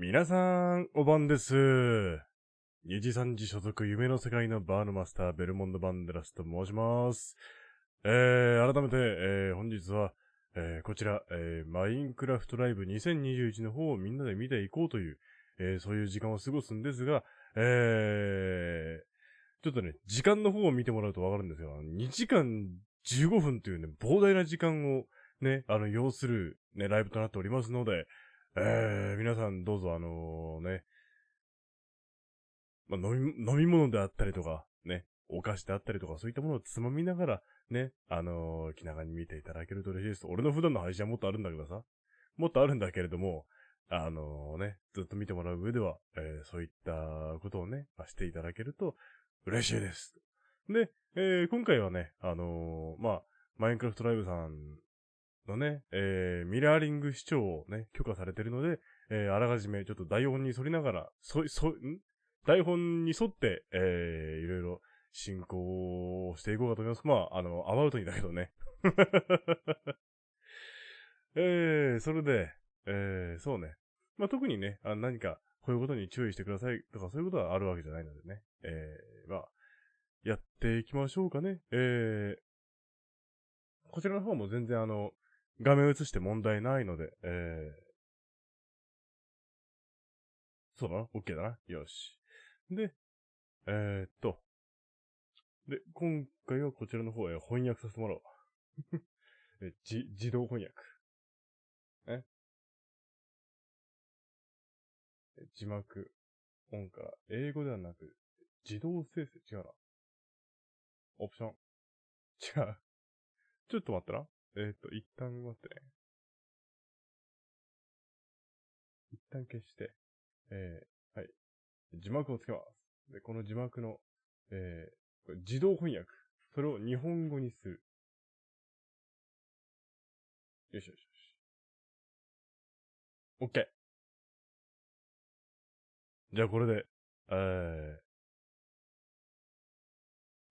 皆さん、おばんです。にじさんじ所属夢の世界のバーのマスター、ベルモンド・バンデラスと申します。改めて、本日は、こちら、マインクラフトライブ2021の方をみんなで見ていこうという、そういう時間を過ごすんですが、ちょっとね、時間の方を見てもらうとわかるんですが、2時間15分というね、膨大な時間をね、要するね、ライブとなっておりますので、皆さんどうぞね、まあ、飲み物であったりとか、ね、お菓子であったりとか、そういったものをつまみながら、ね、気長に見ていただけると嬉しいです。俺の普段の配信はもっとあるんだけどさ、もっとあるんだけれども、ね、ずっと見てもらう上では、そういったことをね、していただけると嬉しいです。で、今回はね、マインクラフトライブさんのね、ミラーリング視聴をね、許可されているので、あらかじめちょっと台本に沿りながら、台本に沿って、いろいろ進行をしていこうかと思います。アバウトにだけどね。それで、そうね。特にね、何かこういうことに注意してくださいとかそういうことはあるわけじゃないのでね。やっていきましょうかね。こちらの方も全然画面映して問題ないので、そうだな、OK だな。よし。で、で、今回はこちらの方へ翻訳させてもらおう。自動翻訳。字幕、音から、英語ではなく、自動生成、違うな。オプション。違う。ちょっと待ったな。一旦待ってね。一旦消して、はい。字幕をつけます。で、この字幕の、これ自動翻訳。それを日本語にする。よしよしよし。OK。じゃあこれで、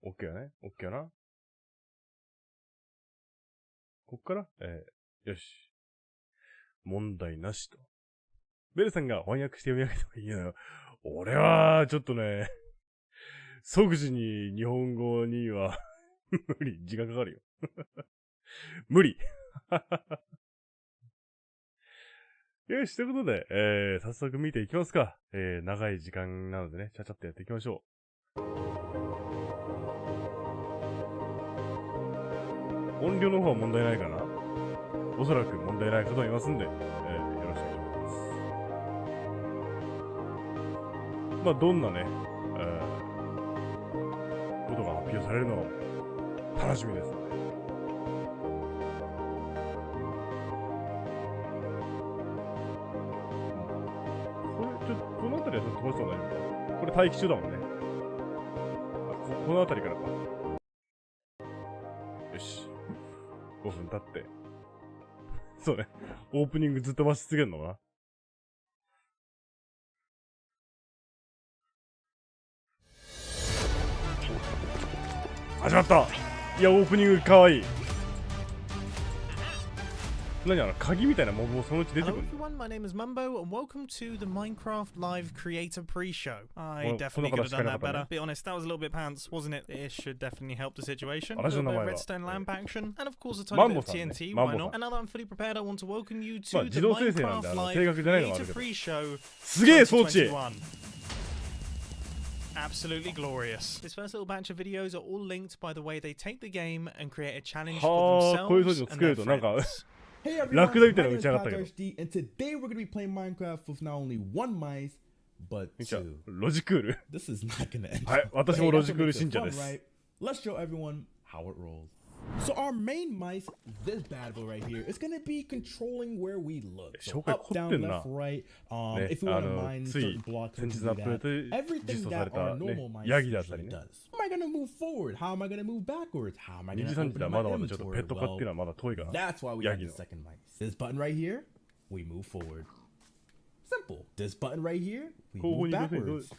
OK やね。OK やな。こっから、よし。問題なしと。ベルさんが翻訳して読み上げてもいいのよ。俺は、ちょっとね、即時に日本語には無理。時間かかるよ。無理。よし、ということで、早速見ていきますか。長い時間なのでね、ちゃちゃっとやっていきましょう。音量の方は問題ないかな？おそらく問題ないかと思いますんで、よろしくお願いします。どんなね、ことが発表されるのを楽しみですので。この辺りはちょっと飛ばした方がいいのか。これ待機中だもんね。この辺りからか。よし。5分経って。そうね。オープニングずっと回し続けるのかな。始まった。いや、オープニングかわいい。何鍵みたいなモブをそのうち出てくるの？ Hello everyone, my name is Mumbo and welcome to the Minecraft Live Creator Pre-Show. I definitely could have done that better. Be honest, that was a little bit pants, wasn't it? This should definitely help the situation. A little bit of redstone lamp action, and of course a tiny bit of TNT, why not? And now that I'm fully prepared, I want to welcome you to the Minecraft Live Creator Pre-Show 2021. Absolutely glorious. This first little batch of videos are all linked by the way they take the game and create a challenge for themselves and their friends. Hey everyone, my name is Patrick, and today we're going to be playing Minecraft with not only one mice, but two. ロジクール。 This is not going to end. はい、私もロジクール信者です。 right? Let's show everyone how it rolls. So our main mice, this bad boy right here, is going to be controlling where we look. So up, down, left, right. If we want to mine certain blocks, we can do that. Everything that our normal mice usually does. How am I going to move forward? How am I going to move backwards? How am I going to open my inventory? Well, that's why we have the second mice. This button right here, we move forward. Simple. This button right here, we move backwards.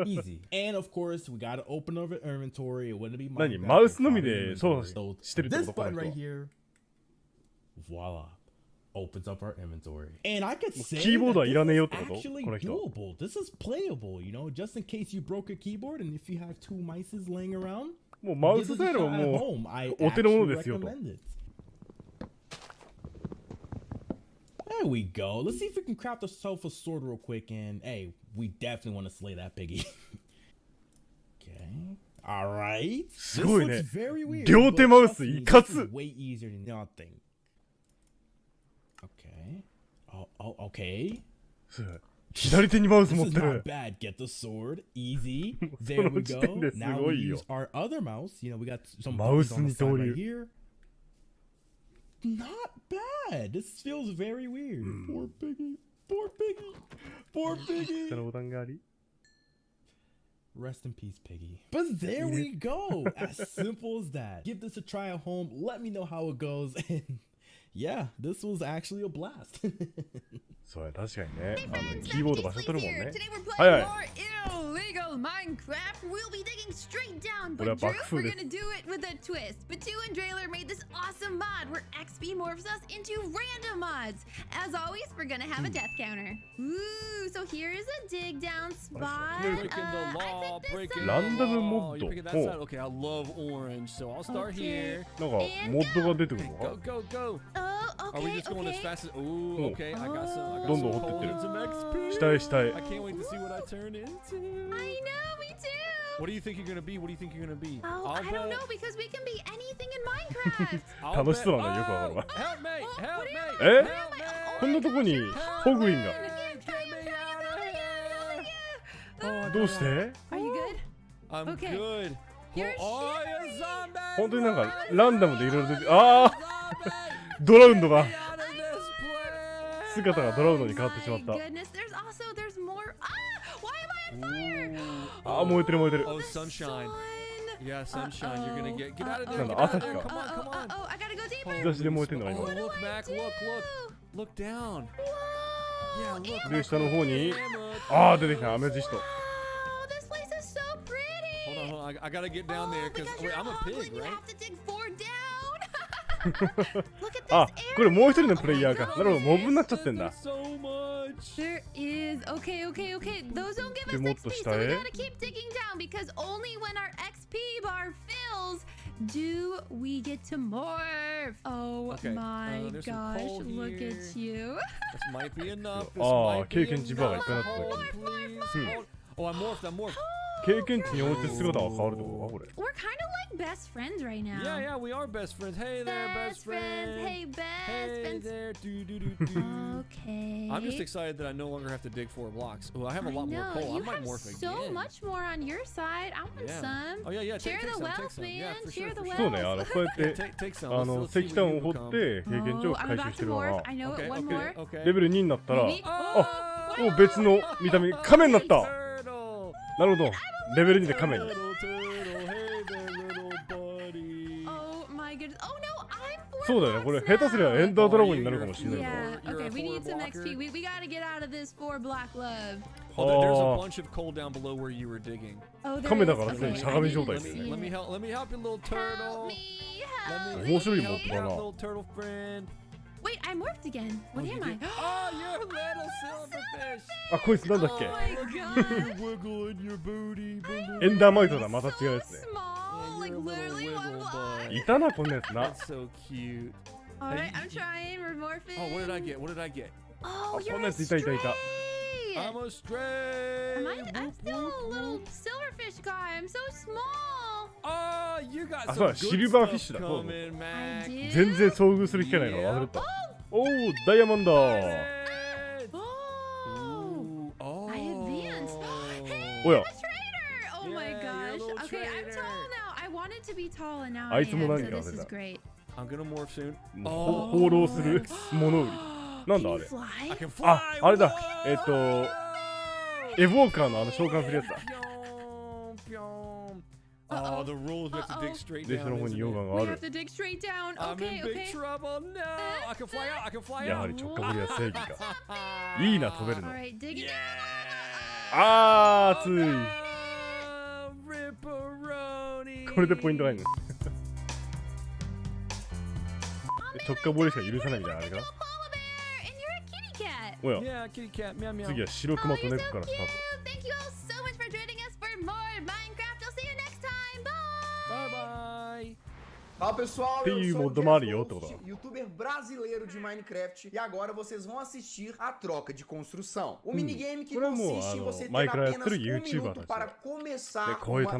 Easy. And of course, we gotta open our inventory. It wouldn't be Minecraft. マウスのみで操作してるってことか。This button right here, voila. opens up our inventory. And I could say keyboard that this is actually doable. This is playable, you know, just in case you broke your keyboard and if you have 2 mices laying around. もうマウスさえあればもうお手のものですよと。There we go. Let's see if we can craft ourselves a sword real quick. And hey, we definitely want to slay that piggy. Okay. All right. This looks very weird. 両手マウスいかつ。Way easier than nothing. Okay. Oh, okay. 左手にマウス持ってる。This is not bad. Get the sword. Easy. There we go. Now we use our other mouse. You know, we got some buttons on the side right here. Not bad. This feels very weird. Poor piggy. Poor piggy. Poor piggy. 下のボタンがあり。Rest in peace, piggy. But there we go. As simple as that. Give this a try at home. Let me know how it goes. And yeah, this was actually a blast. そうや、確かにね。キーボード場所取るもんね。はいはい。Illegal Minecraft. We'll be digging straight down, but Drew, we're gonna do it with a twist. Batu and Drailer made this awesome mod where XP morphs us into random mods. As always, we're gonna have a death counter. Ooh, so here is a dig down spot. Breaking the law, breaking random mod. You're picking that side? Okay, I love orange, so I'll start here. なんかモッドが出てくるのか？ Go, go, go. Oh, okay. Are we just going as fast as? Ooh, okay. I got some. どんどん掘ってってる。some XP. 下へ下へ。 I can't wait to see what I turn into. I know, me too. What do you think you're gonna be? What do you think you're gonna be? Oh, I don't know because we can be anything in Minecraft. 楽しそうなんだよくわかるわ。 Help me! Help me! え？こんなとこにホグリンが。どうして？ Are you good? I'm Okay. good. You're zombie! 本当になんかランダムでいろいろ出て、ああドラウンドが姿がドラウンドに変わってしまった。Goodness, there's more. Ah, why am I on fire? ああ燃えてる燃えてる。 Oh, sunshine. Yeah, sunshine. You're gonna get out of there. なんだ Get out 朝 of 日 there. か。 Come on, come on. Oh, I gotta go deeper. 日差しで燃えてんのが今。 Oh, look back. Look down. Yeah, look. で下の方にああ出てきたアメジスト。 Oh, this place is so pretty. Hold on. I gotta get down there because wait, I'm a pig, You right? have to dig 4 down. Look at this あ area. これもう一人のプレイヤーか。なるほどモブになっちゃってんだ。 So much. There is. Okay. Those don't give us でもっと XP, 下 so we へ。 gotta keep digging down because only when our XP bar fills do we get to morph. Oh Okay, my there's some gosh, coal look here. at you. This might be enough. This ああ might 経 be 験値バーがいっぱいになって enough. る。 Please. Oh, I'm morphed. 経験値に応じて姿が変わるってことかこれ。 We're kind of like best friends right now. Yeah, we are best friends. Hey there, best friend. Hey, best Hey friends. there. Do. Okay. I'm just excited that I no longer have to dig 4 blocks. Oh, I have a lot more know, coal. I you might have morph so again. much more on your side. I want Yeah. some. Oh yeah. Share Take the some, wealth, take some. Yeah, man. for Share sure, the for そう wealth. ねこうやって Take some. 石炭を掘って経験値を Oh, 回 I'm 収 about して to るの morph. が I know Okay, it. One more. okay. レベル2になったら Maybe. あもう別の見た目に亀になった。 Turtle. なるほどレベル2で亀に。 Turtle. Hey there, little buddy. Oh my goodness. Oh no, I'm そうだよねこれ下手すりゃエンダードラゴンになるかもしれないから Yeah. You're a Okay, we need some four XP. We gotta get out of this 4 block love. Oh, there's a Oh. bunch of coal down below where you were digging. Oh, there 亀だ is. から常に Okay, しゃがみ I 状態 didn't です see ね。 Let me help you, little turtle. Help me. Let Help me 面白い me. モッド help だ you, な。 little turtle friend. Wait, I morphed again. What am I? Oh, you're a little silverfish. あこいつなんだっけ Oh my god. Wiggle in your booty. エンダーマイトだまた違うやつね。 Small, like You're a little literally one wiggle block. bud. いたなこんなやつな。 That's so cute. Alright, I'm trying. We're morphing. Oh, what did I get? What did I get? Oh, you're こんな a やついたいたいた。 stray. I'm a stray. I'm still a little silverfish guy. I'm so small. Oh, you got あそう some だ good シルバーフィッ stuff シュだ。そうそう coming, I Mac. did. 全然遭遇する機会ないから忘れた。おおダイヤモンド。 Red. Oh, Ooh, oh. I advanced. Hey, おや I'm a trader. Oh my Yeah, you're a gosh. little Okay, I'm trader. tall now. I wanted to be tall and now あ I いつも am. 何 So か this 忘れ is た。 great. I'm gonna morph soon. 放浪する物売り。なんだ Can あ you れ。 fly? I can fly. ああれだ。 Whoa. エボーカーの召喚するやつだ。 Pyong, pyong. Oh, the rules we have to dig straight で下 down. の方に isn't 溶 it? 岩 We があ have る。 to dig straight down. I'm Okay, in big okay. trouble. No, I can fly out. I can fly やは out. り直角ぶりは正義か。いいな飛べるの。 Alright, dig it Yeah. down. あー熱い。 Ripperoni. これでポイントが入るの。直角ボールしか許さないみたいなあれかな。おや、 Yeah, kitty cat, meow meow. 次は白熊と猫からスタート。 Thank you all so much for joining us for more Minecraft. I'll see you next time. Bye! Bye bye. Fala pessoal, Tem eu sou o modo Mario, youtuber brasileiro de Minecraft e agora vocês vão assistir a troca de construção. O minigame que consiste em você ter apenas minuto para começar uma ideia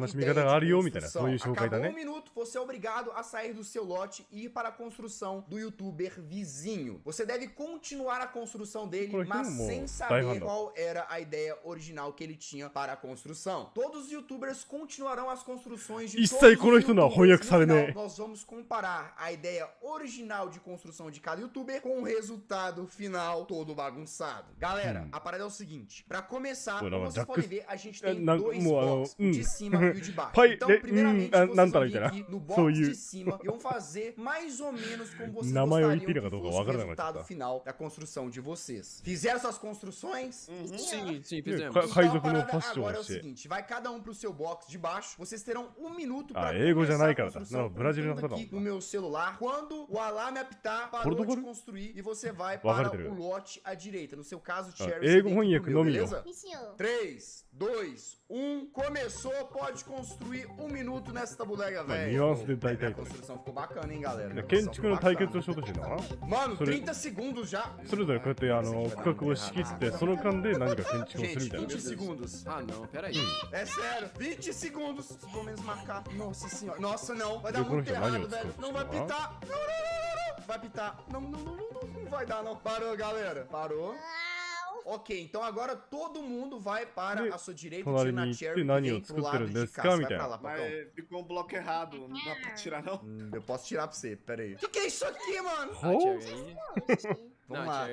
de construção. Acabou minuto, você é obrigado a sair do seu lote e ir para a construção do youtuber vizinho. Você deve continuar a construção dele, mas sem saber qual era a ideia original que ele tinha para a construção. Todos os youtubers continuarão as construções de todos os youtubers. No final, nós vamos comparar a ideia original de construção de cada youtuber com o resultado final todo bagunçado. Galera, a parada é o seguinte, pra começar, como vocês podem ver, a gente tem dois blocos, o de cima e o de baixo. Então, primeiramente, vocês vão vir aqui no box de cima e vão fazer mais ou menos como vocês gostariam que fosse o resultado final da construção de vocês. Fizeram suas construções? Sim, fizemos. Então, a parada agora é o seguinte, vai cada um pro seu box de baixo, vocês terão 1 minuto pra começar a construção. Aqui no meu celular, quando o alarme apitar, parou de construir e você vai para o lote à direita. No seu caso, Cherry, beleza? 3, 2, 1, começou, pode construir 1 minuto nessa bodega, velho. A construção ficou bacana, hein, galera? Mano, 30 segundos já. それぞれこうやって区画を仕切ってその間で何か建築をするみたいな。 20 segundos. Ah, não, peraí. É sério, 20 segundos. Pelo menos marcar. Nossa senhora. Nossa, não. Vai dar muito errado, velho. Não vai pitar. Não. Vai pitar. Não vai dar, não. Parou, galera. Parou. Ok, então agora todo mundo vai para a sua direita, tirando a Cherry e vem pro lado de cá. Vai pra lá, Pacão. Mas ficou um bloco errado, não dá pra tirar não? Eu posso tirar pra você, pera aí. Que é isso aqui, mano? Vamos lá.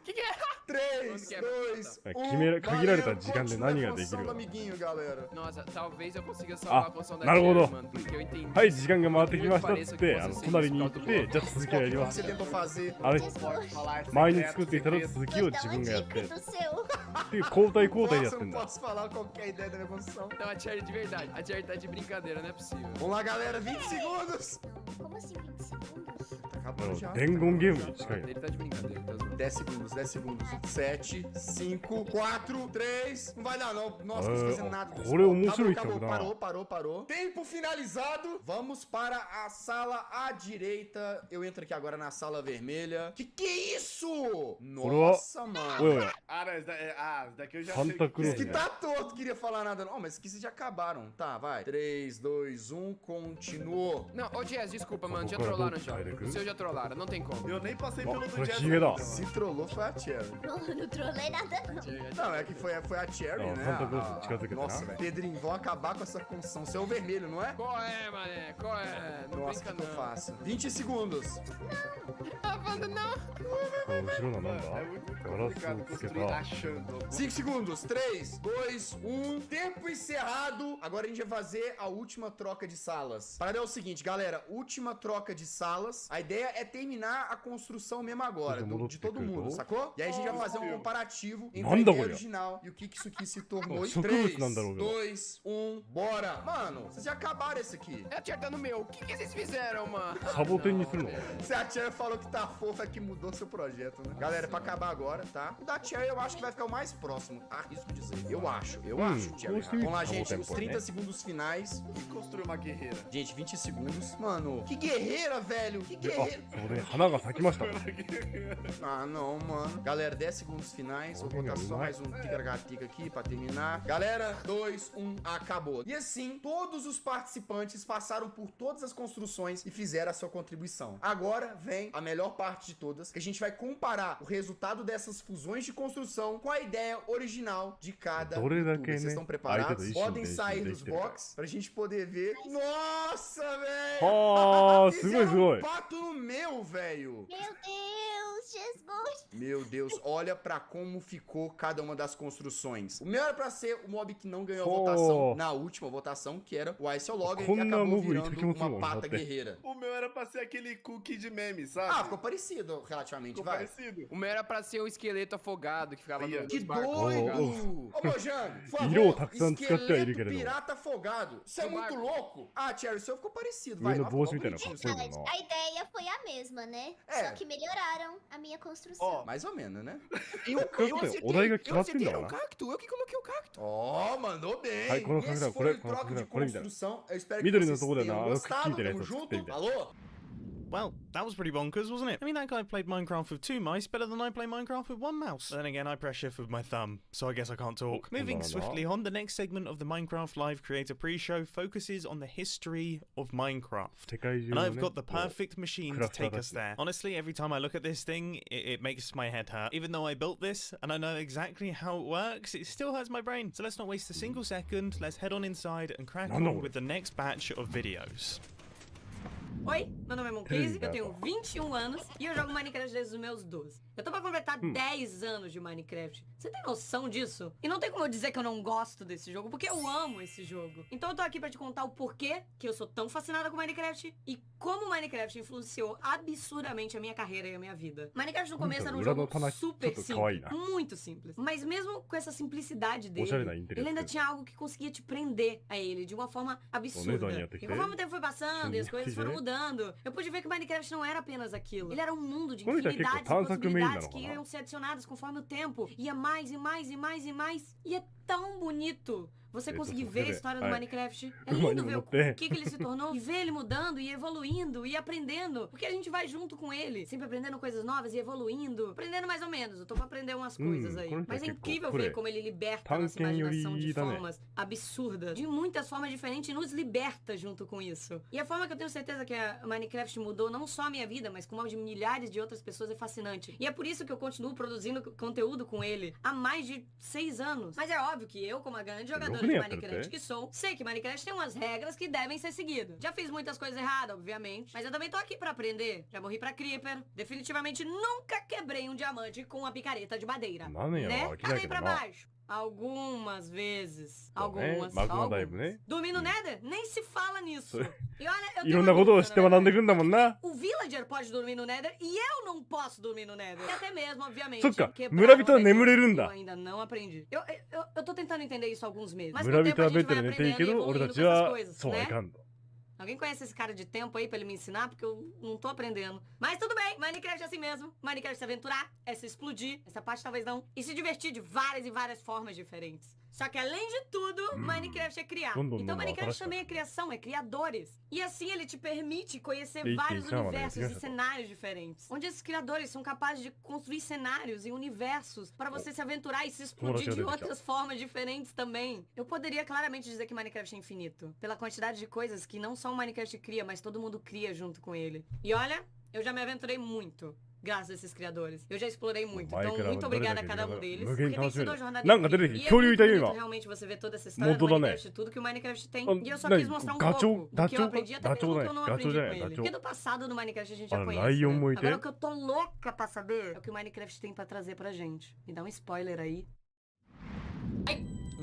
Que é? 3, 2, 1. 限られた時間で何ができるか。 amiguinho, galera. Nossa, talvez eu consiga salvar a construção da なるほど。 mano, porque eu entendi. はい、時間が回ってきましたっつって隣に行ってじゃあ続きをやります。 Você tentou fazer. あれ前に作っていたら続きを自分がやってっていう交代交代でやってん Não だ。 posso falar qualquer ideia da minha construção. Então a Cherry de verdade. A Cherry tá de brincadeira, não é possível. Vamos lá, galera, 20 segundos. Como assim 20 segundos? Tá acabando já. 伝言ゲームに近いな。 Ele tá de brincadeira, tá zoando. 10 segundos, 10 segundos. 7, 5, 4, 3. Não vai dar, não. Nossa, não tô fazendo nada. Parou. Tempo finalizado. Vamos para a sala à direita. Eu entro aqui agora na sala vermelha. Que é isso? Nossa, mano. Esse daqui eu já Santa Cruz. Esse aqui tá torto, queria falar nada. Não, mas esse aqui vocês já acabaram. Tá, vai. 3, 2, 1, continuou. Não, ô Jazz, desculpa, mano. Já trollaram já. O seu já trollaram, não tem como. Eu nem passei pelo do これ Jazz. ヒゲだ。 Se trollou foi a Cherry. Não trolei nada, não. Não, é que foi a Cherry, Não, né? Santa Cruz,近づけたな。 Nossa, velho. Pedrinho, vão acabar com essa construção. Você é o vermelho, não é? Qual é, mané? Qual é? Não Nossa, brinca que eu não. faço? 20 segundos. Ah, Wanda, não. これ後ろのなんだ É muito ガラス complicado をつけ construir た。 achando. 5 segundos. 3, 2, 1. Tempo encerrado. Agora a gente vai fazer a última troca de salas. Para é o seguinte, galera. Última troca de salas. A ideia é terminar a construção mesmo agora. De todo mundo, sacou? E aí a gente vai fazer um comparativo entre a ideia original e o que isso aqui se tornou. 3, 2, 1. Bora. Mano, vocês já acabaram esse aqui. É a Cherry tá no meu. O que vocês fizeram, mano? サボテンにするの Se a Cherry falou que tá fofa, é que mudou seu projeto, né? Galera, pra acabar agora, tá? O da Cherry eu acho que vai ficar o mais próximo. Arrisco dizer. Eu acho, Cherry. Vamos lá, gente. Os 30 segundos finais. E construir uma guerreira. Gente, 20 segundos. Mano, que guerreira, velho. Que あ guerreira. それ花が咲きました。 Ah, não, mano. Galera, 10 segundos finais. Vou botar só mais um tica-tica aqui pra terminar. Galera, 2, 1, acabou. E assim, todos os participantes passaram por todas as construções e fizeram a sua contribuição. Agora vem a melhor parte de todas, que a gente vai comparar o resultado dessas fusões de construção com a ideia original de cada youtuber. Vocês estão preparados? Podem sair dos boxes pra gente poder ver. Nossa, velho! はあ、すごいすごい。 Pato no meu, velho! Meu Deus, Jesus. Meu Deus, olha pra como ficou cada uma das construções. O meu era pra ser o mob que não ganhou a votação na última votação, que era o Iceologger, e acabou virando uma pata guerreira. O meu era pra ser aquele cookie de meme, sabe? Ah, ficou parecido relativamente, Ficou vai. parecido. O meu era pra ser o esqueleto afogado que ficava no Que barco. doido! Ô, Mojang, por Irou, favor, tá esqueleto pirata afogado. Isso é muito louco. Ah, Cherry, o seu ficou parecido, vai. Não vou Ficou imitar, bonitinho. não. A ideia foi a mesma, né? É. Só que melhoraram a minha construção. Ó, Mais ou menos, né? Eu acertei, era um cacto, eu que coloquei o cacto. Ó, mandou bem. Esse foi o troca de construção. Eu espero que vocês tenham gostado. Tamo junto. Falou? Well, that was pretty bonkers, wasn't it? I mean, that guy played Minecraft with 2 mice better than I play Minecraft with 1 mouse. But then again, I press shift with my thumb, so I guess I can't talk. Moving swiftly on, the next segment of the Minecraft Live Creator Pre-Show focuses on the history of Minecraft. And I've got the perfect machine to take us there. Honestly, every time I look at this thing, it makes my head hurt. Even though I built this, and I know exactly how it works, it still hurts my brain. So let's not waste a single second, let's head on inside and crack on with the next batch of videos. Oi, meu nome é Monkeys, eu tenho 21 anos e eu jogo Minecraft desde os meus 12. Eu tô pra completar 10 anos de Minecraft. Você tem noção disso? E não tem como eu dizer que eu não gosto desse jogo, porque eu amo esse jogo. Então eu tô aqui pra te contar o porquê que eu sou tão fascinada com Minecraft e como Minecraft influenciou absurdamente a minha carreira e a minha vida. Minecraft no começo era um jogo super simples, muito simples. Mas mesmo com essa simplicidade dele, ele ainda tinha algo que conseguia te prender a ele de uma forma absurda. E conforme o tempo foi passando e as coisas foram mudando, eu pude ver que Minecraft não era apenas aquilo. Ele era um mundo de infinidades de possibilidades que iam ser adicionadas conforme o tempo. Ia mais e mais e mais e mais. E é tão bonito você conseguir ver a história do Minecraft. É lindo ver o que ele se tornou e ver ele mudando e evoluindo e aprendendo. Porque a gente vai junto com ele, sempre aprendendo coisas novas e evoluindo. Aprendendo mais ou menos, eu tô pra aprender umas coisas aí. Mas é incrível ver como ele liberta a nossa imaginação de formas absurdas. De muitas formas diferentes e nos liberta junto com isso. E a forma que eu tenho certeza que a Minecraft mudou não só a minha vida, mas como a de milhares de outras pessoas é fascinante. E é por isso que eu continuo produzindo conteúdo com ele há mais de 6 anos. Mas é óbvio que eu, como a grande jogadora de Minecraft que sou, sei que Minecraft tem umas regras que devem ser seguidas. Já fiz muitas coisas erradas, obviamente, mas eu também tô aqui pra aprender. Já morri pra Creeper, definitivamente nunca quebrei um diamante com uma picareta de madeira, né? Cadê pra baixo? Algumas vezes. Algumas. Dormir no Nether? Nem se fala nisso. E olha, eu tenho uma dúvida, o Villager pode dormir no Nether e eu não posso dormir no Nether. E até mesmo, obviamente, eu ainda não aprendi. Eu tô tentando entender isso há alguns meses. Mas com o tempo a gente vai aprendendo e evoluindo com essas coisas, né? Alguém conhece esse cara de tempo aí pra ele me ensinar? Porque eu não tô aprendendo. Mas tudo bem, Minecraft é assim mesmo. Minecraft é se aventurar, é se explodir. Essa parte talvez não. E se divertir de várias e várias formas diferentes. Só que além de tudo, Minecraft é criar. Então Minecraft também é criação, é criadores. E assim ele te permite conhecer vários universos e cenários diferentes. Onde esses criadores são capazes de construir cenários e universos para você se aventurar e se explodir de outras formas diferentes também. Eu poderia claramente dizer que Minecraft é infinito. Pela quantidade de coisas que não só o Minecraft cria, mas todo mundo cria junto com ele. E olha, eu já me aventurei muito. Graças a esses criadores. Eu já explorei muito. Então, muito obrigada a cada um deles. Porque tem sido uma jornada incrível. E é muito bonito realmente você ver toda essa história do Minecraft, tudo que o Minecraft tem. E eu só quis mostrar um pouco do que eu aprendi, até mesmo que eu não aprendi com ele. Porque do passado do Minecraft a gente já conhece, né? Agora o que eu tô louca pra saber é o que o Minecraft tem pra trazer pra gente. Me dá um spoiler aí.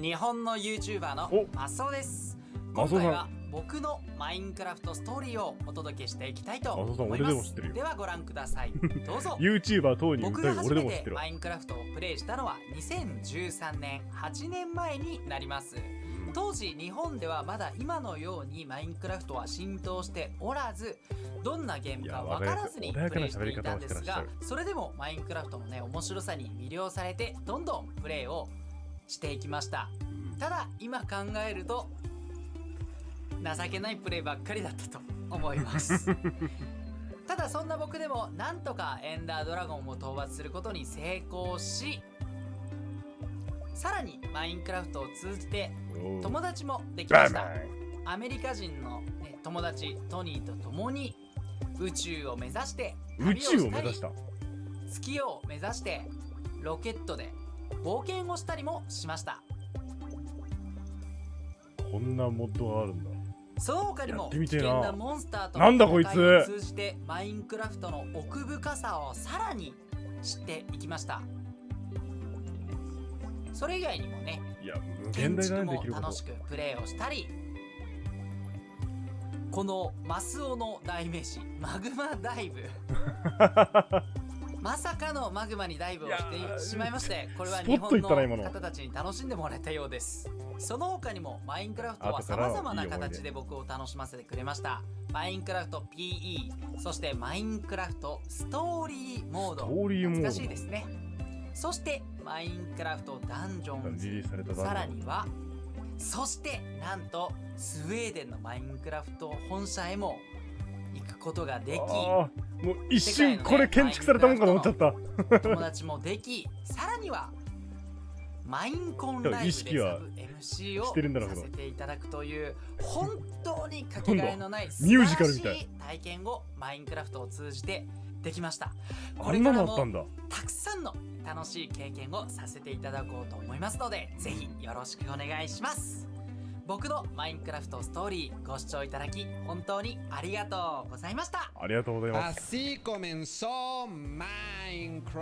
日本の YouTuber のマスオです。今回は僕のマインクラフトストーリーをお届けしていきたいと思います。ではご覧ください。どうぞ。YouTuber 等に僕が初めてマインクラフトをプレイしたのは2013年、8年前になります。当時日本ではまだ今のようにマインクラフトは浸透しておらず、どんなゲームか分からずにプレイしていたんですが、それでもマインクラフトのね面白さに魅了されてどんどんプレイをしていきました。ただ今考えると情けないプレイばっかりだったと思いますただそんな僕でもなんとかエンダードラゴンを討伐することに成功し、さらにマインクラフトを通じて友達もできました。アメリカ人の、ね、友達トニーと共に宇宙を目指して旅をしたり、月を目指してロケットで冒険をしたりもしました。こんなモッドがあるんだ。その他にも危険なモンスターとなんだこいつを通じてマインクラフトの奥深さをさらに知っていきました。それ以外にもね、建築も楽しくプレイをしたり、このマスオの代名詞マグマダイブまさかのマグマにダイブをしてしまいまして、これは日本の方たちに楽しんでもらえたようです。その他にもマインクラフトは様々な形で僕を楽しませてくれました。マインクラフト PE、そしてマインクラフトストーリーモード、懐かしいですね。そしてマインクラフトダンジョンズ、さらにはそしてなんとスウェーデンのマインクラフト本社へも行くことができ、もう一瞬これ建築されたもんかと思っちゃった。友達もでき、さらにはマインコンライブでサブ MC をさせていただくという本当にかけがえのない素晴らしい体験をマインクラフトを通じてできました。これからもたくさんの楽しい経験をさせていただこうと思いますので、ぜひよろしくお願いします。僕のマインクラフトストーリーご視聴いただき本当にありがとうございました。ありがとうございます。Así comenzó Minecraft.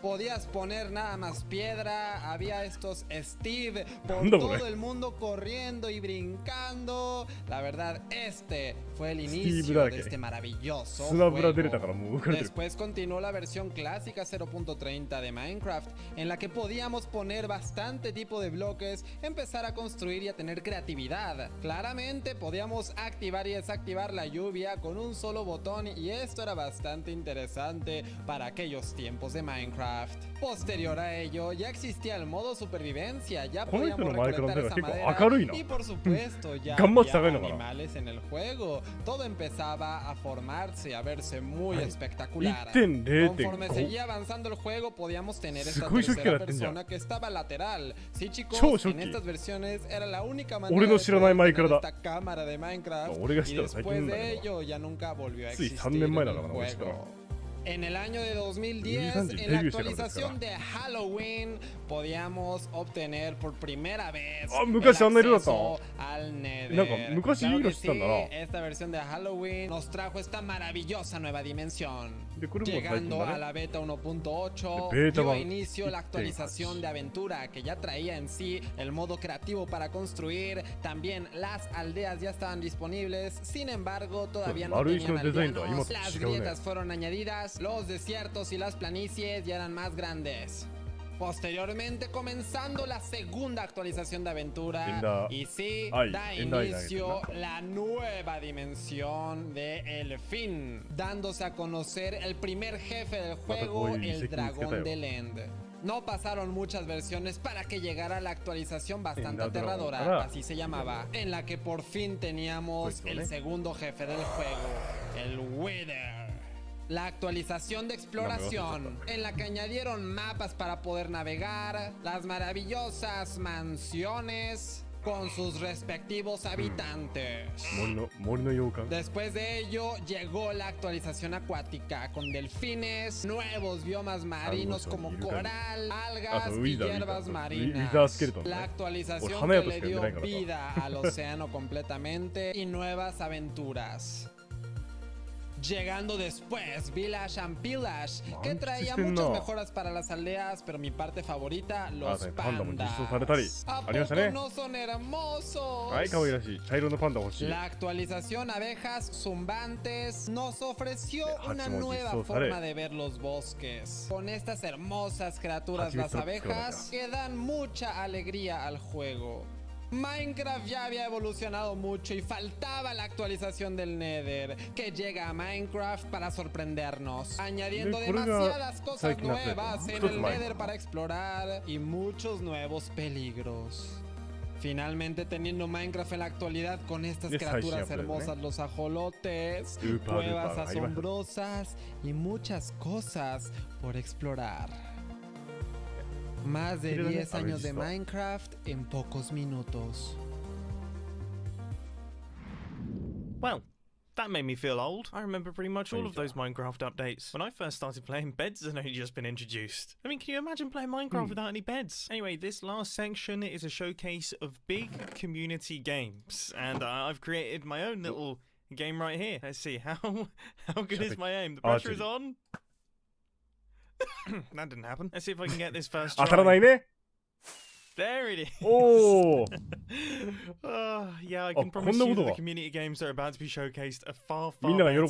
Podías poner nada más piedra, había estos Steve por todo el mundo corriendo y brincando. La verdad, este fue el inicio de este maravilloso juego. Después continuó la versión clásica 0.30 de Minecraft, en la que podíamos poner bastante tipo de bloques, empezar a construir y a tener creatividad. Claramente podíamos activar y desactivar la lluvia con un solo botón, y esto era bastante interesante para aquellos tiempos de Minecraft. Posterior a ello, ya existía el modo supervivencia, ya podíamos recolectar esa madera y por supuesto ya había animales en el juego. Todo empezaba a formarse, a verse muy espectacular. Conforme seguía avanzando el juego, podíamos tener esta tercera persona que estaba lateral. Sí, chicos, en estas versiones era la única manera de tener esta cámara de Minecraft, y después de ello ya nunca volvió a existir en el juego. En el año de 2010, en la actualización de Halloween, podíamos obtener por primera vez el acceso al Nether. Claro que sí, esta versión de Halloween nos trajo esta maravillosa nueva dimensión. Llegando a la beta 1.8, dio inicio la actualización de aventura, que ya traía en sí el modo creativo para construir. También las aldeas ya estaban disponibles, sin embargo todavía no tenían aldeanos. Las grietas fueron añadidas, los desiertos y las planicies ya eran más grandes. Posteriormente, comenzando la segunda actualización de aventura, y sí, da inicio la nueva dimensión de El Fin, dándose a conocer el primer jefe del juego, el dragón del End. No pasaron muchas versiones para que llegara la actualización bastante aterradora, así se llamaba, en la que por fin teníamos el segundo jefe del juego, el Wither. La actualización de exploración, en la que añadieron mapas para poder navegar, las maravillosas mansiones con sus respectivos habitantes. Después de ello llegó la actualización acuática, con delfines, nuevos biomas marinos como coral, algas y hierbas marinas. La actualización que le dio vida al océano completamente y nuevas aventuras. Llegando después, Village and Pillage, que traía muchas mejoras para las aldeas, pero mi parte favorita, los pandas. ¿A poco no son hermosos? La actualización Abejas Zumbantes nos ofreció una nueva forma de ver los bosques, con estas hermosas criaturas, las abejas, que dan mucha alegría al juego. Minecraft ya había evolucionado mucho y faltaba la actualización del Nether, que llega a Minecraft para sorprendernos, añadiendo demasiadas cosas nuevas en el Nether para explorar y muchos nuevos peligros. Finalmente, teniendo Minecraft en la actualidad con estas criaturas hermosas, los ajolotes, cuevas asombrosas y muchas cosas por explorar. Más de 10 años de Minecraft en pocos minutos. Well, that made me feel old. I remember pretty much all of those Minecraft updates. When I first started playing, beds had only just been introduced. I mean, can you imagine playing Minecraft without any beds? Anyway, this last section is a showcase of big community games, and I've created my own little game right here. Let's see, how good is my aim? The pressure is on. That didn't happen. Let's see if I can get this first try. There it is. Oh. Yeah, I can promise you that the community games that are about to be showcased are far better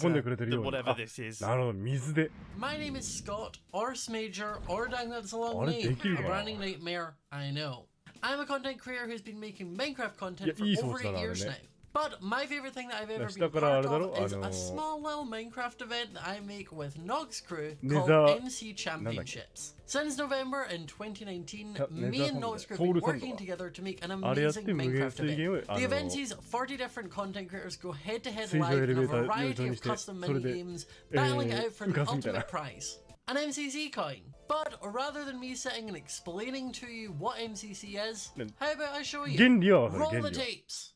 than whatever this is. なるほど、水で。My name is Scott, or Smager, or dang that's a long name. A branding nightmare, I know. I'm a content creator who's been making Minecraft content for over 8 years now. But my favorite thing that I've ever been part of is a small little Minecraft event that I make with Nog's crew called MC Championships. Since November in 2019, me and Nog's crew have been working together to make an amazing Minecraft event. The event sees 40 different content creators go head-to-head live in a variety of custom mini-games, battling it out for the ultimate prize. An MCC coin. But rather than me sitting and explaining to you what MCC is, how about I show you? Roll the tapes.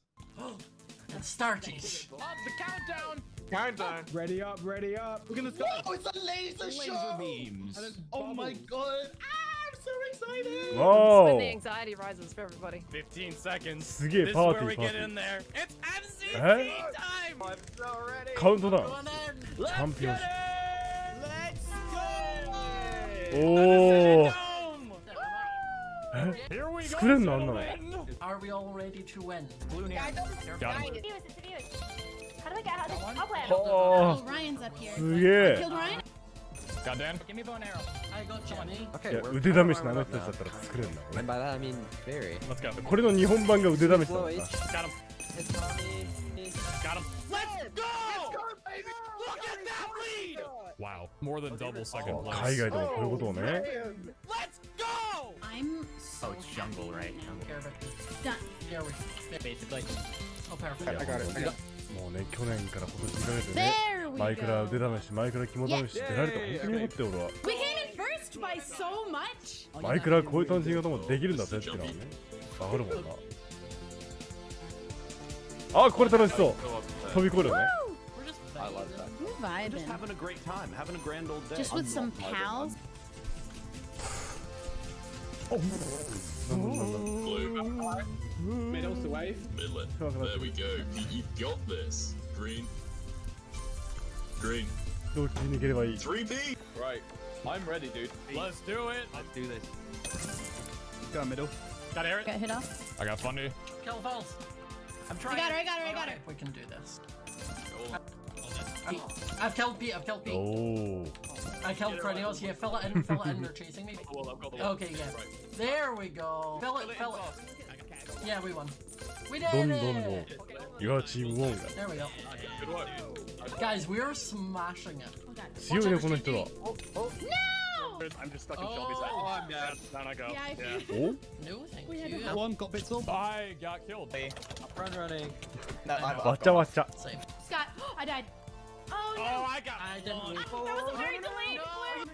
It started. The countdown. Ready up. We're gonna start. Oh, it's a laser show. Beams. Oh my god. I'm so excited. Whoa. When the anxiety rises for everybody. 15 seconds. This is where we get in there. It's MCC time. I'm so ready. Countdown. Champions. Let's go. Oh. Here we go. Are we all ready to win? Got him. How do I get out of this? Oh. Ryan's up here. すげえ。 Killed Ryan? Goddamn. Give me bow and arrow. I got Johnny. いや、腕試しのあの人たちだったら作れるんだ。 And by that I mean very. Let's go. これの日本版が腕試しだった。 Got him. It's mommy. Got him. Let's go, baby. Look at that lead. Wow. More than double second place. 海外でもこういうことをね。 Let's go. I'm so it's jungle right now. Done. Here we go. Basically. Oh, perfect. I got it. もうね、去年から今年にかけてね、マイクラ腕試し、マイクラ肝試し出られて本当によかったよ、俺は。We came in first by so much. マイクラこういう楽しみ方もできるんだぜってのはね、わかるもんな。あ、これ楽しそう。飛び越えるよね。We're vibing. Just having a great time, having a grand old day. Just with some pals. Middle's the wave. Midland. There we go. You've got this. Green. どっちに逃げればいい 3P! Right. I'm ready, dude. Let's do it. Let's do this. Go middle. Got Eric. Got hit off. I got Funny. Kill Falls. I'm trying. I got her. We can do this. I've killed Pete. Oh. I killed Cornelius. Yeah, fill it in. They're chasing me. Okay, yeah. There we go. Fill it. Yeah, we won. We did it. Your team won. There we go. Guys, we are smashing it. 強いね、この人は。 No! I'm just stuck in Shelby's head. Oh, I'm dead. Down I go. Yeah, Oh? No, thank you. One got bits up. I got killed. Running. わちゃわちゃ。 Same. Scott, I died. Oh no! Oh, I got. I didn't. That was a very delayed flare.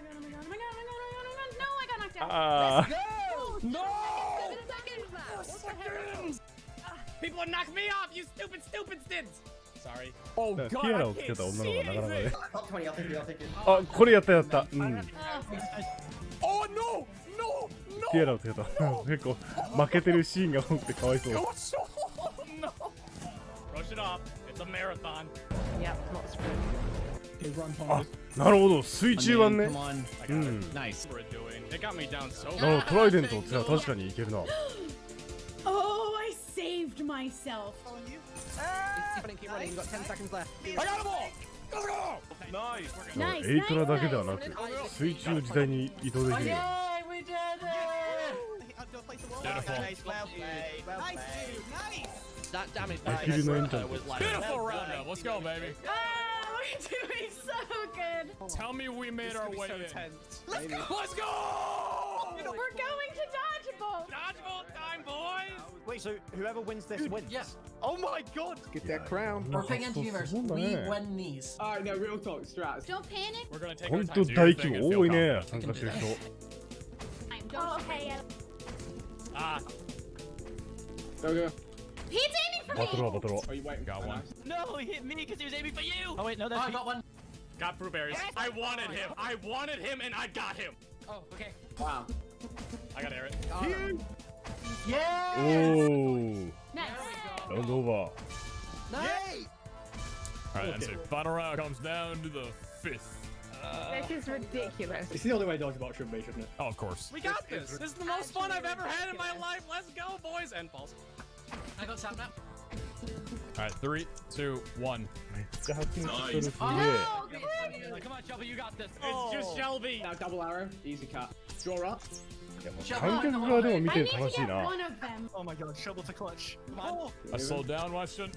No, I got knocked out. ああ。 No! People are knocking me off. You stupid stids. Sorry. Oh テ god. ィアラをつけた女の子がなかなかね。 20, I'll take it. あ、これやった。うん。 Oh no! No! ティアラをつけた。結構負けてるシーンが多くてかわいそう。 No. Rush it off. It's a marathon. Yeah, not screwed. Okay, run あ past.、なるほど。水中版ね。 Come on. Nice. We're doing. It got me down so. なるほど、トライデントを使う確かにいけるな。 Oh, I saved myself. Keep running. You've got 10 seconds left. I got them all! Go! Nice. Nice. エイトラだけではなく、水中の時代に移動できる。 Yay, we did it! Beautiful. That damage. できるのエンチャント。 Beautiful roundup. Let's go, baby. Oh, we're doing so good. Tell me we made our way in. Let's go. Let's go! We're going to dodgeball. Dodgeball time, boys. Wait, so whoever wins this wins? Yes. Oh my god! Get that crown. We're picking teamers. We win these. Alright, no, real talk, strats. Don't panic. We're gonna take ほ our ん time. と Do your 大 thing 規 and 模 feel 多いね、 confident. 参加してる人。 I'm okay. Ah, Go, go. Pete's aiming for バトル me. はバトルは。 Oh, you wait. got one. No, he hit me because he was aiming for you! Oh wait, no, Oh, that's I got one. Got fruit berries. I wanted him. I wanted him, and I got him. Oh, okay. Wow. I got Eric. Yeah! おー。 Nice. ラウンドオーバー。 Nice! All right, that's it. Final round comes down to the fifth. This is ridiculous. It's the only way dogs about should be, shouldn't it? Oh, of course. We got this. This is the most fun I've ever had in my life. Let's go, boys and balls. I got Sam now. Alright, 3, 2, 1. Nice. Oh, Come on, Shelby, you got this. It's just Shelby. Now double arrow, easy cat. Draw up. 観客側でも見てる楽しいな。 one of them. Oh my god, Shovel's a clutch. I slowed down, Weston.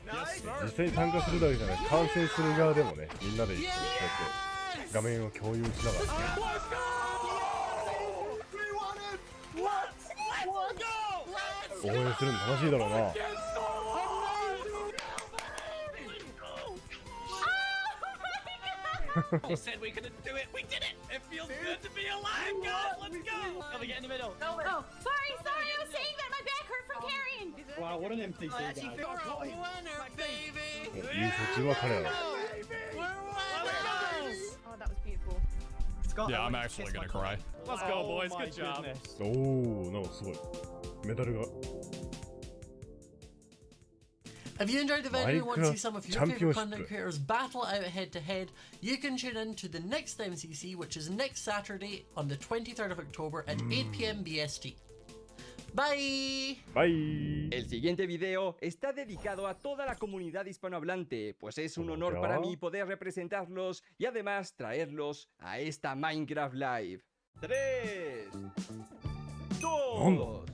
Nice. 実際に参加するだけじゃない、観戦する側でもね、みんなで一緒にこうやって画面を共有しながらね。応援するの楽しいだろうな。They said we couldn't do it. We did it. It feels good to be alive, guys. Let's go. Let me get in the middle. Oh, sorry. I was saying that my back hurt from carrying. Wow, what an NPC, guys. You're a winner, baby. 優勝チームは彼らだ。 We're winners. Oh, that was beautiful. Yeah, I'm actually gonna cry. Let's go, boys. Good job. おお、なんかすごい。メダルが。 If you enjoyed the video and want to see some of your favorite Championship. content creators battle out head to head, you can tune in to the next MCC, which is next Saturday on the 23rd of October at 8 p.m. BST. Bye! Bye! El siguiente video está dedicado a toda la comunidad hispanohablante, pues es un honor para mí poder representarlos y además traerlos a esta Minecraft Live. 3, 2,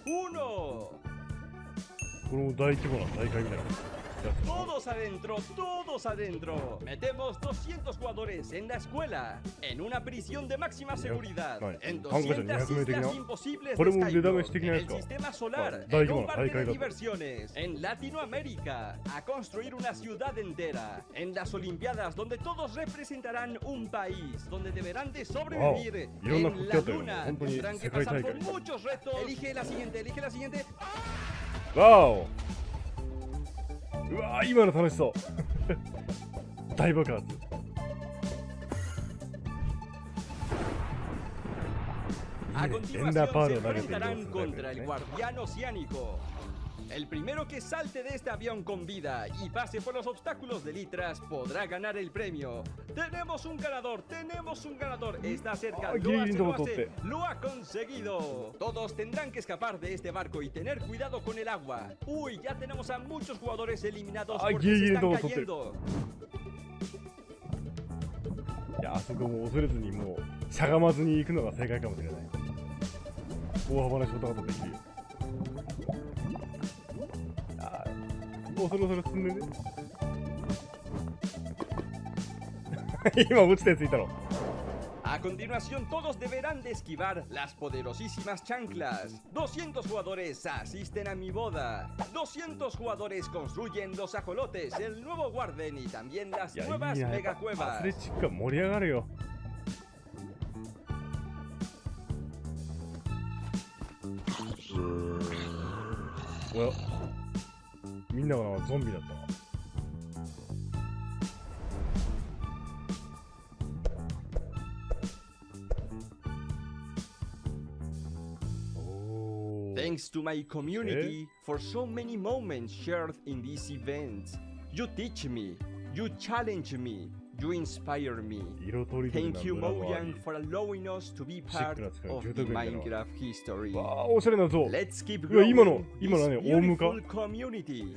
1. この大規模な大会みたいな。 Todos adentro, todos adentro. Metemos 200 jugadores en la escuela, en una prisión de máxima seguridad, en 200 islas imposibles de Skype, en el sistema solar, en un parque de diversiones, en Latinoamérica, a construir una ciudad entera, en las Olimpiadas donde todos representarán un país, donde deberán de sobrevivir, en la luna, tendrán que pasar por muchos retos. Elige la siguiente, elige la siguiente. わお、うわー、今の楽しそう大爆発。A continuación se enfrentarán contra el guardián oceánico. El primero que salte de este avión con vida y pase por los obstáculos de litras podrá ganar el premio. Tenemos un ganador, tenemos un ganador. Está cerca, lo ha conseguido. Todos tendrán que escapar de este barco y tener cuidado con el agua. Uy, ya tenemos a muchos jugadores eliminados porque se están cayendo. いや、あそこも恐れずにもうしゃがまずに行くのが正解かもしれない。大幅なショートカットできるよ。もうそろそろ進んでね。今落ちたやついたの。 A continuación todos deberán de esquivar las poderosísimas chanclas. 200 jugadores asisten a mi boda. 200 jugadores construyen los ajolotes, el nuevo Warden y también las nuevas megacuevas. アスレチックは盛り上がるよ。おや、みんながゾンビだったな。 Thanks to my community for so many moments shared in this event. You teach me, you challenge me, you inspire me. Thank you, Mojang, for allowing us to be part of the Minecraft history. Let's keep growing this beautiful community.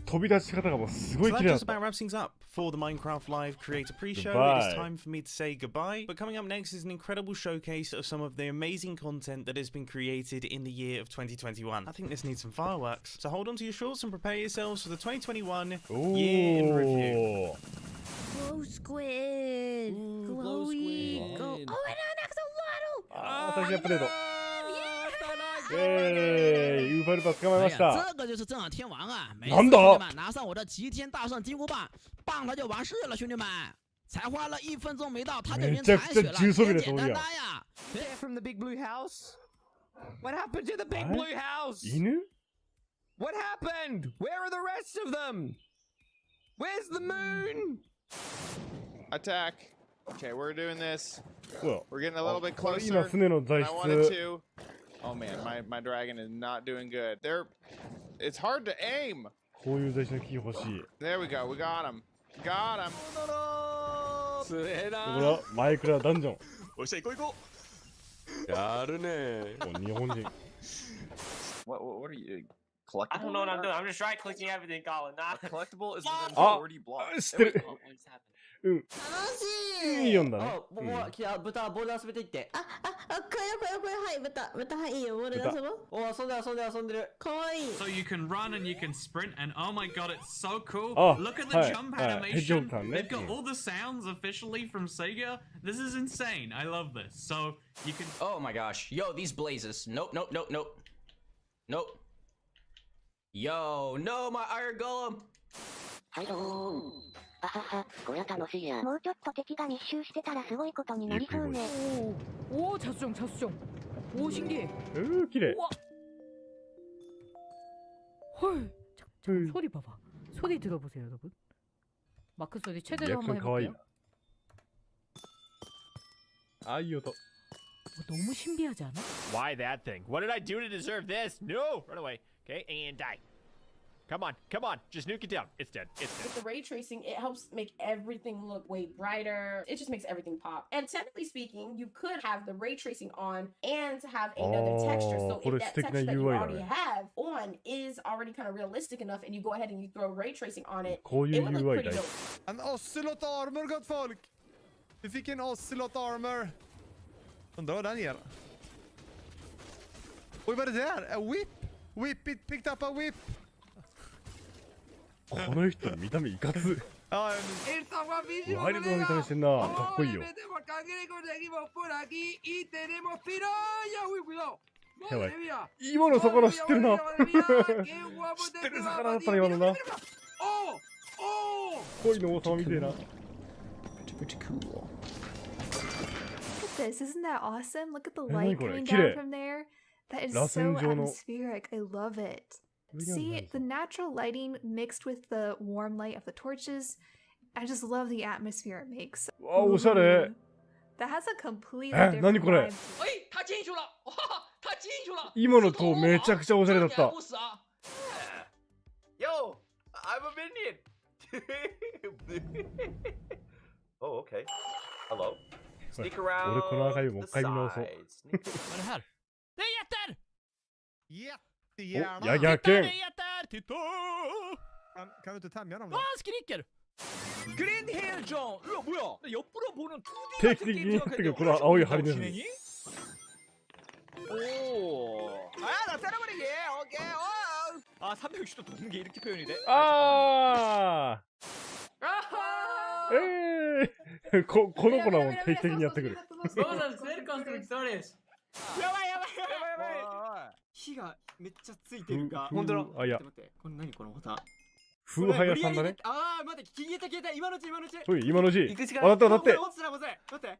飛び立ち方がもうすごい綺麗だった。 So that just about wraps things up for the Minecraft Live Creator Pre-Show. It is time for me to say goodbye. But coming up next is an incredible showcase of some of the amazing content that has been created in the year of 2021. I think this needs some fireworks. So hold on to your shorts and prepare yourselves for the 2021 year in review. Glow squid. Glowy. Go. Oh, and axolotl. ああ、最初アップデート。ウェーイ、ウーパルパ捕まえました。这个就是正好天王啊！没事，兄弟们，拿上我的齐天大圣金箍棒，棒它就完事了，兄弟们。才花了1分钟没到，它就已经残血了，简简单单呀。From the big blue house? What happened to the big blue house? 犬? What happened? Where are the rest of them? Where's the moon? Attack. Okay, we're doing this. Well, we're getting a little bit closer. 今船の材質。 I wanted to. Oh man, my dragon is not doing good. It's hard to aim. こういう大事なキー欲しい。There we go. We got him. Got him. 強えな。これはマイクラダンジョン。おっしゃ、行こう行こう。やるね。日本人。What are you? Collectible? I don't know what I'm doing. I'm just right clicking everything, Colin. Not collectible is within 40 blocks. 知ってる。うん。いいよんだね。もう、豚、ボール遊べていって。これ、はい、豚、はい、いいよ、ボール遊ぼう。お、遊んでる。かわいい。So you can run and you can sprint, and oh my god, it's so cool. Oh, Look at the hi, jump hi, animation. hedgehog They've got all the sounds officially from Sega. This is insane. I love this. So you can. Oh my gosh. Yo, these blazes. Nope. Yo, no, my iron golem. これは楽しいや。もうちょっと敵が密集してたらすごいことになりそうね。오, 자수정. 오, 신기해. 기래. 헐, 잠깐 소리 봐봐. 소리 들어보세요, 여러분. 마크 소리 최대로 한번 해볼게요. 아이요도. 너무 신비하지 않아? Why that thing? What did I do to deserve this? No! Run away. Okay, and die. Come on, just nuke it down. It's dead. With the ray tracing, it helps make everything look way brighter. It just makes everything pop. And technically speaking, you could have the ray tracing on and have another texture. So if that texture that you already have on is already kind of realistic enough and you go ahead and you throw ray tracing on it, it would look pretty dope. En ocelot armor, gott folk! Vi fick en ocelot armor. Undrar vad den ger. Oj, vad är det där? A whip! Whip it, picked up a whip! この人見た目いかつ。ワイルドな見た目してんな。かっこいいよ。やばい。今の魚知ってるな。知ってる魚だったら今のな。恋の王様みてえな。Look at this, isn't that awesome? Look at the light coming down from there. That is so atmospheric. I love it. See, the natural lighting mixed with the warm light of the torches. I just love the atmosphere it makes. Wow, that has a completely different vibe. 今の塔めちゃくちゃおしゃれだった。Yo, I'm a minion. Oh, okay. Hello. Sneak around. 俺この赤いもう一回見直そう。Vad är det här? Det är jätter! Jättegärna! Jägarken! Titta! Kan du inte tämja dem då? Vad skriker? Green Hill John! 뭐야? 옆으로 보는 定期的にやってくるこの青い針のやつ。오! 아, 나 때려버리게! 오케이! 아, 360도 도는 게 이렇게 표현이 돼?ああ。この子らも定期的にやってくる。やばい火がめっちゃついてるか。本当だ。あ、いや。待って。これ何このボタン。風早さんだね。ああ、待って、消えた。今のうち。おい、今のうち。当たって。待って。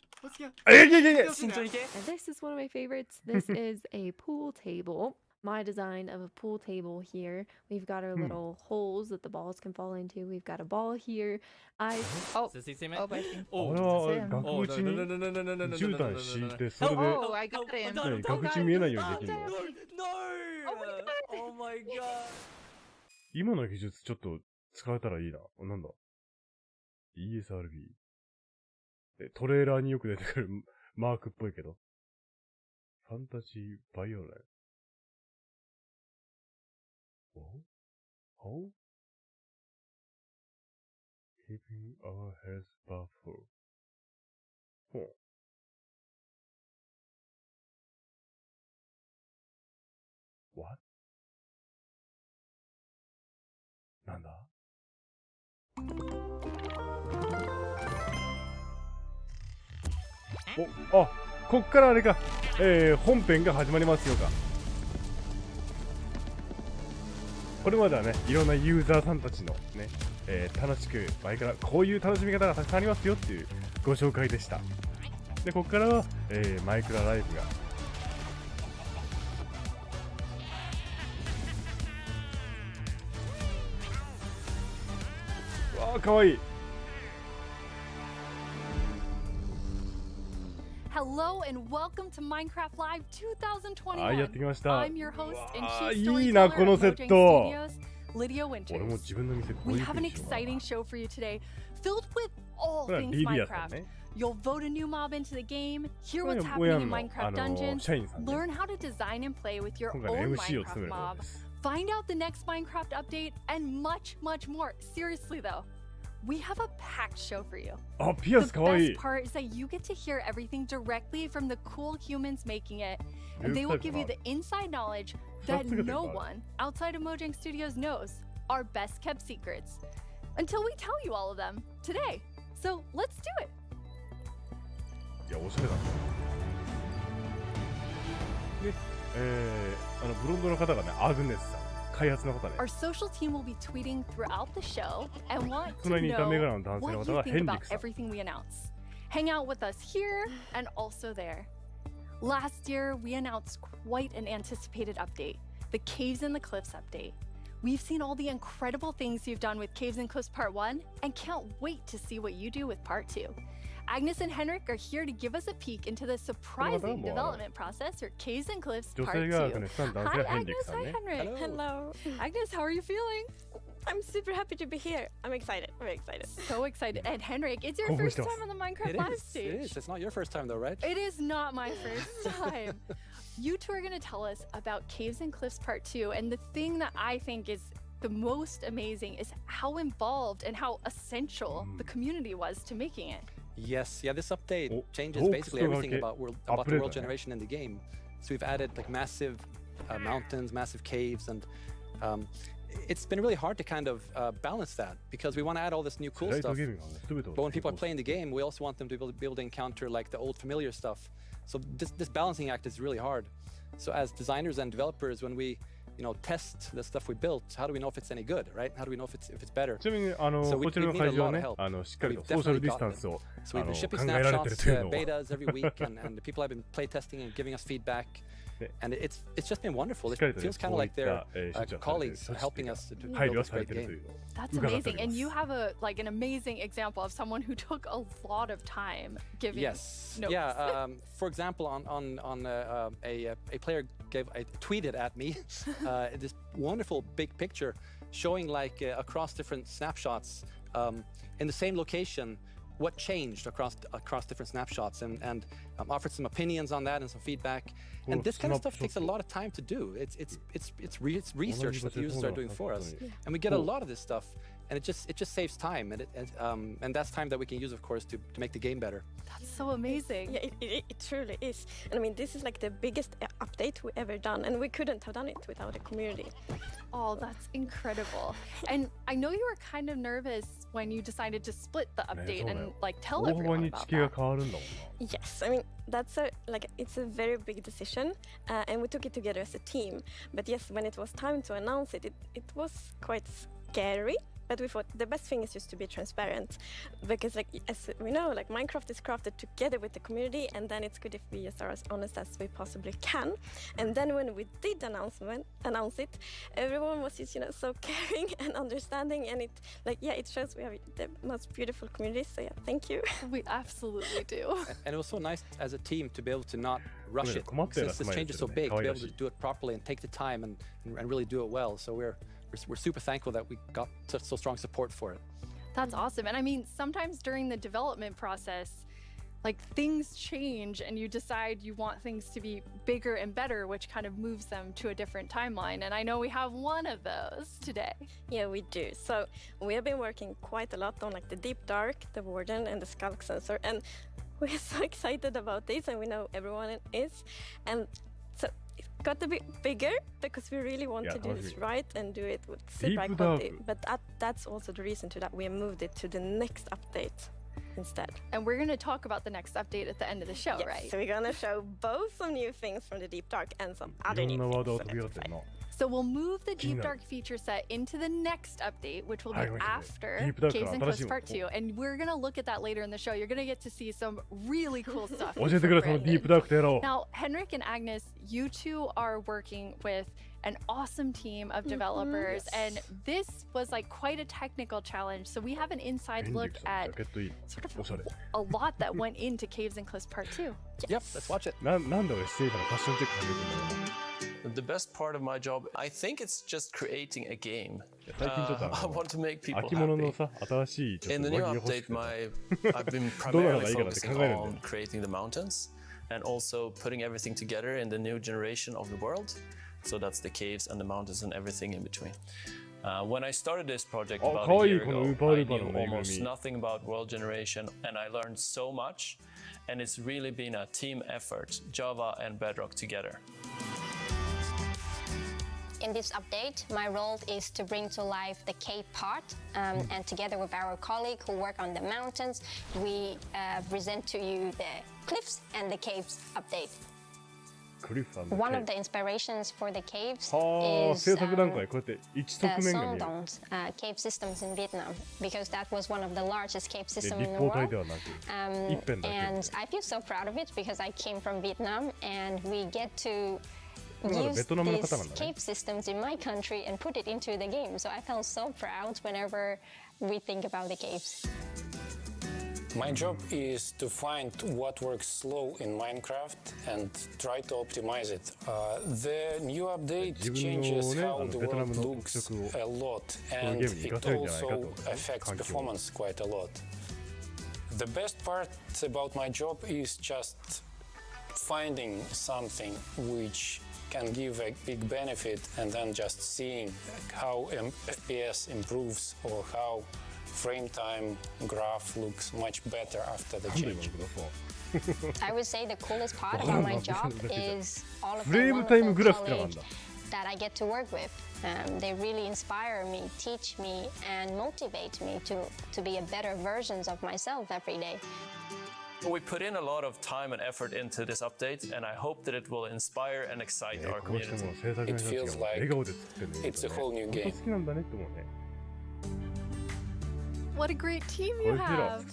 This is one of my favorites. This is a pool table. My design of a pool table here. We've got our little holes that the balls can fall into. We've got a ball here. I think. 俺は額縁に絨毯敷いて、それで額縁見えないようにできるの。Oh my god. 今の技術ちょっと使えたらいいな。なんだ ESRB。トレーラーによく出てくるマークっぽいけど。ファンタジーバイオレン。Oh? Keeping our heads buffer. ほう。What? なんだお、あ、こっからあれか。本編が始まりますよか。これまではね、いろんなユーザーさんたちのね、楽しく前からこういう楽しみ方がたくさんありますよっていうご紹介でした。で、ここからは、マイクラライブがわあ、かわいい。Hello and welcome to Minecraft Live 2021. はい、やってきました。I'm your host and chief いいなこのセット。Lydia Winters. We have an exciting show for you today, filled with all things Minecraft. You'll vote a new mob into the game, hear what's happening in Minecraft dungeons, learn how to design and play with your own Minecraft mob, find out the next Minecraft update, and much, much more. Seriously though, we have a packed show for you. The best part is that you get to hear everything directly from the cool humans making it, and they will give you the inside knowledge that no one outside of Mojang Studios knows, our best kept secrets, until we tell you all of them today. So let's do it. いや、おしゃれだね。で、ブロンドの方がね、アグネスさん。開発の方ね。Our social team will be tweeting throughout the show and want to 隣にいたメガネの男性 know の what 方 you がヘ think ンリ about クさん。 everything we announce. Hang out with us here and also there. Last year, we announced quite an anticipated update, the Caves and the Cliffs update. We've seen all the incredible things you've done with Caves and Cliffs Part 1 and can't wait to see what you do with Part 2. Agnes and Henrik are here to give us a peek into the surprising development process for Caves and Cliffs Part 2. Hi Agnes, hi Henrik. Hello. Agnes, how are you feeling? I'm super happy to be here. I'm excited. Very excited. So excited. And Henrik, it's your first time on the Minecraft live stage. It is. It's not your first time though, right? It is not my first time. You two are going to tell us about Caves and Cliffs Part 2, and the thing that I think is the most amazing is how involved and how essential the community was to making it. Yes, yeah, this update changes basically everything about the world generation in the game. So we've added like massive mountains, massive caves, and it's been really hard to kind of balance that because we want to add all this new cool stuff. But when people are playing the game, we also want them to be able to encounter like the old familiar stuff. So this balancing act is really hard. So as designers and developers, when we test the stuff we built, how do we know if it's any good, right? How do we know if it's better? ちなみにこちらの会場はね、しっかりとソーシャルディスタンスを考えられてるというのを。betas every week, and people have been playtesting and giving us feedback. And it's just been wonderful. It feels kind of like they're colleagues helping us to build this great game. That's amazing. And you have an amazing example of someone who took a lot of time giving notes. Yeah. For example, a player tweeted at me this wonderful big picture showing like across different snapshots in the same location what changed across different snapshots, and offered some opinions on that and some feedback. And this kind of stuff takes a lot of time to do. It's research that the users are doing for us, and we get a lot of this stuff, and it just saves time, and that's time that we can use, of course, to make the game better. That's so amazing. Yeah, it truly is. And I mean, this is like the biggest update we ever done, and we couldn't have done it without a community. Oh, that's incredible. And I know you were kind of nervous when you decided to split the update and tell everyone about that. Yes, I mean, it's a very big decision, and we took it together as a team. But yes, when it was time to announce it, it was quite scary. But we thought the best thing is just to be transparent, because as we know, Minecraft is crafted together with the community, and then it's good if we just are as honest as we possibly can. And then when we did announce it, everyone was just so caring and understanding, and it shows we have the most beautiful community. So yeah, thank you. We absolutely do. And it was so nice as a team to be able to not rush it, since this change is so big, to be able to do it properly and take the time and really do it well. So we're super thankful that we got so strong support for it. That's awesome. And I mean, sometimes during the development process, things change and you decide you want things to be bigger and better, which kind of moves them to a different timeline. And I know we have one of those today. Yeah, we do. So we have been working quite a lot on the Deep Dark, the Warden, and the Skulk Sensor. And we're so excited about this, and we know everyone is. And so it got a bit bigger because we really want to do this right and do it with super high quality. But that's also the reason to that we moved it to the next update instead. And we're going to talk about the next update at the end of the show, right? So we're going to show both some new things from the Deep Dark and some other new things. So we'll move the Deep Dark feature set into the next update, which will be after Caves and Cliffs Part 2. And we're going to look at that later in the show. You're going to get to see some really cool stuff. Now, Henrik and Agnes, you two are working with an awesome team of developers, and this was like quite a technical challenge. So we have an inside look at sort of a lot that went into Caves and Cliffs Part 2. Yep, let's watch it. The best part of my job, I think it's just creating a game. I want to make people happy. In the new update, I've been primarily focusing on creating the mountains and also putting everything together in the new generation of the world. So that's the caves and the mountains and everything in between. When I started this project about a year ago, I knew almost nothing about world generation, and I learned so much. And it's really been a team effort, Java and Bedrock together. In this update, my role is to bring to life the cave part, and together with our colleague who work on the mountains, we present to you the cliffs and the caves update. One of the inspirations for the caves is the Sondong's cave systems in Vietnam, because that was one of the largest cave systems in the world. And I feel so proud of it because I came from Vietnam, and we get to use these cave systems in my country and put it into the game. So I felt so proud whenever we think about the caves. My job is to find what works slow in Minecraft and try to optimize it. The new update changes how the world looks a lot, and it also affects performance quite a lot. The best part about my job is just finding something which can give a big benefit, and then just seeing how FPS improves or how frame time graph looks much better after the change. I would say the coolest part about my job is all of the wonderful colleagues that I get to work with. They really inspire me, teach me, and motivate me to be a better versions of myself every day. We put in a lot of time and effort into this update, and I hope that it will inspire and excite our community. It feels like it's a whole new game. What a great team you have!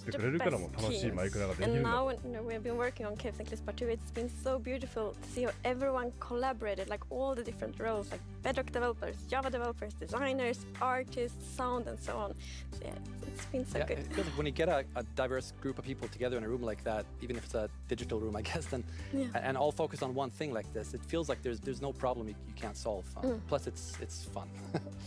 And now we've been working on Caves and Cliffs Part 2. It's been so beautiful to see how everyone collaborated, like all the different roles, like Bedrock developers, Java developers, designers, artists, sound, and so on. So yeah, it's been so good. It feels like when you get a diverse group of people together in a room like that, even if it's a digital room, I guess, then and all focused on one thing like this, it feels like there's no problem you can't solve. Plus, it's fun.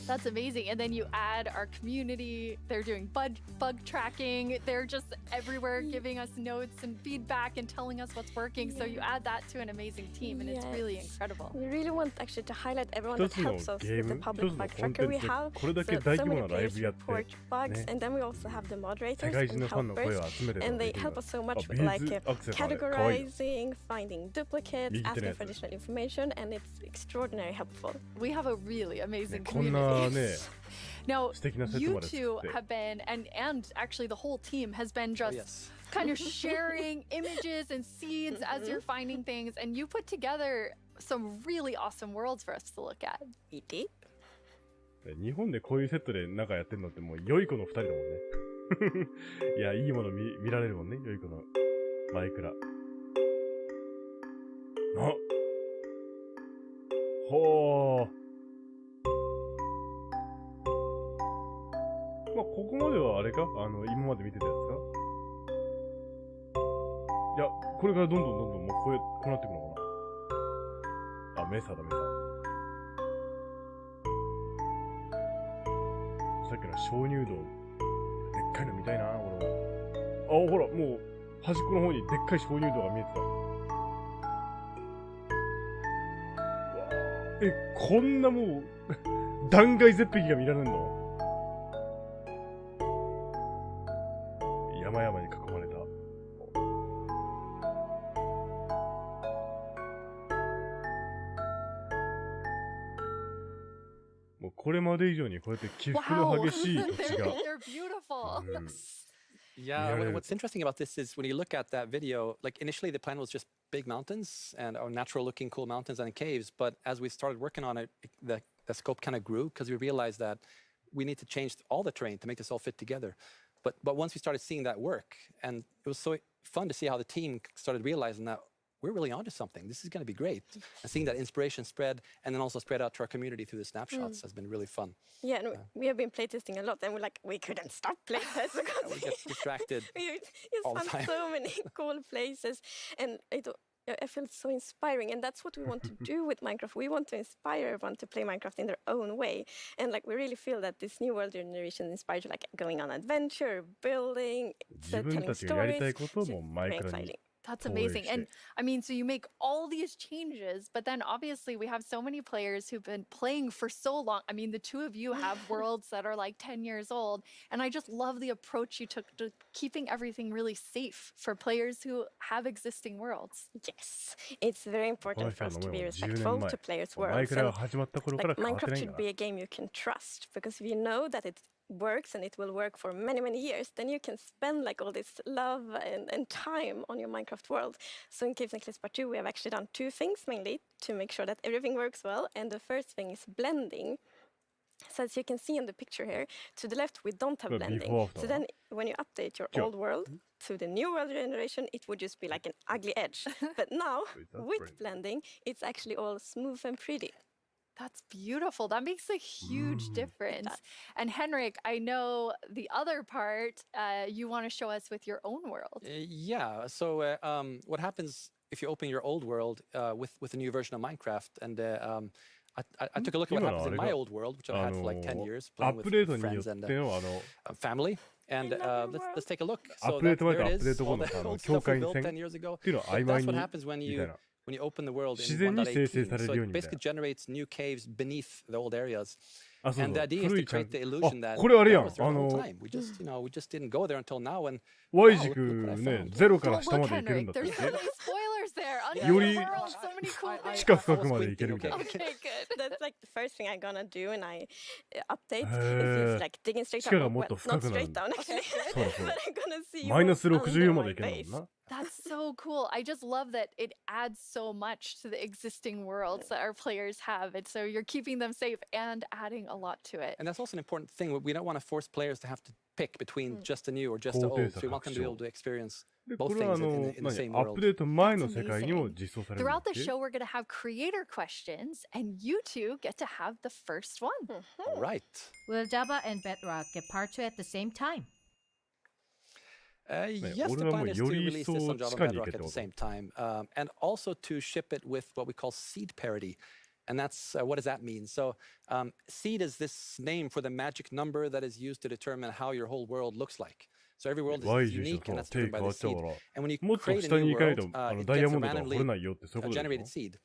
That's amazing. And then you add our community. They're doing bug tracking. They're just everywhere giving us notes and feedback and telling us what's working. So you add that to an amazing team, and it's really incredible. We really want actually to highlight everyone that helps us with the public bug tracker we have. So many players report bugs, and then we also have the moderators and helpers, and they help us so much with like categorizing, finding duplicates, asking for additional information, and it's extraordinarily helpful. We have a really amazing community. Now, you two have been, and actually the whole team has been just kind of sharing images and seeds as you're finding things, and you put together some really awesome worlds for us to look at. 日本でこういうセットでなんかやってんのってもう良い子の2人だもんね。いや、いいもの見られるもんね、良い子のマイクラ。あ、ほー。まあ、ここまではあれか今まで見てたやつかいや、これからどんどんもうこうなってくのかなあ、メサだ、メサ。さっきの鍾乳洞。でっかいの見たいな、俺は。あ、ほら、もう、端っこの方にでっかい鍾乳洞が見えてた。こんなもう、断崖絶壁が見られるの山々に囲まれた。もうこれまで以上にこうやって起伏の激しい土地が。They're beautiful. Yeah, what's interesting about this is when you look at that video, like initially the plan was just big mountains and natural looking cool mountains and caves, but as we started working on it, the scope kind of grew because we realized that we need to change all the terrain to make this all fit together. But once we started seeing that work, and it was so fun to see how the team started realizing that we're really onto something. This is going to be great. And seeing that inspiration spread and then also spread out to our community through the snapshots has been really fun. Yeah, and we have been playtesting a lot, and we couldn't stop playtesting. We get distracted We just found so many cool places, and I feel so inspiring, and that's what we want to do with Minecraft. We want to inspire everyone to play Minecraft in their own way, and we really feel that this new world generation inspires you, going on adventure, building, telling stories. It's very exciting. That's amazing. And I mean, so you make all these changes, but then obviously we have so many players who've been playing for so long. I mean, the two of you have worlds that are like 10 years old. And I just love the approach you took to keeping everything really safe for players who have existing worlds. Yes, it's very important for us to be respectful to players' worlds. And, Minecraft should be a game you can trust, because if you know that it works and it will work for many, many years, then you can spend all this love and time on your Minecraft world. So in Caves and Cliffs Part 2, we have actually done two things mainly to make sure that everything works well. And the first thing is blending. So as you can see in the picture here, to the left we don't have blending. So then when you update your old world to the new world generation, it would just be like an ugly edge. But now, with blending, it's actually all smooth and pretty. That's beautiful. That makes a huge difference. And Henrik, I know the other part you want to show us with your own world. Yeah. So what happens if you open your old world with a new version of Minecraft? And I took a look at what happens in my old world, which I've had for like 10 years, playing with friends and family. And let's take a look. So there it is. All the old stuff we built 10 years ago. That's what happens when you open the world in 1.18, so it basically generates new caves beneath the old areas. And the idea is to create the illusion that was there the whole time. We just didn't go there until now. And Y 軸ね、0から下まで行けるんだって。There's so many spoilers there. より地下深くまで行けるみたいな。Okay, good. That's like the first thing I'm gonna do when I update is just digging straight down. Well, not straight down actually, but I'm gonna seeマイナス64まで行けるもんな。That's so cool. I just love that it adds so much to the existing worlds that our players have. And so you're keeping them safe and adding a lot to it. And that's also an important thing. We don't want to force players to have to pick between just the new or just the old. So we want them to be able to experience both things in the same world. Throughout the show, we're going to have creator questions, and you two get to have the first one. All right. Will Java and Bedrock get part 2 at the same time? Yes, the plan is to release this on Java Bedrock at the same time, and also to ship it with what we call seed parity. And that's, what does that mean? So seed is this name for the magic number that is used to determine how your whole world looks like. So every world is unique, and that's determined by the seed. And when you create a new world, it gets a randomly generated seed.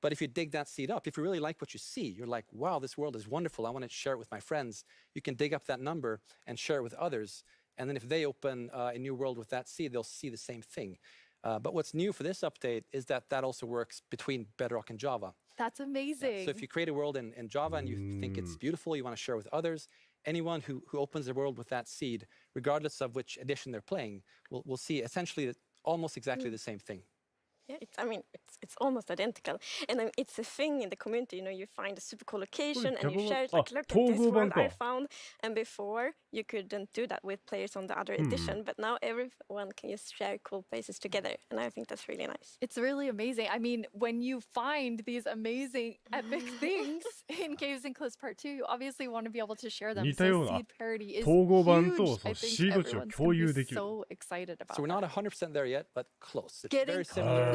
But if you dig that seed up, if you really like what you see, you're like, wow, this world is wonderful, I want to share it with my friends. You can dig up that number and share it with others. And then if they open a new world with that seed, they'll see the same thing. But what's new for this update is that also works between Bedrock and Java. That's amazing. So if you create a world in Java and you think it's beautiful, you want to share with others, anyone who opens a world with that seed, regardless of which edition they're playing, will see essentially almost exactly the same thing. Yeah, it's almost identical, and it's a thing in the community. You find a super cool location and you share it. Like, look at this world I found. And before you couldn't do that with players on the other edition, but now everyone can just share cool places together, and I think that's really nice. It's really amazing. I mean, when you find these amazing, epic things in Caves and Cliffs Part 2, you obviously want to be able to share them. So seed parity is huge. I think everyone's going to be so excited about. So we're not 100% there yet, but close. It's very similar.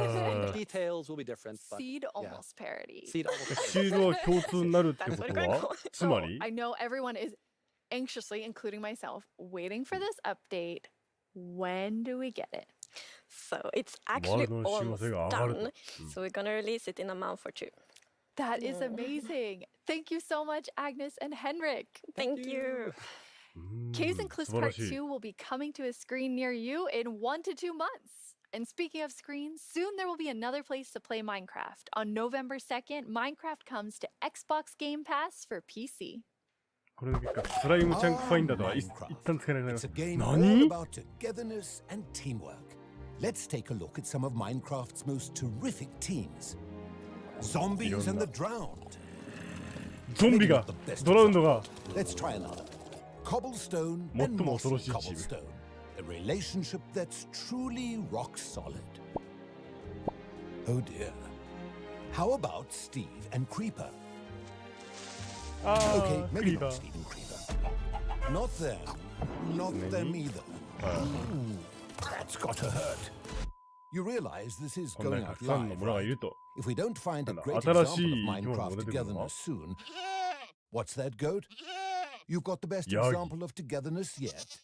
Details will be different. But seed almost parity. Seed almost シードは共通になるってことはつまり I know everyone is anxiously, including myself, waiting for this update. When do we get it? So it's actually almost done. So we're gonna release it in a month or two. That is amazing. Thank you so much, Agnes and Henrik. Thank you. Caves and Cliffs Part 2 will be coming to a screen near you in 1 to 2 months. And speaking of screens, soon there will be another place to play Minecraft. On November 2nd, Minecraft comes to Xbox Game Pass for PC. これだけか。スライムチャンクファインダーとは一旦使えなくなります。何？ all about togetherness and teamwork. Let's take a look at some of Minecraft's most terrific teams. Zombies and the drowned. ゾンビが、ドラウンドが。 Let's try another. Cobblestone and mossy cobblestone. A relationship that's truly rock solid. Oh dear. How about Steve and Creeper? Okay, maybe not Steve and Creeper. Not them. Not them either. That's gotta hurt. You realize this is going out live, right? If we don't find a great example of Minecraft togetherness soon... What's that, Goat? You've got the best example of togetherness yet.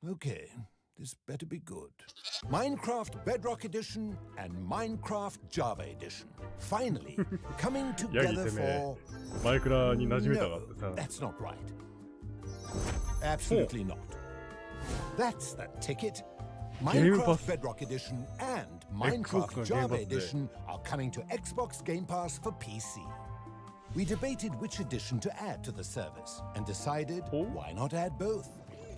Okay, this better be good. Minecraft Bedrock Edition and Minecraft Java Edition. Finally, coming together for... No, that's not right. Absolutely not. That's the ticket. Minecraft Bedrock Edition and Minecraft Java Edition are coming to Xbox Game Pass for PC. We debated which edition to add to the service and decided why not add both?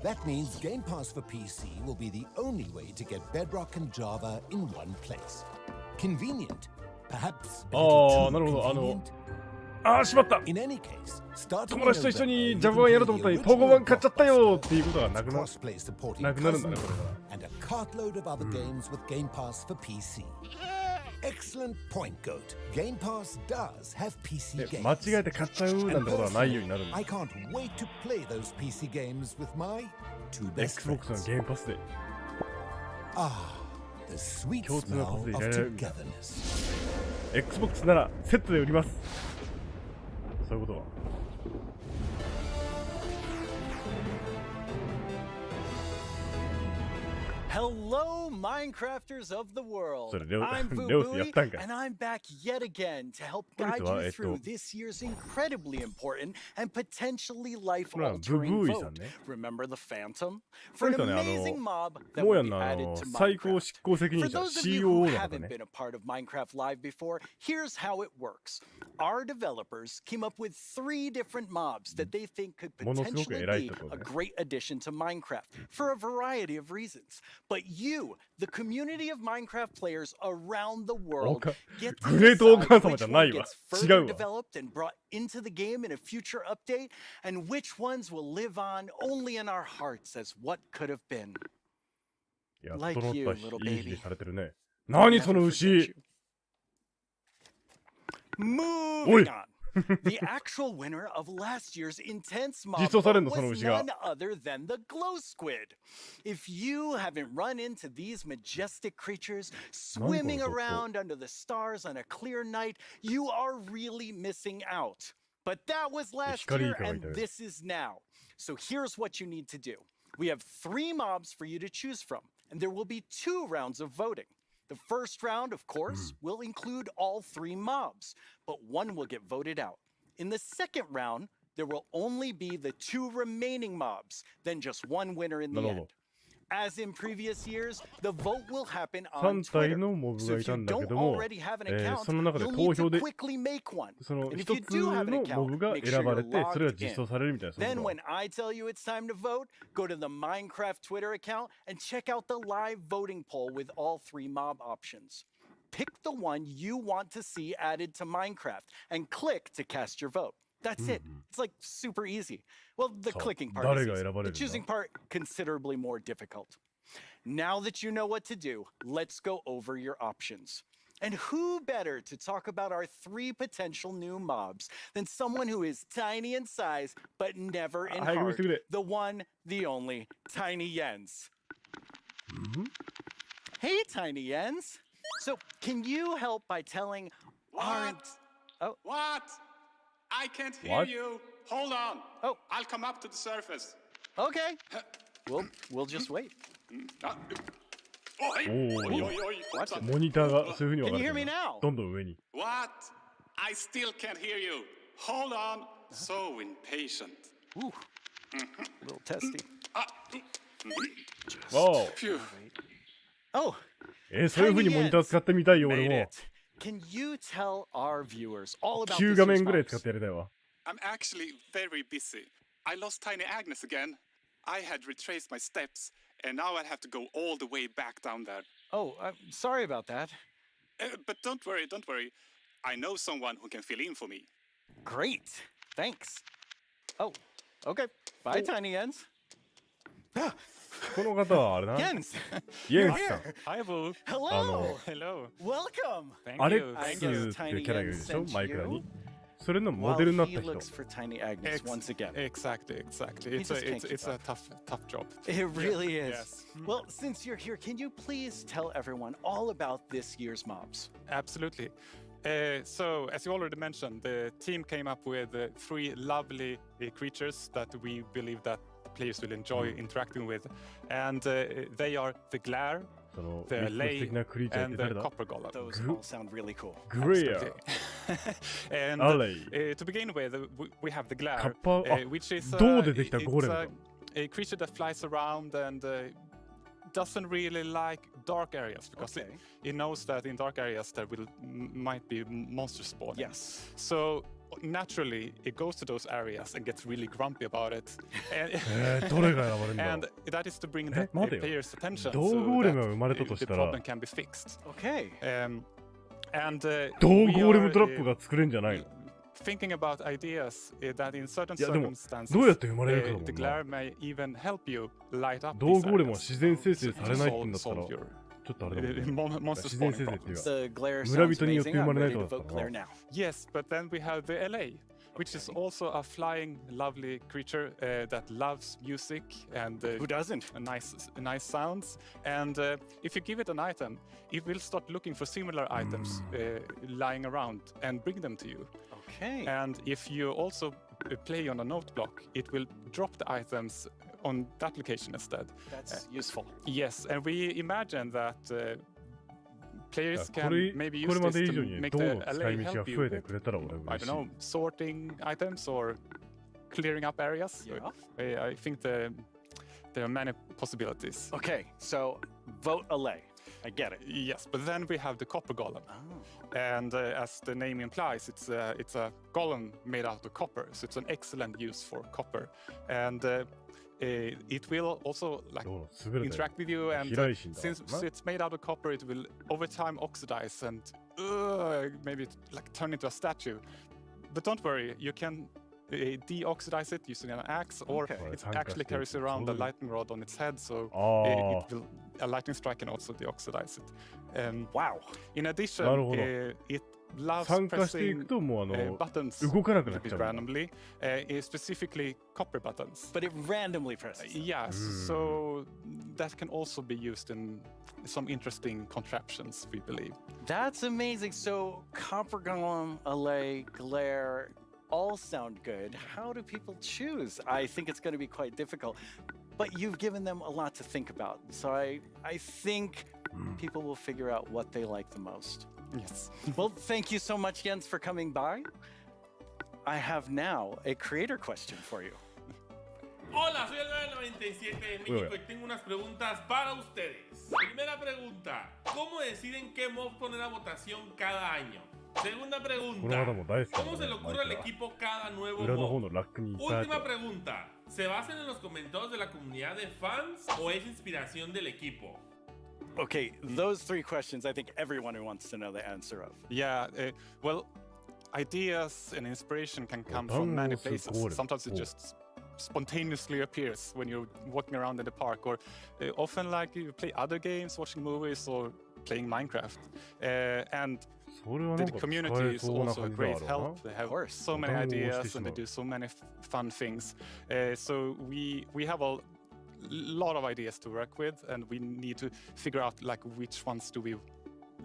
That means Game Pass for PC will be the only way to get Bedrock and Java in one place. Convenient, perhaps a little too convenient. しまった。友達と一緒に Java 版やろうと思ったのに統合版買っちゃったよっていうことがなくなるんだね、これから。And a cartload of other games with Game Pass for PC. Excellent point, Goat. Game Pass does have PC games. 間違えて買っちゃうなんてことはないようになるんだ。I can't wait to play those PC games with my two best friends. Xbox のゲームパスで。The sweet smell of togetherness. Xbox ならセットで売ります。そういうことは。Hello, Minecrafters of the world. I'm Boo-Booey, and I'm back yet again to help guide you through this year's incredibly important and potentially life-altering vote. Remember the Phantom? For an amazing mob that will be added to Minecraft. For those of you who haven't been a part of Minecraft Live before, here's how it works. Our developers came up with 3 different mobs that they think could potentially be a great addition to Minecraft for a variety of reasons. But you, the community of Minecraft players around the world, get to decide which one gets further developed and brought into the game in a future update, and which ones will live on only in our hearts as what could have been. Like you, little baby. 何その牛 Moving on. The actual winner of last year's intense mob was none other than the glow squid. If you haven't run into these majestic creatures swimming around under the stars on a clear night, you are really missing out. But that was last year and this is now. So here's what you need to do. We have 3 mobs for you to choose from, and there will be 2 rounds of voting. The first round, of course, will include all 3 mobs, but 1 will get voted out. In the second round, there will only be the 2 remaining mobs, then just 1 winner in the end. As in previous years, the vote will happen on Twitter. So if you don't already have an account, you'll need to quickly make one. And if you do have an account, make sure you're logged in. Then when I tell you it's time to vote, go to the Minecraft Twitter account and check out the live voting poll with all 3 mob options. Pick the one you want to see added to Minecraft and click to cast your vote. That's it. It's like super easy. Well, the clicking part is easy. The choosing part, considerably more difficult. Now that you know what to do, let's go over your options. And who better to talk about our 3 potential new mobs than someone who is tiny in size, but never in heart. The one, the only, Tiny Jens. Hey, Tiny Jens. So, can you help by telling What? What? I can't hear you. Hold on. Oh, I'll come up to the surface. Okay. We'll just wait. モニターがそういう風に分かれてる。どんどん上に。What? I still can't hear you. Hold on. So impatient. Ooh. A little testy. Wow. Oh. そういう風にモニター使ってみたいよ俺も。Can you tell our viewers all about 9画面ぐらい使ってやりたいわ。I'm actually very busy. I lost Tiny Agnes again. I had retraced my steps, and now I have to go all the way back down there. Oh, I'm sorry about that. But don't worry, don't worry. I know someone who can fill in for me. Great. Thanks. Oh, okay. Bye, Tiny Jens. この方はあれな。Jens! イエンスさん。 Hi, Boo. Hello! Hello. Welcome! アレックスっていうキャラがいるでしょ、マイクラに。それのモデルになった人。Exactly. It's a tough job. It really is. Yes. Well, since you're here, can you please tell everyone all about this year's mobs? Absolutely. So, as you already mentioned, the team came up with 3 lovely creatures that we believe that players will enjoy interacting with, and they are the Glare, the Allay, and the Copper Golem. Those all sound really cool. Glare. And to begin with, we have the Glare, which is a creature that flies around and doesn't really like dark areas because it knows that in dark areas there might be monsters spawning. Yes. So naturally, it goes to those areas and gets really grumpy about it. And that is to bring the player's attention so that the problem can be fixed. Okay. And ドーゴーレムトラップが作れんじゃないの thinking about ideas that in certain circumstances, どうやって生まれるかだもんな。 the glare may even help you light up ドーゴーレムは自然生成されないってんだったら、ちょっとあれだもんね。自然生成っていうか、村人によって生まれないとかだったらな。Yes, but then we have the LA, which is also a flying, lovely creature that loves music and who doesn't? Nice sounds. And if you give it an item, it will start looking for similar items lying around and bring them to you. Okay. And if you also play on a note block, it will drop the items on that location instead. That's useful. Yes, and we imagine that players can maybe use this to make the LA help you with, I don't know, sorting items or clearing up areas. Yeah. I think there are many possibilities. Okay, so vote LA. I get it. Yes, but then we have the Copper Golem. Oh. And as the name implies, it's a golem made out of copper, so it's an excellent use for copper. And it will also interact with you, and since it's made out of copper, it will over time oxidize and maybe turn into a statue. But don't worry, you can deoxidize it using an axe, or it actually carries around a lightning rod on its head, so a lightning strike can also deoxidize it. Wow! In addition, it loves pressing buttons randomly, specifically copper buttons. But it randomly presses them. Yes, so that can also be used in some interesting contraptions, we believe. That's amazing. So Copper Golem, LA, Glare, all sound good. How do people choose? I think it's going to be quite difficult. But you've given them a lot to think about. So I think people will figure out what they like the most. Yes. Well, thank you so much, Jens, for coming by. I have now a creator question for you. Hola, soy el 997 de México y tengo unas preguntas para ustedes. Primera pregunta, ¿cómo deciden qué mob poner a votación cada año? Segunda pregunta, ¿cómo se le ocurre al equipo cada nuevo mob? Última pregunta, ¿se basan en los comentarios de la comunidad de fans o es inspiración del equipo? Okay, those 3 questions I think everyone wants to know the answer of. Yeah, well, ideas and inspiration can come from many places. Sometimes it just spontaneously appears when you're walking around in the park, or often like you play other games, watching movies, or playing Minecraft. And the community is also a great help. They have so many ideas and they do so many fun things. So we have a lot of ideas to work with, and we need to figure out which ones do we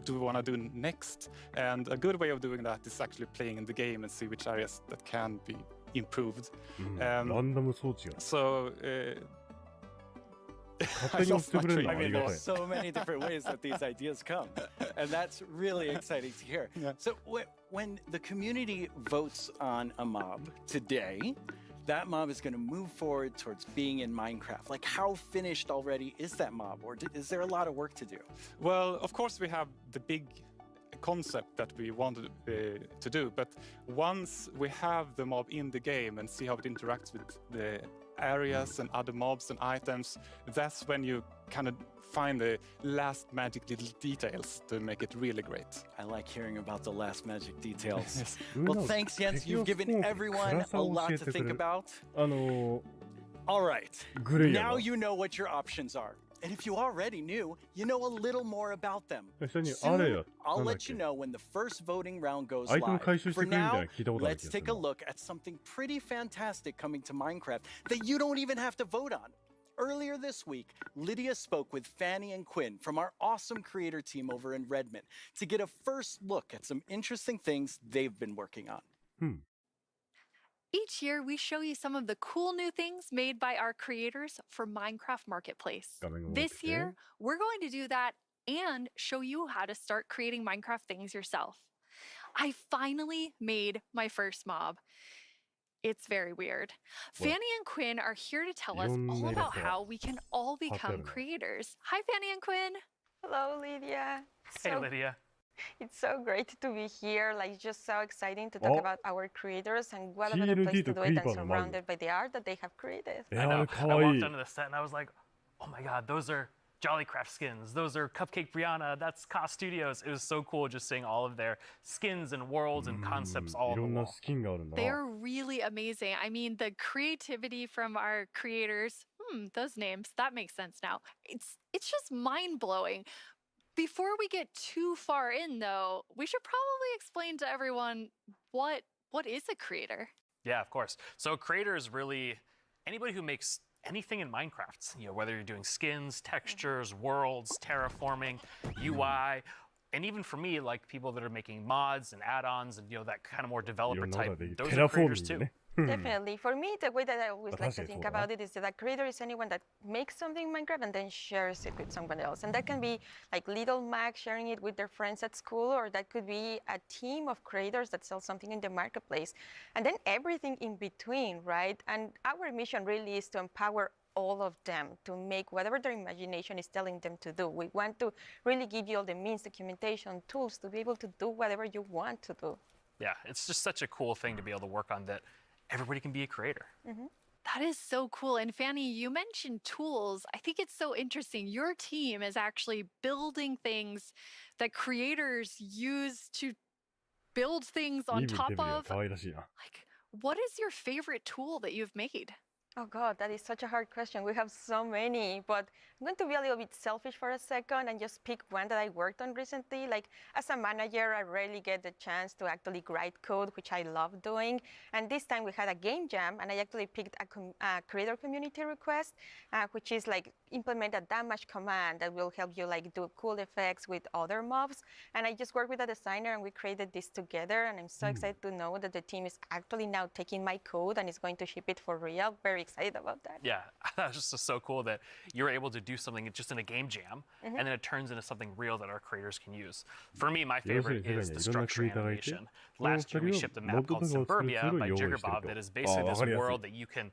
want to do next. And a good way of doing that is actually playing in the game and see which areas that can be improved. So I lost my train. I mean, there's so many different ways that these ideas come, and that's really exciting to hear. Yeah. So when the community votes on a mob today, that mob is going to move forward towards being in Minecraft. Like, how finished already is that mob, or is there a lot of work to do? Well, of course we have the big concept that we wanted to do, but once we have the mob in the game and see how it interacts with the areas and other mobs and items, that's when you kind of find the last magic little details to make it really great. I like hearing about the last magic details. Yes. Well, thanks, Jens. You've given everyone a lot to think about. All right. Now you know what your options are. And if you already knew, you know a little more about them. Soon, I'll let you know when the first voting round goes live. For now, let's take a look at something pretty fantastic coming to Minecraft that you don't even have to vote on. Earlier this week, Lydia spoke with Fanny and Quinn from our awesome creator team over in Redmond to get a first look at some interesting things they've been working on. Each year, we show you some of the cool new things made by our creators for Minecraft Marketplace. This year, we're going to do that and show you how to start creating Minecraft things yourself. I finally made my first mob. It's very weird. Fanny and Quinn are here to tell us all about how we can all become creators. Hi, Fanny and Quinn. Hello, Lydia. Hey, Lydia. It's so great to be here. Like, just so exciting to talk about our creators and what a better place to do it than surrounded by the art that they have created. I know. I walked onto the set and I was like, oh my god, those are Jollycraft skins. Those are Cupcake Brianna. That's Ka Studios. It was so cool just seeing all of their skins and worlds and concepts all on the wall. They're really amazing. I mean, the creativity from our creators, those names, that makes sense now. It's just mind-blowing. Before we get too far in, though, we should probably explain to everyone what is a creator. Yeah, of course. So creator is really anybody who makes anything in Minecraft. You know, whether you're doing skins, textures, worlds, terraforming, UI, and even for me, like people that are making mods and add-ons and that kind of more developer type. Those are creators too. Definitely. For me, the way that I always like to think about it is that a creator is anyone that makes something in Minecraft and then shares it with someone else. And that can be like Little Mac sharing it with their friends at school, or that could be a team of creators that sell something in the marketplace. And then everything in between, right? And our mission really is to empower all of them to make whatever their imagination is telling them to do. We want to really give you all the means, documentation, tools to be able to do whatever you want to do. Yeah, it's just such a cool thing to be able to work on that everybody can be a creator. That is so cool. And Fanny, you mentioned tools. I think it's so interesting. Your team is actually building things that creators use to build things on top of. Like, what is your favorite tool that you've made? Oh God, that is such a hard question. We have so many, but I'm going to be a little bit selfish for a second and just pick one that I worked on recently. Like, as a manager, I rarely get the chance to actually write code, which I love doing. And this time we had a game jam, and I actually picked a creator community request, which is like implement a damage command that will help you like do cool effects with other mobs. And I just worked with a designer and we created this together. And I'm so excited to know that the team is actually now taking my code and is going to ship it for real. Very excited about that. Yeah, that was just so cool that you're able to do something just in a game jam, and then it turns into something real that our creators can use. For me, my favorite is the structure animation. Last year, we shipped a map called Suburbia by Jiggerbob that is basically this world that you can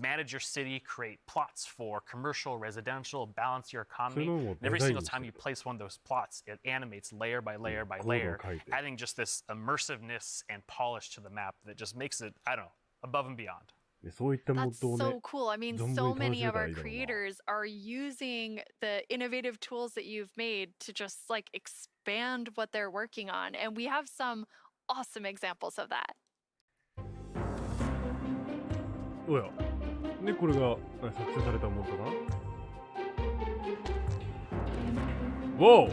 manage your city, create plots for commercial, residential, balance your economy. And every single time you place one of those plots, it animates layer by layer by layer, adding just this immersiveness and polish to the map that just makes it, I don't know, above and beyond. That's so cool. I mean, so many of our creators are using the innovative tools that you've made to just like expand what they're working on. And we have some awesome examples of that. おや。で、これが作成されたものかな。わお。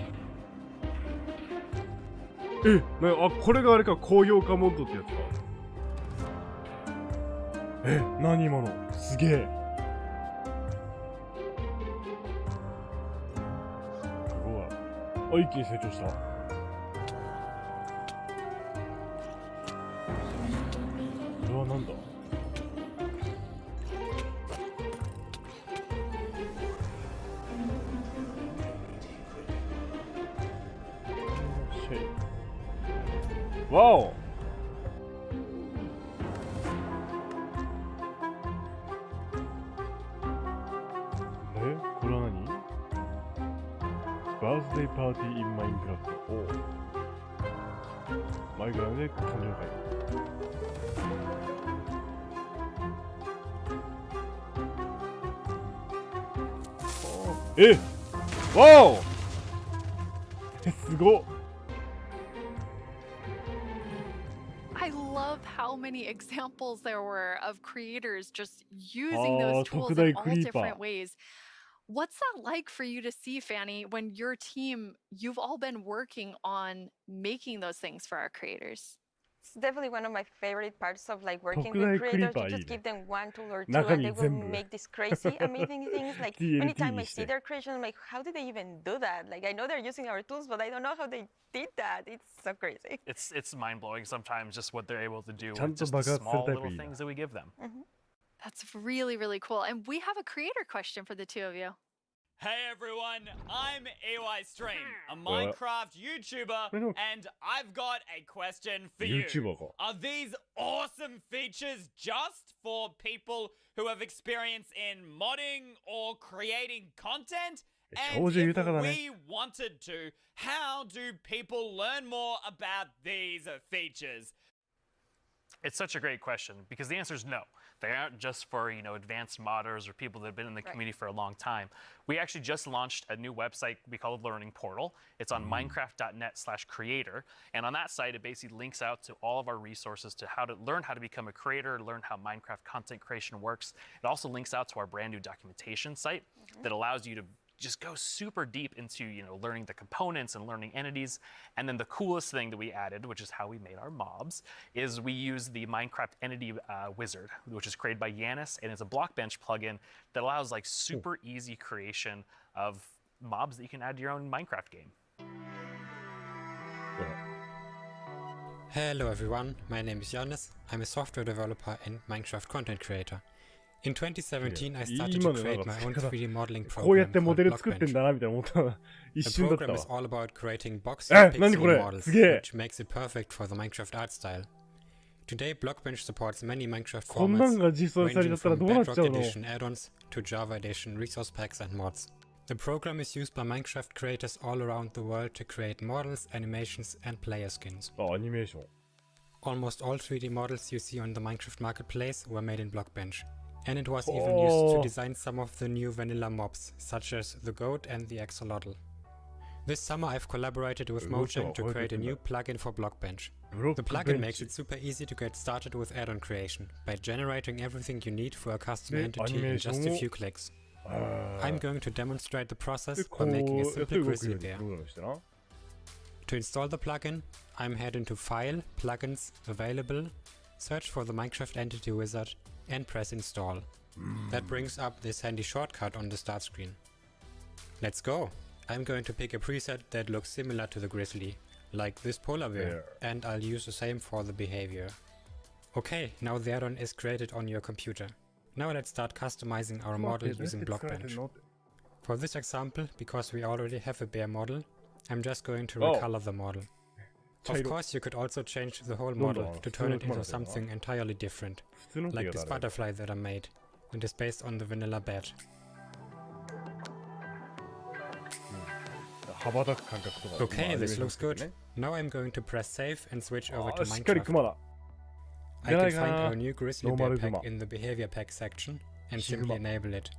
あ、これがあれか、高評価モッドってやつか。何今のすげえ。すごい。あ、一気に成長した。これはなんだ。わお。これは何？バースデーパーティー in マインクラフト。おマイクラで誕生会。わおすごっ。I love how many examples there were of creators just using those tools in all different ways. What's that like for you to see, Fanny, when your team, you've all been working on making those things for our creators? It's definitely one of my favorite parts of like working with creators. You just give them one tool or two and they will make these crazy, amazing things. Like anytime I see their creation, I'm like, how did they even do that? Like I know they're using our tools, but I don't know how they did that. It's so crazy. It's mind-blowing sometimes just what they're able to do with just the small little things that we give them. That's really, really cool. And we have a creator question for the two of you. Hey everyone, I'm EYStream, a Minecraft YouTuber, and I've got a question for you. Are these awesome features just for people who have experience in modding or creating content? And if we wanted to, how do people learn more about these features? It's such a great question because the answer is no. They aren't just for, advanced modders or people that have been in the community for a long time. We actually just launched a new website we call a Learning Portal. It's on minecraft.net/creator. And on that site, it basically links out to all of our resources to learn how to become a creator, learn how Minecraft content creation works. It also links out to our brand new documentation site that allows you to just go super deep into, learning the components and learning entities. And then the coolest thing that we added, which is how we made our mobs, is we use the Minecraft entity wizard, which is created by Yanis, and it's a Blockbench plugin that allows like super easy creation of mobs that you can add to your own Minecraft game. Hello everyone, my name is Yanis. I'm a software developer and Minecraft content creator. In 2017, I started to create my own 3D modeling program called Blockbench. The program is all about creating boxy pixel models, which makes it perfect for the Minecraft art style. Today, Blockbench supports many Minecraft formats, ranging from Bedrock Edition add-ons to Java Edition resource packs and mods. The program is used by Minecraft creators all around the world to create models, animations, and player skins. Almost all 3D models you see on the Minecraft marketplace were made in Blockbench. And it was even used to design some of the new vanilla mobs, such as the goat and the axolotl. This summer I've collaborated with Mojang to create a new plugin for Blockbench. The plugin makes it super easy to get started with add-on creation, by generating everything you need for a custom entity in just a few clicks. I'm going to demonstrate the process by making a simple grizzly bear. To install the plugin, I'm heading to File, Plugins, Available, search for the Minecraft Entity Wizard, and press install. That brings up this handy shortcut on the start screen. Let's go! I'm going to pick a preset that looks similar to the grizzly, like this polar bear, and I'll use the same for the behavior. Okay, now the add-on is created on your computer. Now let's start customizing our model using Blockbench. For this example, because we already have a bear model, I'm just going to recolor the model. Of course, you could also change the whole model to turn it into something entirely different, like this butterfly that I made, and is based on the vanilla badge. Okay, this looks good. Now I'm going to press save and switch over to Minecraft. I can find our new grizzly bear pack in the behavior pack section and simply enable it.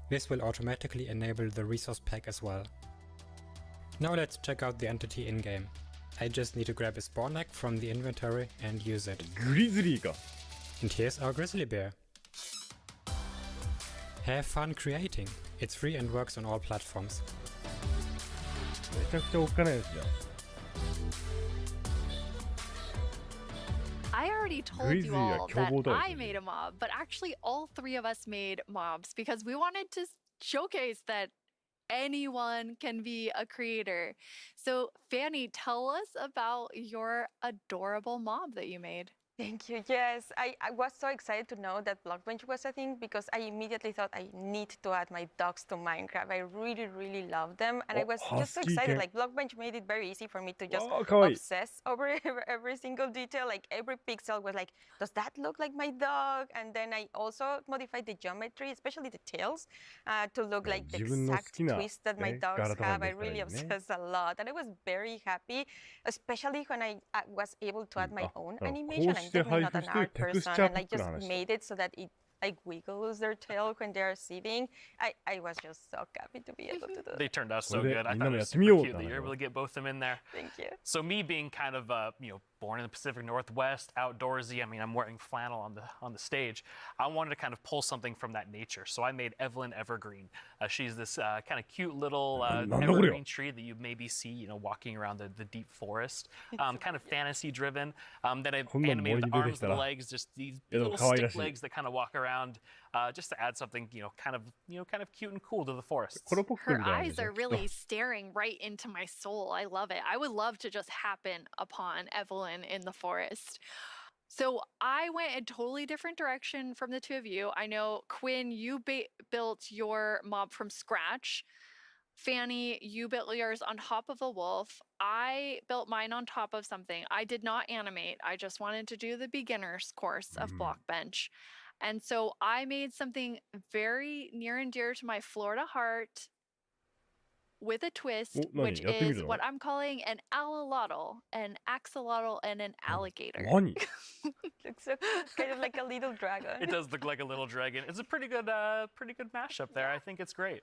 This will automatically enable the resource pack as well. Now let's check out the entity in-game. I just need to grab a spawn egg from the inventory and use it. And here's our grizzly bear. Have fun creating. It's free and works on all platforms. I already told you all that I made a mob, but actually all three of us made mobs because we wanted to showcase that anyone can be a creator. So Fanny, tell us about your adorable mob that you made. Thank you. Yes, I was so excited to know that Blockbench was a thing because I immediately thought I need to add my dogs to Minecraft. I really, really love them. And I was just so excited. Like Blockbench made it very easy for me to just obsess over every single detail. Like every pixel was like, does that look like my dog? And then I also modified the geometry, especially the tails, to look like the exact twist that my dogs have. I really obsessed a lot. And I was very happy, especially when I was able to add my own animation. I'm definitely not an art person, and I just made it so that like wiggle their tail when they are sitting. I was just so happy to be able to do that. They turned out so good. I thought it was super cute that you were able to get both of them in there. Thank you. So me being kind of born in the Pacific Northwest, outdoorsy. I mean, I'm wearing flannel on the stage. I wanted to kind of pull something from that nature. So I made Evelyn Evergreen. She's this kind of cute little evergreen tree that you maybe see, walking around the deep forest. Kind of fantasy driven. Then I've animated the arms and the legs, just these little stick legs that kind of walk around, just to add something, kind of cute and cool to the forest. Her eyes are really staring right into my soul. I love it. I would love to just happen upon Evelyn in the forest. So I went a totally different direction from the two of you. I know, Quinn, you built your mob from scratch. Fanny, you built yours on top of a wolf. I built mine on top of something. I did not animate. I just wanted to do the beginner's course of Blockbench. And so I made something very near and dear to my Florida heart with a twist, which is what I'm calling an alolotl, an axolotl, and an alligator. Looks kind of like a little dragon. It does look like a little dragon. It's a pretty good mashup there. I think it's great.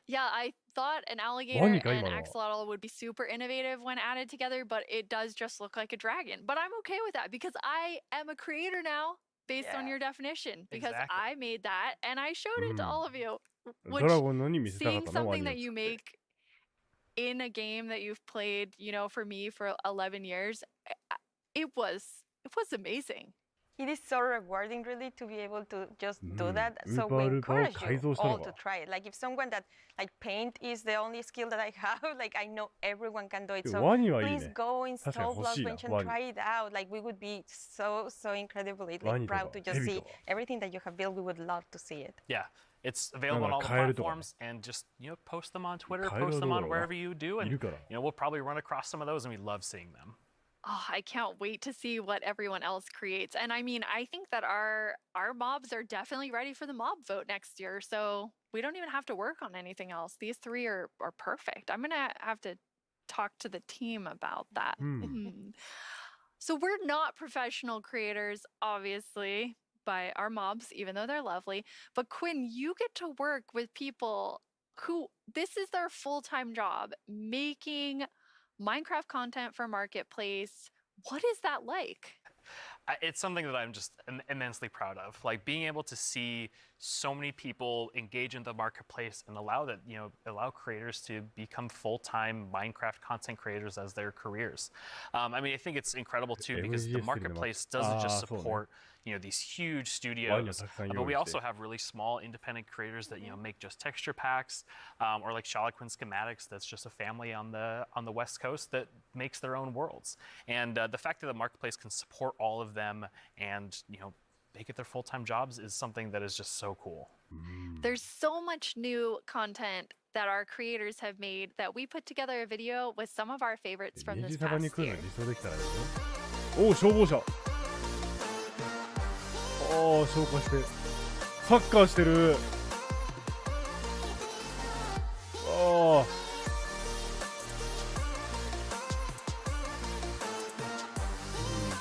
Yeah, I thought an alligator and axolotl would be super innovative when added together, but it does just look like a dragon. But I'm okay with that because I am a creator now based on your definition, because I made that and I showed it to all of you. Which, seeing something that you make in a game that you've played, for me for 11 years, it was amazing. It is so rewarding, really, to be able to just do that. So we encourage you all to try it. Like, if someone that, paint is the only skill that I have, I know everyone can do it. So please go install Blockbench and try it out. We would be so incredibly proud to just see everything that you have built. We would love to see it. Yeah. It's available on all the platforms, and just, post them on Twitter, post them on wherever you do, and, we'll probably run across some of those, and we love seeing them. Oh, I can't wait to see what everyone else creates. And I mean, I think that our mobs are definitely ready for the mob vote next year. So we don't even have to work on anything else. These three are perfect. I'm going to have to talk to the team about that. So we're not professional creators, obviously, by our mobs, even though they're lovely. But Quinn, you get to work with people who, this is their full-time job, making Minecraft content for Marketplace. What is that like? It's something that I'm just immensely proud of. Being able to see so many people engage in the marketplace and allow creators to become full-time Minecraft content creators as their careers. I mean, I think it's incredible too, because the marketplace doesn't just support these huge studios, but we also have really small independent creators that make just texture packs, or like Shalaquin Schematics, that's just a family on the West Coast that makes their own worlds. And the fact that the marketplace can support all of them and make it their full-time jobs is something that is just so cool. There's so much new content that our creators have made that we put together a video with some of our favorites from this past year. 消化してサッカーしてる。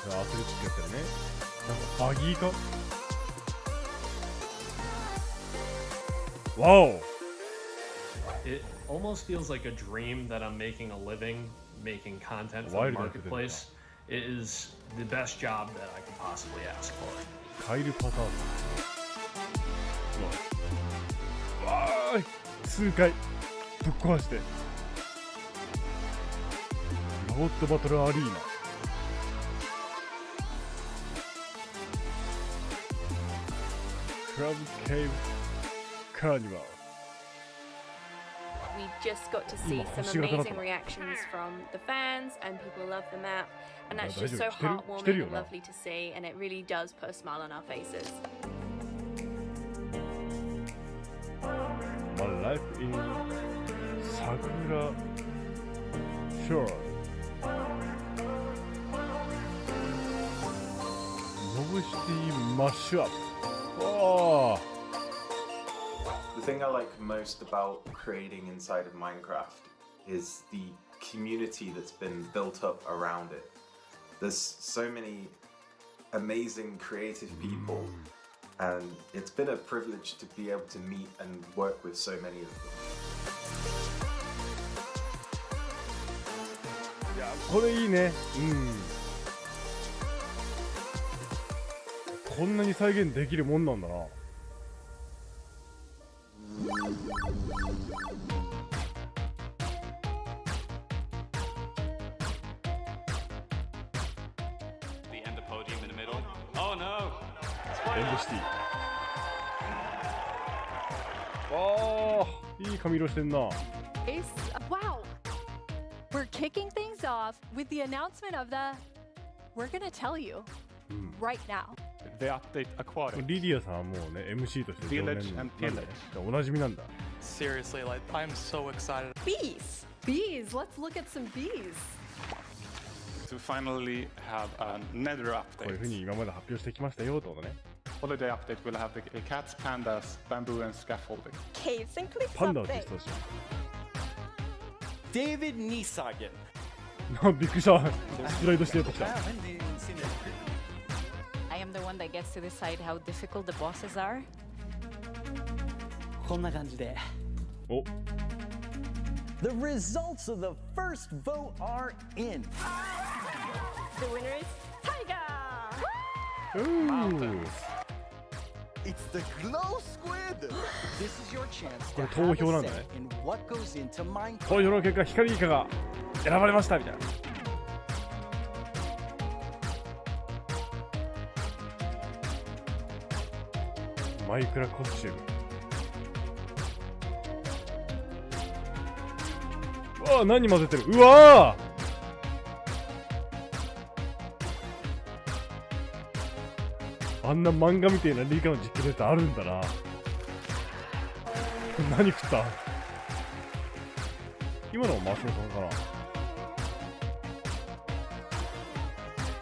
アスレチックやったよね。バギーか。Wow. It almost feels like a dream that I'm making a living making content for the marketplace. It is the best job that I could possibly ask for. カイルパターン。わーい。数回ぶっ壊して。ロボットバトルアリーナ。クラブケーブカーニバル。We just got to see some amazing reactions from the fans, and people love the map, and that's just so heartwarming and lovely to see, and it really does put a smile on our faces. My life in Sakura Shore. Nobushiki mashup. Oh. The thing I like most about creating inside of Minecraft is the community that's been built up around it. There's so many amazing creative people And it's been a privilege to be able to meet and work with so many of them. いや、これいいね。こんなに再現できるもんなんだな。エンドシティ。ああ、いい髪色してんな。Wow! We're kicking things off with the announcement of the. We're gonna tell you right now. The update Aquatic. リディアさんはもうね MC として常連なんだね。おなじみなんだ。Seriously, like I'm so excited. Bees. Bees. Let's look at some bees. To finally have a Nether update. こういう風に今まで発表してきましたよとね。Holiday update will have the cats, pandas, bamboo, and scaffolding. Caves and cliffs パンダを update. 実装しよ David Nisagen. う。びっくりした。スライドしてやってきた。I am the one that gets to decide how difficult the bosses are. こんな感じで。お。The results of the first vote are in. The winner is Tiger. It's the glow squid. This is your chance こ to れ投 have 票な a んだ say ね。 in what goes into Minecraft. 投票の結果、光イカが選ばれましたみたいな。マイクラコスチューム。うわぁ、何混ぜてる。うわぁ、あんな漫画みたいな理科の実験のやつあるんだな。何食った？今のはマシュマロさんかな。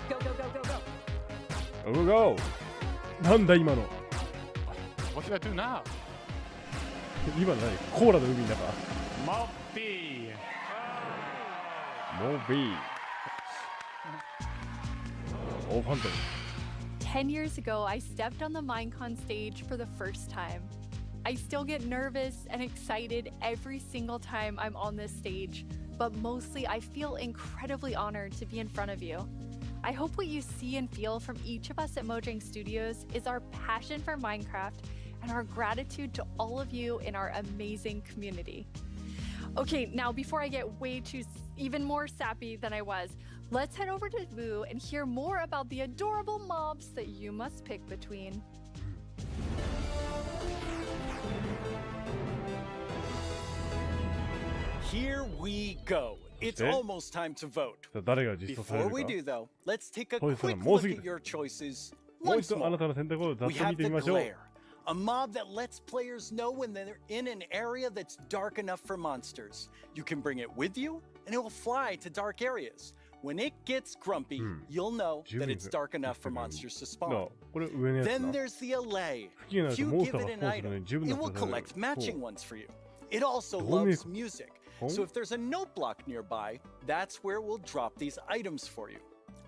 Go, go, go, go, go. Go, go. なんだ今の。What should I do now? 今の何？コーラの海の中。モビー。お、ファントム。 10 years ago, I stepped on the Minecon stage for the first time. I still get nervous and excited every single time I'm on this stage, but mostly I feel incredibly honored to be in front of you. I hope what you see and feel from each of us at Mojang Studios is our passion for Minecraft and our gratitude to all of you in our amazing community. Okay, now before I get even more sappy than I was, let's head over to Boo and hear more about the adorable mobs that you must pick between. Here we go. It's almost time to vote. さあ誰が実装され Before る we か。 do though, let's take a そうですね、 quick もう look すぐ at your choices もう once 一度あ more. なたの選択をざっ We と見 have て the みましょう。 glare, a mob that lets players know when they're in an area that's dark enough for monsters. You can bring it with you, and it will fly to dark areas. When it gets grumpy, you'll know that it's dark enough for monsters to spawn. これ上のやつ Then な。 there's the allay. 付近になる If と you モンス give ター it が an スポーンするの item, に十分 it な will 数が collect matching ones for you. It also どう見え loves music. So if there's a note block nearby, that's where we'll drop these items for you.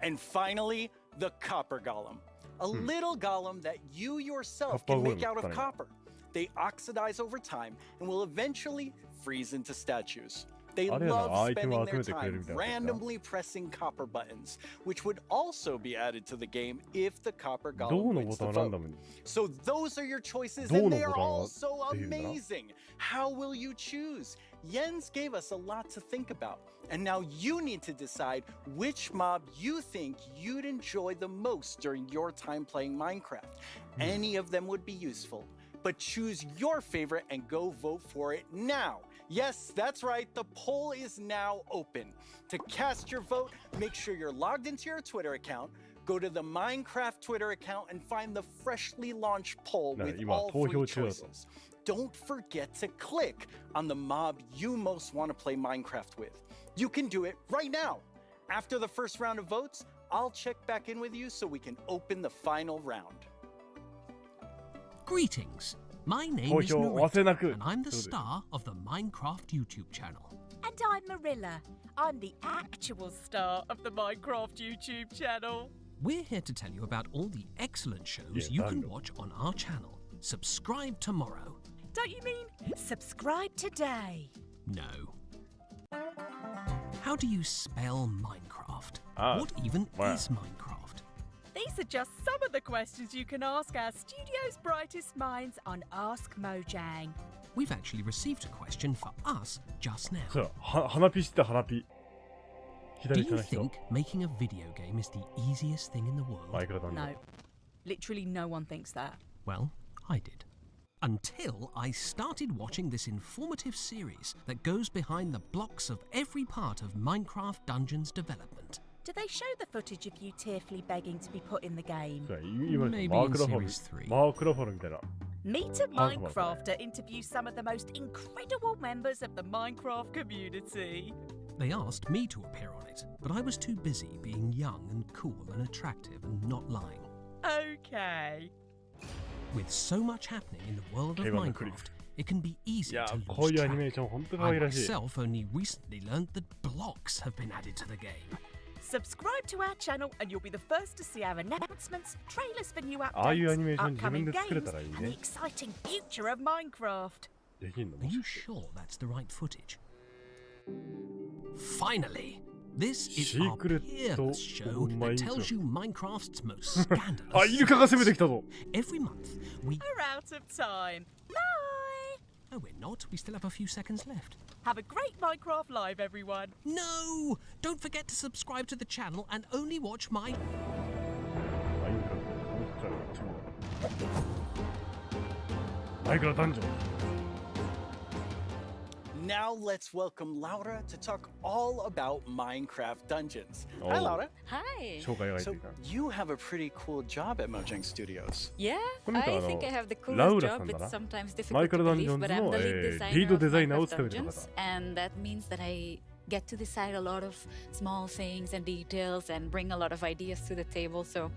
And finally, the copper golem. A little golem that you yourself can make out of copper. They oxidize over time and will eventually freeze into statues. They love spending their time randomly pressing copper buttons, which would also be added to the game if the copper golem wins the vote. So those are your choices, and they are all so amazing. How will you choose? Jens gave us a lot to think about, and now you need to decide which mob you think you'd enjoy the most during your time playing Minecraft. Any of them would be useful, but choose your favorite and go vote for it now. Yes, that's right, the poll is now open. To cast your vote, make sure you're logged into your Twitter account, go to the Minecraft Twitter account and find the freshly launched poll with all 3 choices. Don't forget to click on the mob you most want to play Minecraft with. You can do it right now. After the first round of votes, I'll check back in with you so we can open the final round. Greetings. My name is Narita, and I'm the star of the Minecraft YouTube channel. And I'm Marilla. I'm the actual star of the Minecraft YouTube channel. We're here to tell you about all the excellent shows you can watch on our channel. Subscribe tomorrow. Don't you mean subscribe today? No. How do you spell Minecraft? What even is Minecraft? These are just some of the questions you can ask our studio's brightest minds on Ask Mojang. We've actually received a question for us just now. So, 花火して花火。 Do you think making a video game is the easiest thing in the world? No. Literally no one thinks that. Well, I did. Until I started watching this informative series that goes behind the blocks of every part of Minecraft Dungeons development. Do they show the footage of you tearfully begging to be put in the game? Maybe in Series 3. Meet a Minecrafter interviews some of the most incredible members of the Minecraft community. They asked me to appear on it, but I was too busy being young and cool and attractive and not lying. Okay. With so much happening in the world of Minecraft, it can be easy to lose track. I myself only recently learned that blocks have been added to the game. Subscribe to our channel and you'll be the first to see our announcements, trailers for new updates, upcoming games, and the exciting future of Minecraft. Are you sure that's the right footage? Finally! This is our peerless show that tells you Minecraft's most scandalous. Every month, We're out of time. Bye! No, we're not. We still have a few seconds left. Have a great Minecraft Live, everyone. No! Don't forget to subscribe to the channel and only watch my... Minecraft Dungeons. Now let's welcome Laura to talk all about Minecraft Dungeons. Hi, Laura. Hi. So you have a pretty cool job at Mojang Studios. Yeah, I think I have the coolest job. It's sometimes difficult to believe, but I'm the lead designer of Minecraft Dungeons, and that means that I get to decide a lot of small things and details and bring a lot of ideas to the table. So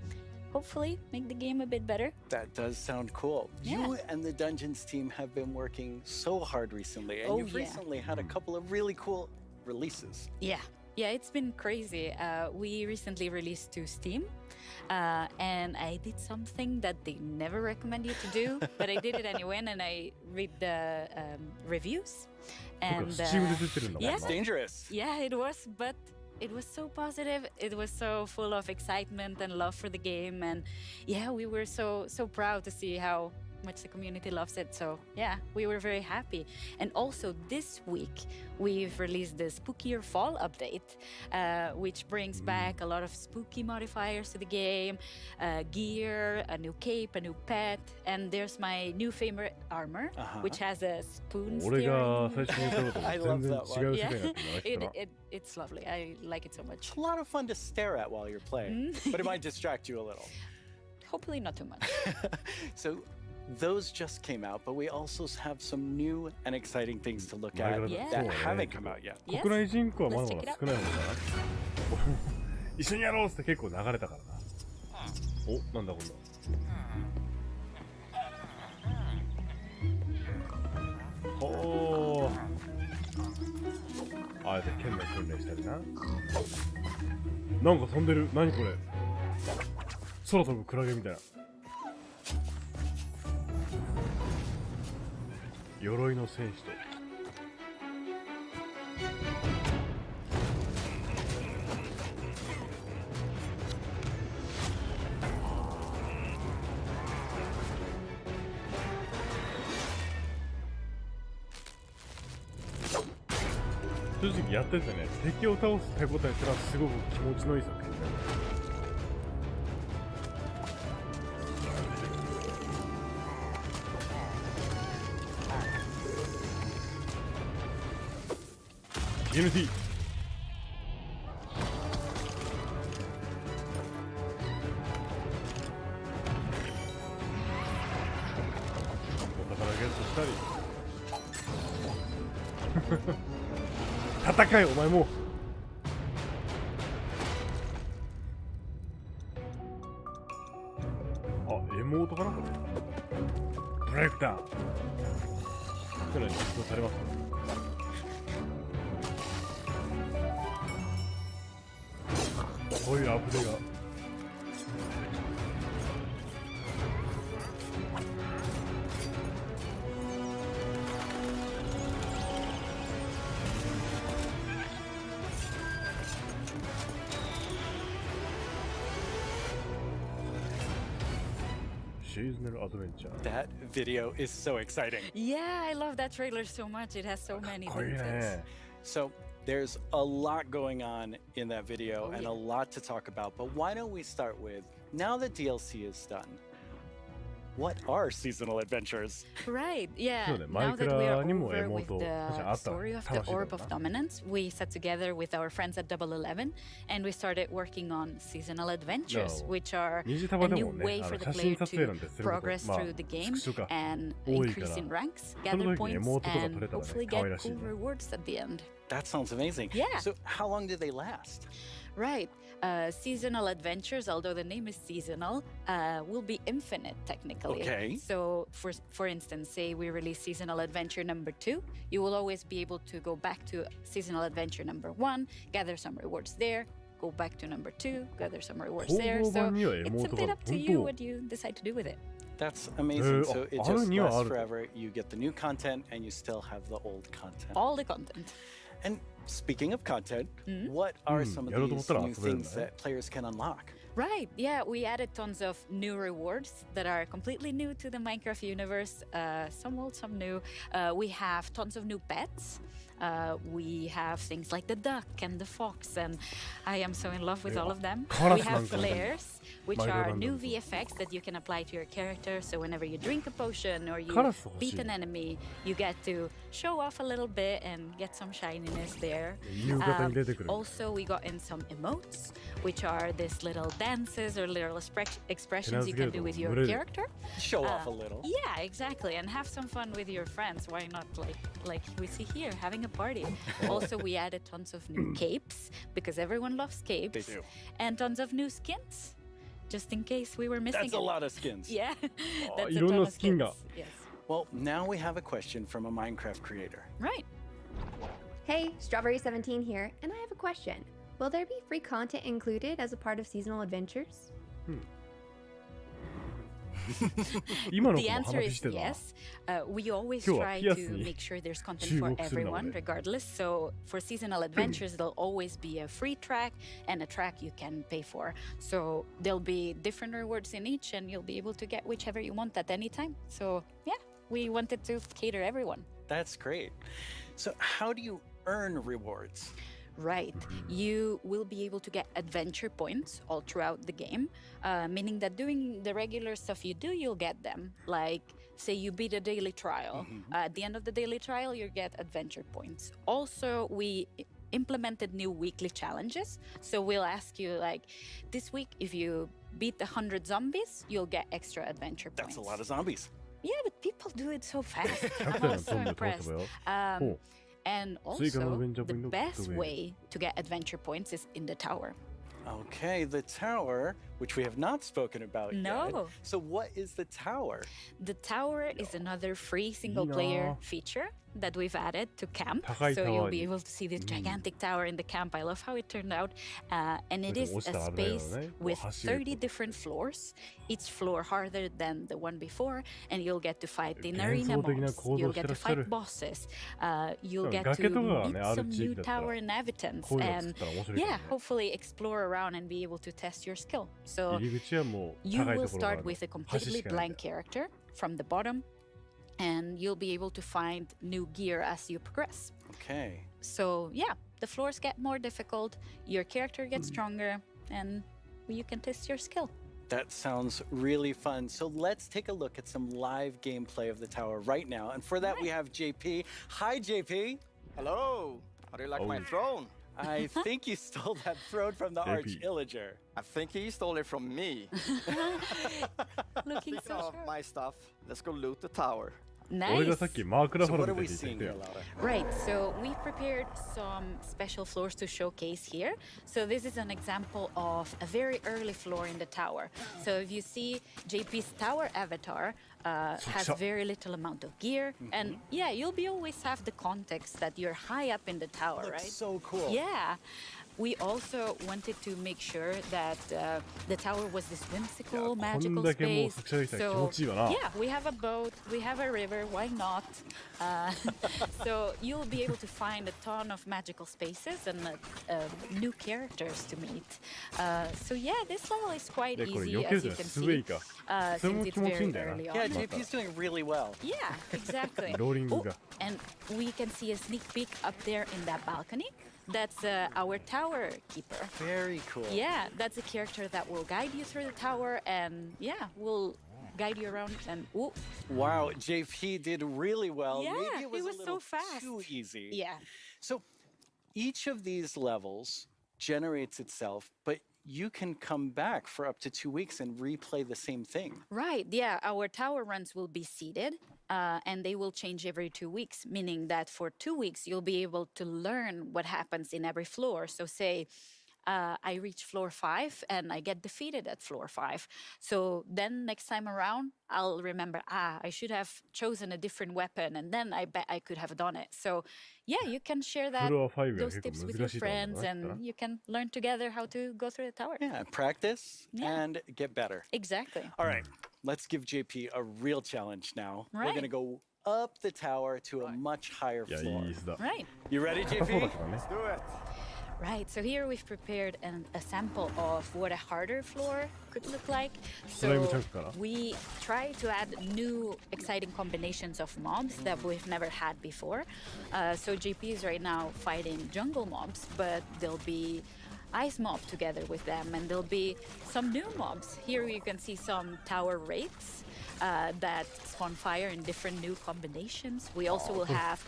hopefully make the game a bit better. That does sound cool. Yeah. You and the Dungeons team have been working so hard recently, and you've recently had a couple of really cool releases. Yeah, it's been crazy. We recently released to Steam, and I did something that they never recommend you to do, but I did it anyway, and I read the reviews. And That's dangerous. Yeah, it was, but it was so positive. It was so full of excitement and love for the game, and yeah, we were so proud to see how much the community loves it. So yeah, we were very happy. And also this week we've released the Spookier Fall update, which brings back a lot of spooky modifiers to the game, gear, a new cape, a new pet, and there's my new favorite armor, which has a spoon steering. I love that one. Yeah, it's lovely. I like it so much. It's a lot of fun to stare at while you're playing, but it might distract you a little. Hopefully not too much. So those just came out, but we also have some new and exciting things to look at that haven't come out yet. 国内人口はまだまだ少ない方かな。一緒にやろうって結構流れたからな。お、なんだこんな。ほー。あえて剣の訓練したりな。なんか飛んでる。何これ。空飛ぶクラゲみたいな。鎧の戦士と正直やっててね、敵を倒す手応えすらすごく気持ちのいい作品だよ。TNT お宝ゲットしたり戦いお前もあ、妹かなこれブレイクダウンこれ実装されますね。こういうアップデートが Seasonal adventure. That video is so exciting. Yeah, I love that trailer so much. It has so many details. So there's a lot going on in that video and a lot to talk about. But why don't we start with, now that DLC is done, what are seasonal adventures? Right, yeah. Now that we are over with the story of the Orb of Dominance, we sat together with our friends at Double 11 and we started working on seasonal adventures, which are a new way for the player to progress through the game and increase in ranks, gather points, and hopefully get cool rewards at the end. That sounds amazing. Yeah. So how long do they last? Right. Seasonal adventures, although the name is seasonal, will be infinite technically. Okay. So for instance, say we release seasonal adventure number 2, you will always be able to go back to seasonal adventure number 1, gather some rewards there, go back to number 2, gather some rewards there. So it's a bit up to you what you decide to do with it. That's amazing. So it just lasts forever. You get the new content and you still have the old content. All the content. And speaking of content, what are some of these new things that players can unlock? Right, yeah, we added tons of new rewards that are completely new to the Minecraft universe, some old, some new. We have tons of new pets. We have things like the duck and the fox, and I am so in love with all of them. We have flares, which are new VFX that you can apply to your character, so whenever you drink a potion or you beat an enemy, you get to show off a little bit and get some shininess there. Also, we got in some emotes, which are these little dances or little expressions you can do with your character. Show off a little. Yeah, exactly, and have some fun with your friends. Why not, like we see here, having a party. Also, we added tons of new capes, because everyone loves capes. They do. And tons of new skins, just in case we were missing That's a lot of skins. Yeah, that's a ton of skins. Yes. Well, now we have a question from a Minecraft creator. Right. Hey, Strawberry17 here, and I have a question. Will there be free content included as a part of seasonal adventures? The answer is yes. We always try to make sure there's content for everyone, regardless. So for seasonal adventures, there'll always be a free track and a track you can pay for. So there'll be different rewards in each, and you'll be able to get whichever you want at any time. So yeah, we wanted to cater everyone. That's great. So how do you earn rewards? Right. You will be able to get adventure points all throughout the game, meaning that doing the regular stuff you do, you'll get them. Like, say you beat a daily trial. At the end of the daily trial, you get adventure points. Also, we implemented new weekly challenges. So we'll ask you, like, this week, if you beat 100 zombies, you'll get extra adventure points. That's a lot of zombies. Yeah, but people do it so fast. I'm so impressed. And also, the best way to get adventure points is in the tower. Okay, the tower, which we have not spoken about yet. So what is the tower? The tower is another free single-player feature that we've added to camp. So you'll be able to see this gigantic tower in the camp. I love how it turned out. And it is a space with 30 different floors, each floor harder than the one before. And you'll get to fight in arena modes. You'll get to fight bosses. You'll get to meet some new tower inhabitants. And yeah, hopefully explore around and be able to test your skill. So you will start with a completely blank character from the bottom, and you'll be able to find new gear as you progress. Okay. So yeah, the floors get more difficult, your character gets stronger, and you can test your skill. That sounds really fun. So let's take a look at some live gameplay of the tower right now. And for that, we have JP. Hi, JP. Hello. How do you like my throne? I think you stole that throne from the Arch-Illager. I think he stole it from me. Looking Speaking of my stuff, let's go loot the tower. Nice. So what are we seeing here, Laura? Right, so we prepared some special floors to showcase here. So this is an example of a very early floor in the tower. So if you see JP's tower avatar has very little amount of gear. And yeah, you'll be always have the context that you're high up in the tower, right? So cool. Yeah. we also wanted to make sure that the tower was this whimsical, magical space. So yeah, we have a boat, we have a river. Why not? So you'll be able to find a ton of magical spaces and new characters to meet. So yeah, this level is quite easy, as you can see, since it's very early on. Yeah, JP's doing really well. Yeah, exactly. And we can see a sneak peek up there in that balcony. That's our tower keeper. Very cool. Yeah, that's a character that will guide you through the tower and yeah, will guide you around and ooh. Wow, JP did really well. Yeah, maybe it was a little so fast. too easy. Yeah. So each of these levels generates itself, but you can come back for up to 2 weeks and replay the same thing. Right, yeah, our tower runs will be seeded and they will change every 2 weeks, meaning that for 2 weeks you'll be able to learn what happens in every floor. So say I reach floor 5 and I get defeated at floor 5. So then next time around, I'll remember, I should have chosen a different weapon and then I bet I could have done it. So yeah, you can share those tips with your friends and you can learn together how to go through the tower. Yeah, practice and get better. Exactly. All right, let's give JP a real challenge now. Right. We're going to go up the tower to a much higher floor. Right. You ready, JP? Let's do it. Right, so here we've prepared a sample of what a harder floor could look like. So we try to add new exciting combinations of mobs that we've never had before. So JP is right now fighting jungle mobs, but there'll be ice mob together with them, and there'll be some new mobs. Here you can see some tower wraiths that spawn fire in different new combinations. We also will have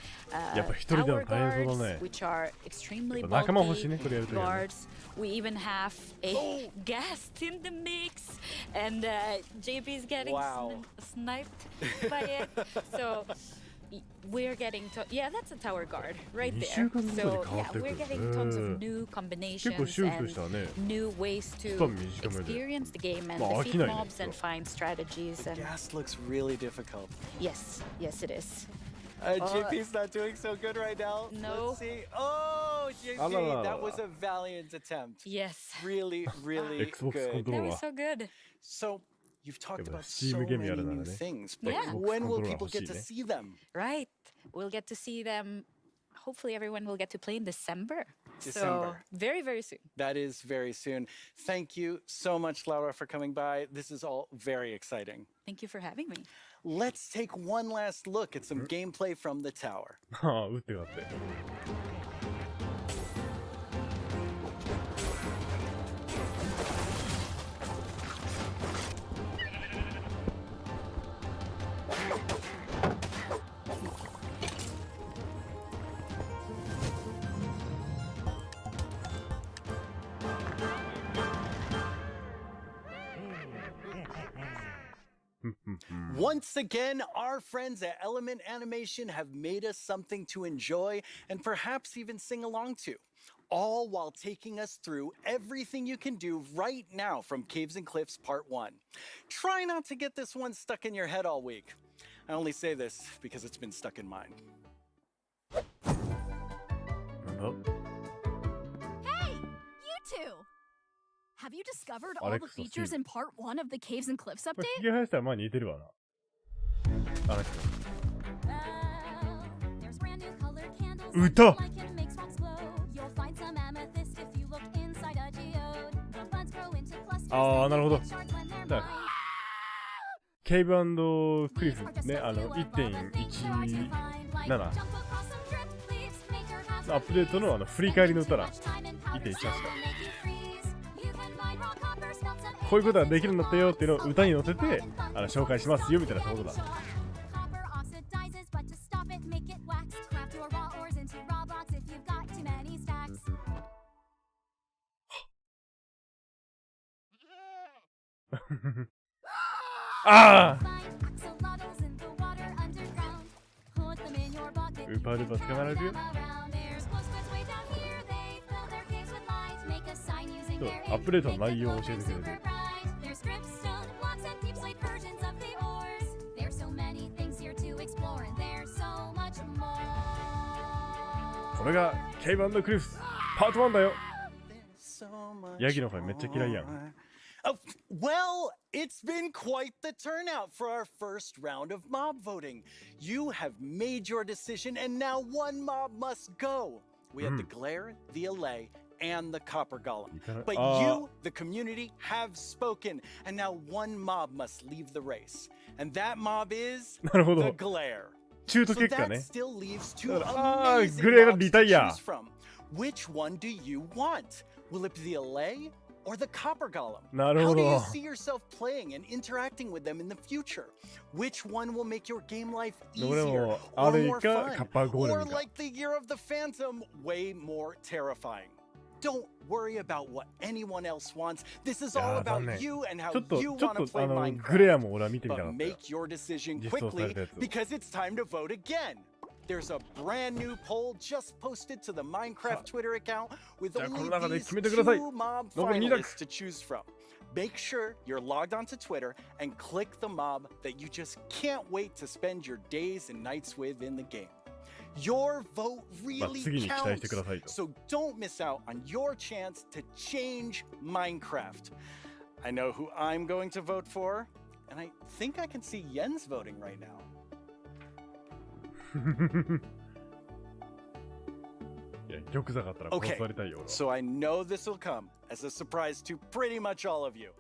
tower guards, which are extremely bulky guards. We even have a guest in the mix, and JP is getting sniped by it. So we're getting that's a tower guard right there. So yeah, we're getting tons of new combinations and new ways to experience the game and defeat mobs and find strategies. And Gas looks really difficult. yes, it is. JP's not doing so good right now. No. Let's see. Oh, JP, that was a valiant attempt. Yes. Really, really good. That was so good. So you've talked about so many new things, but when will people get to see them? Right. We'll get to see them. Hopefully everyone will get to play in December. December. So very, very soon. That is very soon. Thank you so much, Laura, for coming by. This is all very exciting. Thank you for having me. Let's take one last look at some gameplay from the tower. Once again, our friends at Element Animation have made us something to enjoy and perhaps even sing along to, all while taking us through everything you can do right now from Caves and Cliffs Part 1. Try not to get this one stuck in your head all week. I only say this because it's been stuck in mine. Hey, you two! Have you discovered all the features in Part 1 of the Caves and Cliffs update? There's brand new colored candles that can make spots glow. You'll find some amethyst if you look inside a geode. The buds grow into clusters. なるほど。ケイブ&クリフね、1.17 アップデートの振り返りの歌だ。1.18か。こういうことができるんだったよっていうのを歌に乗せて紹介しますよみたいなことだ。ああ。ウーパールーパー捕まられるよ。アップデートの内容を教えてくれる。これがケイブ&クリフスパート1だよ。ヤギの声めっちゃ嫌いやん。Oh, well, it's been quite the turnout for our first round of mob voting. You have made your decision, and now one mob must go. We had the Glare, the Allay, and the Copper Golem. But you, the community, have spoken, and now one mob must leave the race. And that mob is the Glare. So that still leaves two amazing mobs to choose from. Which one do you want? Will it be the Allay or the Copper Golem? How do you see yourself playing and interacting with them in the future? Which one will make your game life easier or more fun? Or like the Year of the Phantom, way more terrifying? Don't worry about what anyone else wants. This is all about you and how you want to play Minecraft. But make your decision quickly because it's time to vote again. There's a brand new poll just posted to the Minecraft Twitter account with only these 2 mob finalists to choose from. Make sure you're logged onto Twitter and click the mob that you just can't wait to spend your days and nights with in the game. Your vote really counts, so don't miss out on your chance to change Minecraft. I know who I'm going to vote for, and I think I can see Jens voting right now. Okay, so I know this will come as a surprise to pretty much all of you,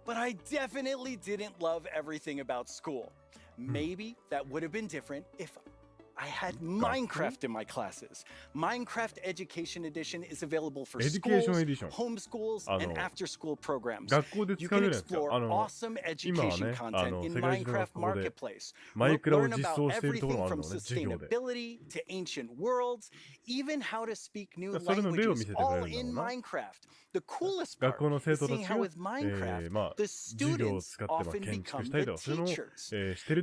but I definitely didn't love everything about school. Maybe that would have been different if I had Minecraft in my classes. Minecraft Education Edition is available for schools, homeschools, and after-school programs. You can explore awesome education content in Minecraft Marketplace. Learn about everything from sustainability to ancient worlds, even how to speak new languages, all in Minecraft. The coolest part is seeing how with Minecraft, the students often become the teachers.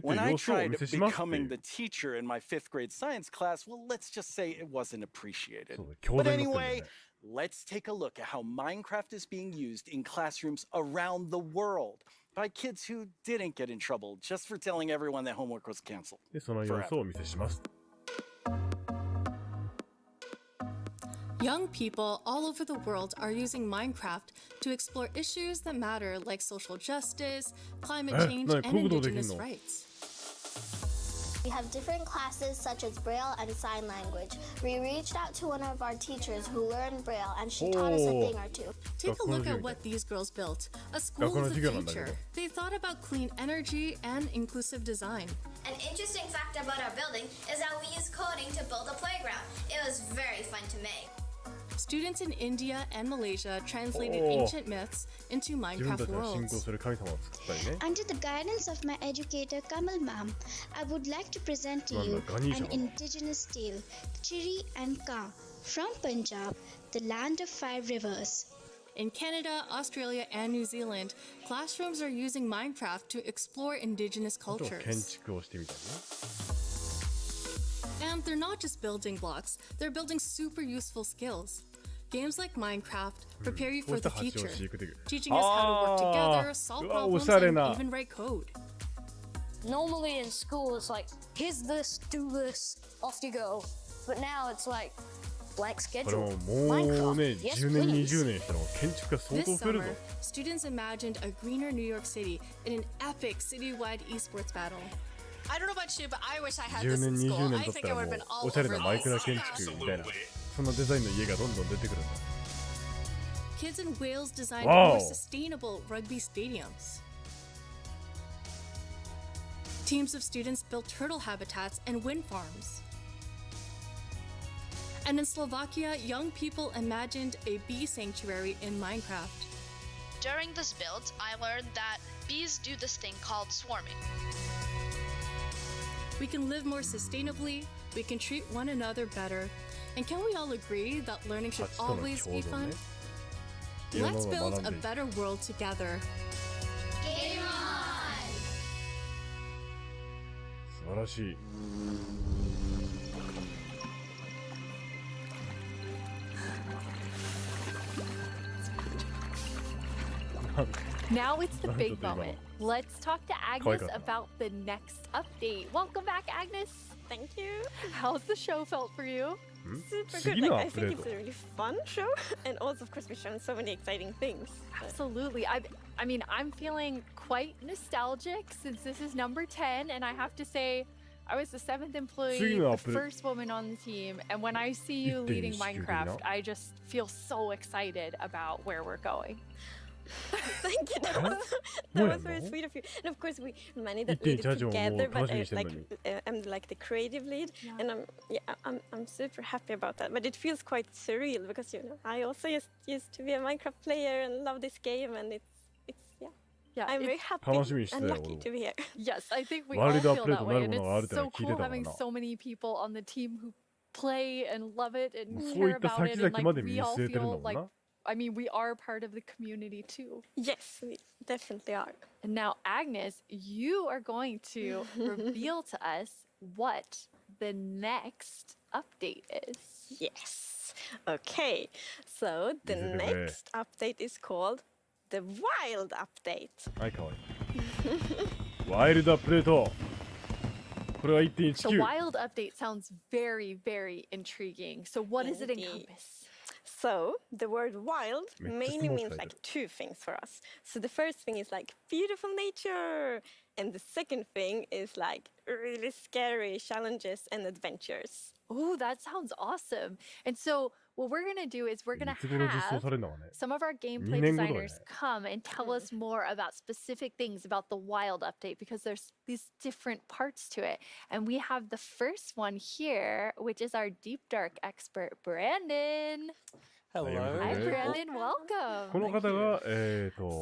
When I tried becoming the teacher in my 5th grade science class, well, let's just say it wasn't appreciated. But anyway, let's take a look at how Minecraft is being used in classrooms around the world by kids who didn't get in trouble just for telling everyone that homework was canceled. Young people all over the world are using Minecraft to explore issues that matter like social justice, climate change, and indigenous rights. We have different classes such as Braille and Sign Language. We reached out to one of our teachers who learned Braille and she taught us a thing or two. Take a look at what these girls built. A school of the future. They thought about clean energy and inclusive design. An interesting fact about our building is that we used coding to build a playground. It was very fun to make. Students in India and Malaysia translated ancient myths into Minecraft worlds. Under the guidance of my educator Kamal Ma'am, I would like to present to you an indigenous tale, Chiri and Ka, from Punjab, the land of 5 rivers. In Canada, Australia, and New Zealand, classrooms are using Minecraft to explore indigenous cultures. And they're not just building blocks, they're building super useful skills. Games like Minecraft prepare you for the future, teaching us how to work together, solve problems, and even write code. Normally in school, it's like, here's this, do this, off you go. But now it's like, blank schedule. Minecraft, yes please. This summer, students imagined a greener New York City in an epic citywide esports battle. I don't know about you, but I wish I had this in school. I think I would have been all over this. Kids in Wales designed more sustainable rugby stadiums. Teams of students built turtle habitats and wind farms. And in Slovakia, young people imagined a bee sanctuary in Minecraft. During this build, I learned that bees do this thing called swarming. We can live more sustainably, we can treat one another better, and can we all agree that learning should always be fun? Let's build a better world together. Game on! 素晴らしい。Now it's the big moment. Let's talk to Agnes about the next update. Welcome back, Agnes. Thank you. How's the show felt for you? super good. Like, I think it's a really fun show, and also, of course, we've shown so many exciting things. Absolutely. I mean, I'm feeling quite nostalgic since this is number 10, and I have to say, I was the 7th employee, the first woman on the team, and when I see you leading Minecraft, I just feel so excited about where we're going. Thank you. That was very sweet of you. And of course, we managed to lead it together, but I'm like the creative lead, and I'm super happy about that. But it feels quite surreal because I also used to be a Minecraft player and love this game, and it's I'm very happy and lucky to be here. Yes, I think we all feel that way, and it's so cool having so many people on the team who play and love it and care about it, and like we all feel like, I mean, we are part of the community too. Yes, we definitely are. And now, Agnes, you are going to reveal to us what the next update is. Yes. Okay, so the next update is called the Wild Update. はい、かわいい。ワイルドアップデート。これは 1.19。So Wild Update sounds very, very intriguing. So what does it encompass? So the word wild mainly means like two things for us. So the first thing is like beautiful nature, and the second thing is like really scary challenges and adventures. Oh, that sounds awesome. And so what we're going to do is we're going to have some of our gameplay designers come and tell us more about specific things about the Wild Update, because there's these different parts to it. And we have the first one here, which is our Deep Dark expert, Brandon. Hello. Hi, Brandon. Welcome. この方が、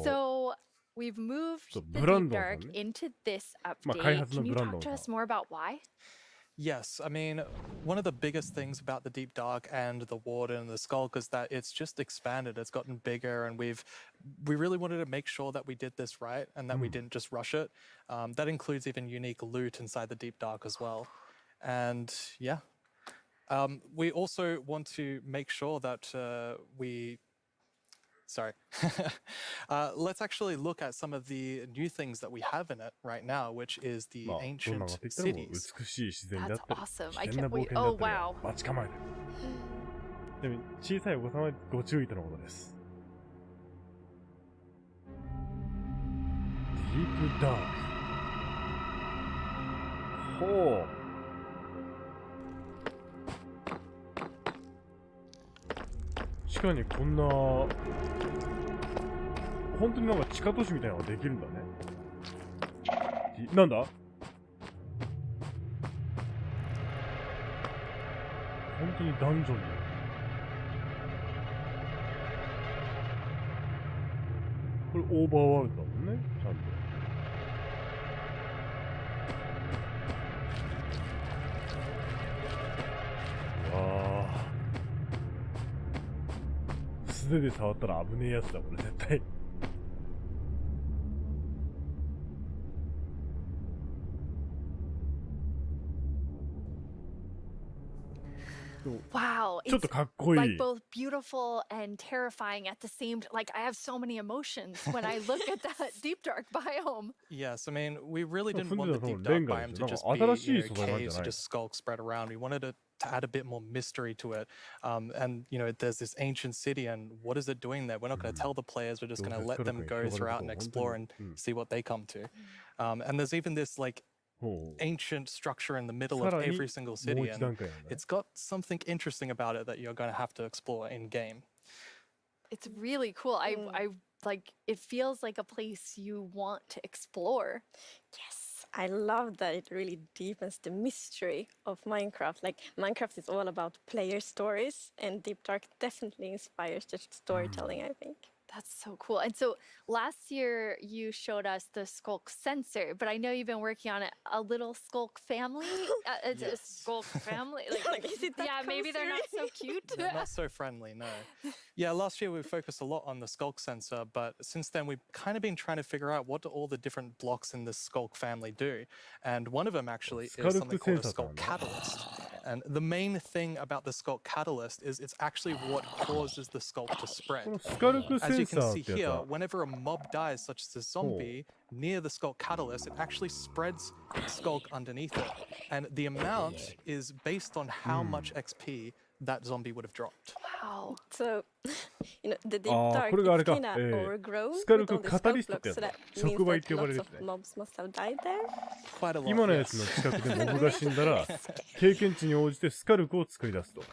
So we've moved the Deep Dark into this update. Can you talk to us more about why? Yes, I mean, one of the biggest things about the Deep Dark and the Warden and the Skulk is that it's just expanded, it's gotten bigger, and we really wanted to make sure that we did this right and that we didn't just rush it. That includes even unique loot inside the Deep Dark as well. And yeah, we also want to make sure that let's actually look at some of the new things that we have in it right now, which is the ancient cities. That's awesome. I can't wait. Oh, wow. 待ち構えてる。でも小さいお子様はご注意とのことです。ディープダーク。ほう。地下にこんな本当になんか地下都市みたいなのができるんだね。なんだ？本当にダンジョンに。これオーバーワールドだもんね、ちゃんと。わあ。素手で触ったら危ねえやつだ、これ絶対。Wow, it's like both beautiful and terrifying at the same time. Like, I have so many emotions when I look at that Deep Dark biome. Yes, I mean, we really didn't want the Deep Dark biome to just be caves, just skulk spread around. We wanted to add a bit more mystery to it. And, there's this ancient city, and what is it doing there? We're not going to tell the players. We're just going to let them go throughout and explore and see what they come to. And there's even this, ancient structure in the middle of every single city, and it's got something interesting about it that you're going to have to explore in game. It's really cool. I like it. Feels like a place you want to explore. Yes, I love that it really deepens the mystery of Minecraft. Like, Minecraft is all about player stories, and Deep Dark definitely inspires the storytelling, I think. That's so cool. And so last year you showed us the Skulk sensor, but I know you've been working on it. A little Skulk family? It's a Skulk family? Maybe they're not so cute. They're not so friendly, no. Yeah, last year we focused a lot on the Skulk sensor, but since then we've kind of been trying to figure out what do all the different blocks in the Skulk family do. And one of them actually is something called a Skulk catalyst. And the main thing about the Skulk catalyst is it's actually what causes the Skulk to spread. As you can see here, whenever a mob dies, such as a zombie, near the Skulk catalyst, it actually spreads Skulk underneath it. And the amount is based on how much XP that zombie would have dropped. Wow. So, you know, the deep dark is kind of overgrown with all the skulk blocks, so that means that lots of mobs must have died there. Quite a lot. 今のやつの近くでモブが死んだら、経験値に応じてスカルクを作り出すと。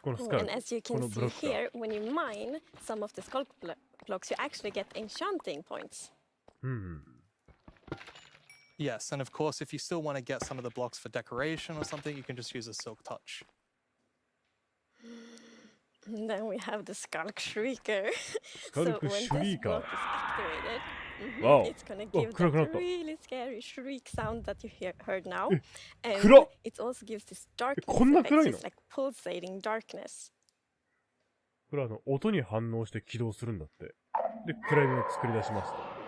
このスカルク。 And as you can see here, when you mine some of the skulk blocks, you actually get enchanting points. Yes, and of course, if you still want to get some of the blocks for decoration or something, you can just use a silk touch. And then we have the Skulk Shrieker. So Skulk when this Shrieker. block is activated, Wow. it's gonna give that really scary shriek sound that you heard now. And it also gives this darkness effect, it's like pulsating darkness. これは音に反応して起動するんだって。で、暗闇を作り出しますと。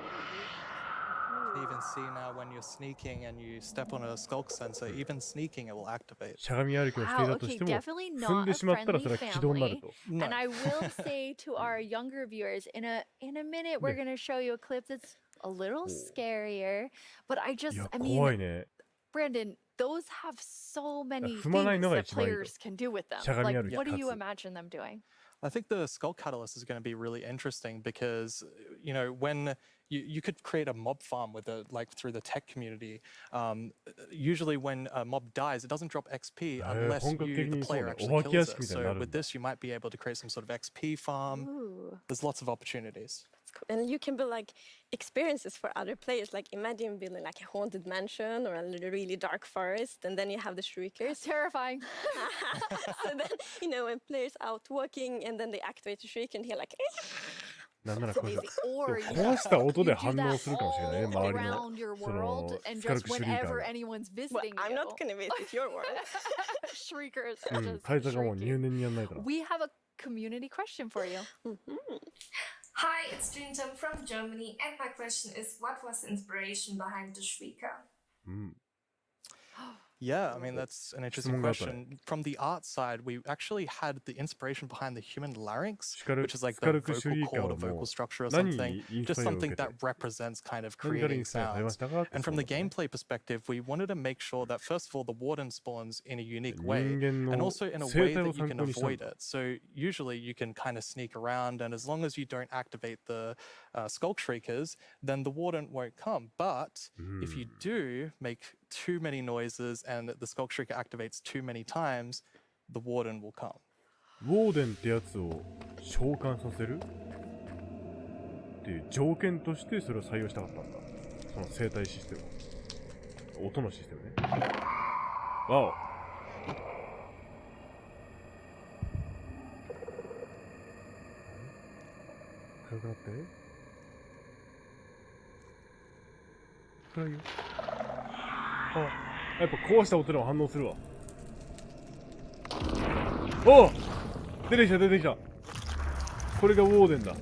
You can even see now when you're sneaking and you step on a skulk sensor, even sneaking it will activate. しゃがみ歩きをしていたとしても、踏んでしまったらそれは起動になると。And I will say to our younger viewers, in a minute we're going to show you a clip that's a little scarier, but I mean, Brandon, those have so many things that players can do with them. Like, what do you imagine them doing? I think the Skull Catalyst is going to be really interesting because, you know, when you could create a mob farm with through the tech community. Usually when a mob dies, it doesn't drop XP unless the player actually kills it. So with this, you might be able to create some sort of XP farm. Ooh. There's lots of opportunities. Cool. And you can build like experiences for other players. Like imagine building like a haunted mansion or a really dark forest, and then you have the shriekers. Terrifying. So then, you know, when players out walking and then they activate the shriek and hear like. なんならこれ壊した音で反応するかもしれないね、周りのそのスカルクシュリーカーが。I'm not gonna visit your world. Shriekers. タイザがもう入念にやんないから。We have a community question for you. Hi, it's Jinjam from Germany, and my question is, what was the inspiration behind the Shrieker? Yeah, I mean, that's an interesting question. From the art side, we actually had the inspiration behind the human larynx, which is like the vocal cord or vocal structure or something, just something that represents kind of creating sounds. And from the gameplay perspective, we wanted to make sure that, first of all, the warden spawns in a unique way, and also in a way that you can avoid it. So usually you can kind of sneak around, and as long as you don't activate the Skulk Shriekers, then the warden won't come. But if you do make too many noises and the Skulk Shrieker activates too many times, the warden will come. ウォーデンってやつを召喚させるっていう条件としてそれを採用したかったんだ。その生態システム。音のシステムね。わお。暗くなって暗いよ。やっぱ壊した音でも反応するわ。おお、出てきた出てきた。これがウォーデンだ。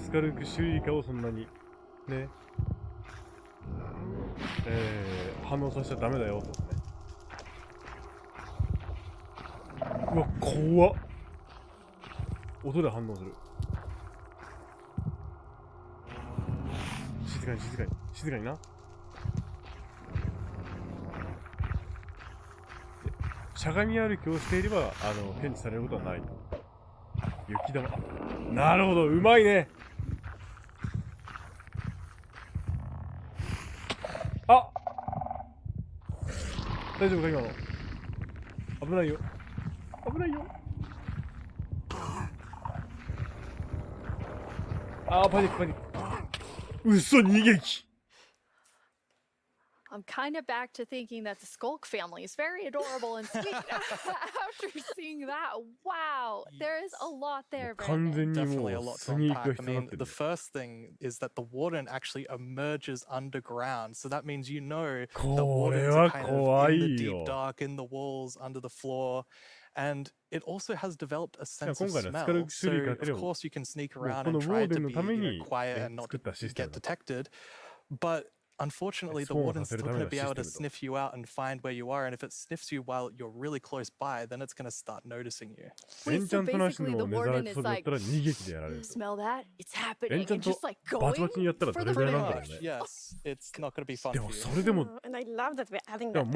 スカルクシュリーカをそんなにね、反応させちゃダメだよとね。うわ、怖っ。音で反応する。静かに静かに静かにな。しゃがみ歩きをしていれば検知されることはない。雪玉。なるほど、うまいね。あ、大丈夫か今の。危ないよ。危ないよ。あー、パニックパニック。嘘、逃げき。I'm kind of back to thinking that the Skulk family is very adorable and sweet after seeing that. Wow, there is a lot there, Brandon. Definitely a lot to unpack. I mean, the first thing is that the warden actually emerges underground. So that means you know the wardens are kind of in the deep dark, in the walls, under the floor. And it also has developed a sense of smell. So, of course, you can sneak around and try to be quiet and not get detected. But unfortunately, the warden's still going to be able to sniff you out and find where you are. And if it sniffs you while you're really close by, then it's going to start noticing you. Wait, so basically the warden is like, you smell that? It's happening. And just like going for the footage. Yes, it's not going to be fun for you. And I love that we're adding that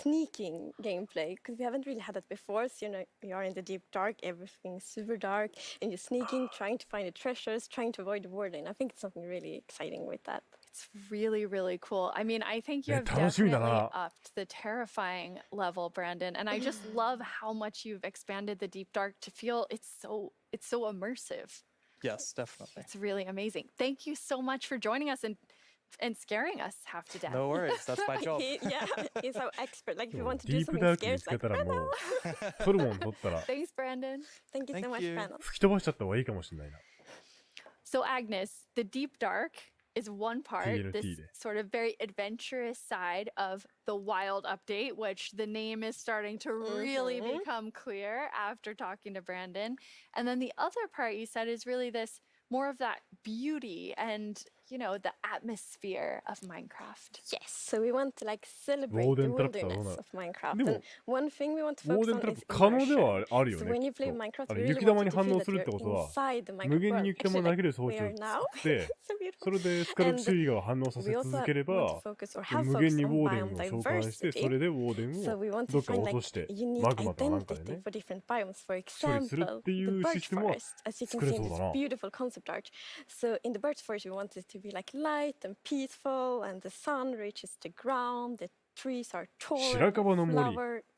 sneaking gameplay, because we haven't really had that before. So, you are in the deep dark, everything's super dark, and you're sneaking, trying to find the treasures, trying to avoid the warden. I think it's something really exciting with that. It's really, really cool. I mean, I think you have definitely upped the terrifying level, Brandon. And I just love how much you've expanded the deep dark to feel it's so immersive. Yes, definitely. It's really amazing. Thank you so much for joining us and scaring us half to death. No worries, that's my job. He's our expert. Like, if you want to do something scary, it's like, Thanks, Brandon. Thank you so much, Brandon. So, Agnes, the deep dark is one part, this sort of very adventurous side of the wild update, which the name is starting to really become clear after talking to Brandon. And then the other part you said is really this more of that beauty and, the atmosphere of Minecraft. Yes, so we want to celebrate the wilderness of Minecraft. And one thing we want to focus on is immersion. So when you play Minecraft, we really want you to feel that you're inside the Minecraft world. Actually, we are now. So beautiful. And we also want to focus or have focus on biome diversity. So we want to find unique identity for different biomes. For example, the birch forest. As you can see in this beautiful concept art. So in the birch forest, we want it to be light and peaceful, and the sun reaches the ground, the trees are taller,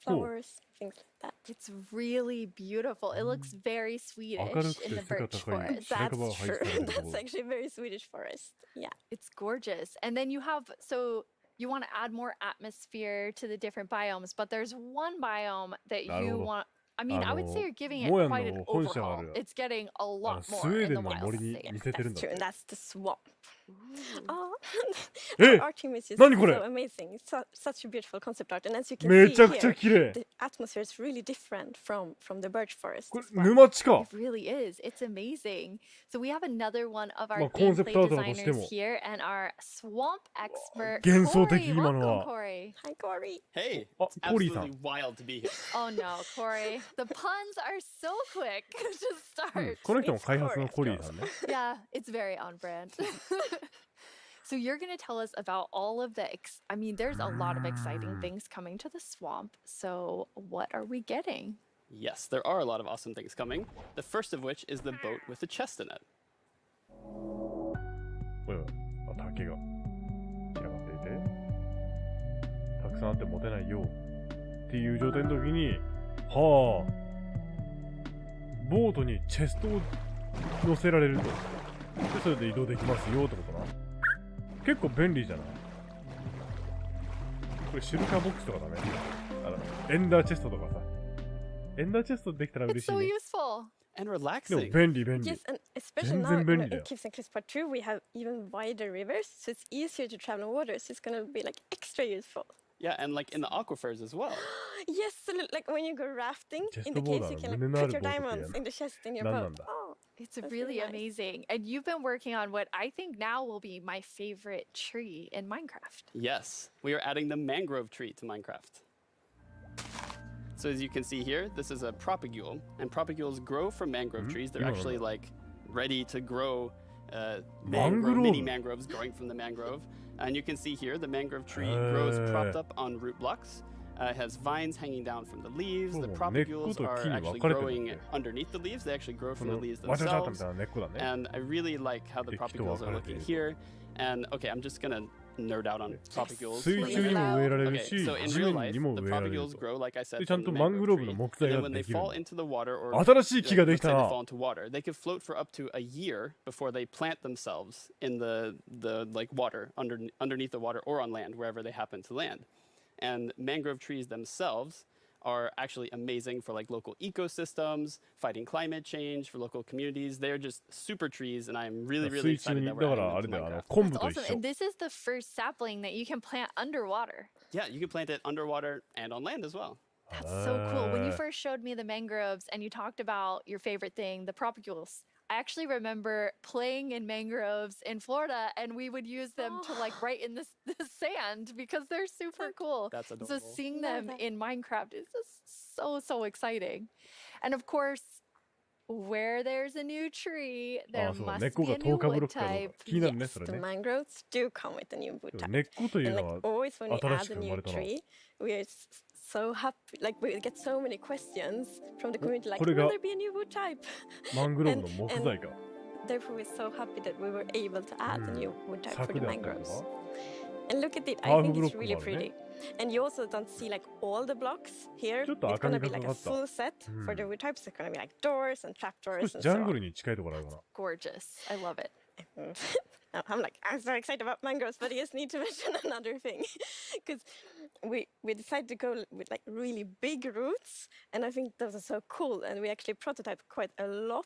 flowers, things like that. It's really beautiful. It looks very Swedish in the birch forest. That's true. That's actually very Swedish forest. Yeah. It's gorgeous. And then you want to add more atmosphere to the different biomes, but there's one biome that you want. I mean, I would say you're giving it quite an overhaul. It's getting a lot more in the wild state. That's true, and that's the swamp. Our team is just so amazing. It's such a beautiful concept art, and as you can see here, the atmosphere is really different from the birch forest. It really is. It's amazing. So we have another one of our gameplay designers here, and our swamp expert, Corey. Welcome, Corey. Hi, Corey. Hey, it's absolutely wild to be here. Oh no, Corey. The puns are so quick to start. Yeah, it's very on brand. So you're going to tell us about all of the, there's a lot of exciting things coming to the swamp. So what are we getting? Yes, there are a lot of awesome things coming. The first of which is the boat with the chest in it. It's so useful. And relaxing. Yes, and especially now in Caves and Cliffs Part 2, we have even wider rivers, so it's easier to travel in water, so it's going to be extra useful. Yeah, and in the aquifers as well. Yes, so when you go rafting in the caves, you can put your diamonds in the chest in your boat. Oh, it's really amazing. And you've been working on what I think now will be my favorite tree in Minecraft. Yes, we are adding the mangrove tree to Minecraft. So as you can see here, this is a propagule, and propagules grow from mangrove trees. They're actually ready to grow mini mangroves growing from the mangrove. And you can see here the mangrove tree grows propped up on root blocks. It has vines hanging down from the leaves. The propagules are actually growing underneath the leaves. They actually grow from the leaves themselves. And I really like how the propagules are looking here. And okay, I'm just gonna nerd out on propagules. Okay, so in real life, the propagules grow, like I said, from the mangrove tree. And then when they fall into the water, or let's say they fall into water, they can float for up to a year before they plant themselves in the water, underneath the water, or on land, wherever they happen to land. And mangrove trees themselves are actually amazing for local ecosystems, fighting climate change, for local communities. They're just super trees, and I'm really, really excited that we're adding them to Minecraft. That's awesome. And this is the first sapling that you can plant underwater. Yeah, you can plant it underwater and on land as well. That's so cool. When you first showed me the mangroves and you talked about your favorite thing, the propagules, I actually remember playing in mangroves in Florida, and we would use them to like write in the sand because they're super cool. That's adorable. So seeing them in Minecraft is just so exciting. And of course, where there's a new tree, there must be a new wood type. Yes, the mangroves do come with a new wood type. And like always when we add a new tree, we are so happy. Like we get so many questions from the community, like, will there be a new wood type? and therefore we're so happy that we were able to add a new wood type for the mangroves. And look at it, I think it's really pretty. And you also don't see like all the blocks here. It's gonna be like a full set for the wood types. It's gonna be like doors and trapdoors and so on. Gorgeous. I love it. I'm so excited about mangroves, but I just need to mention another thing. Because we decided to go with like really big roots, and I think those are so cool. And we actually prototyped quite a lot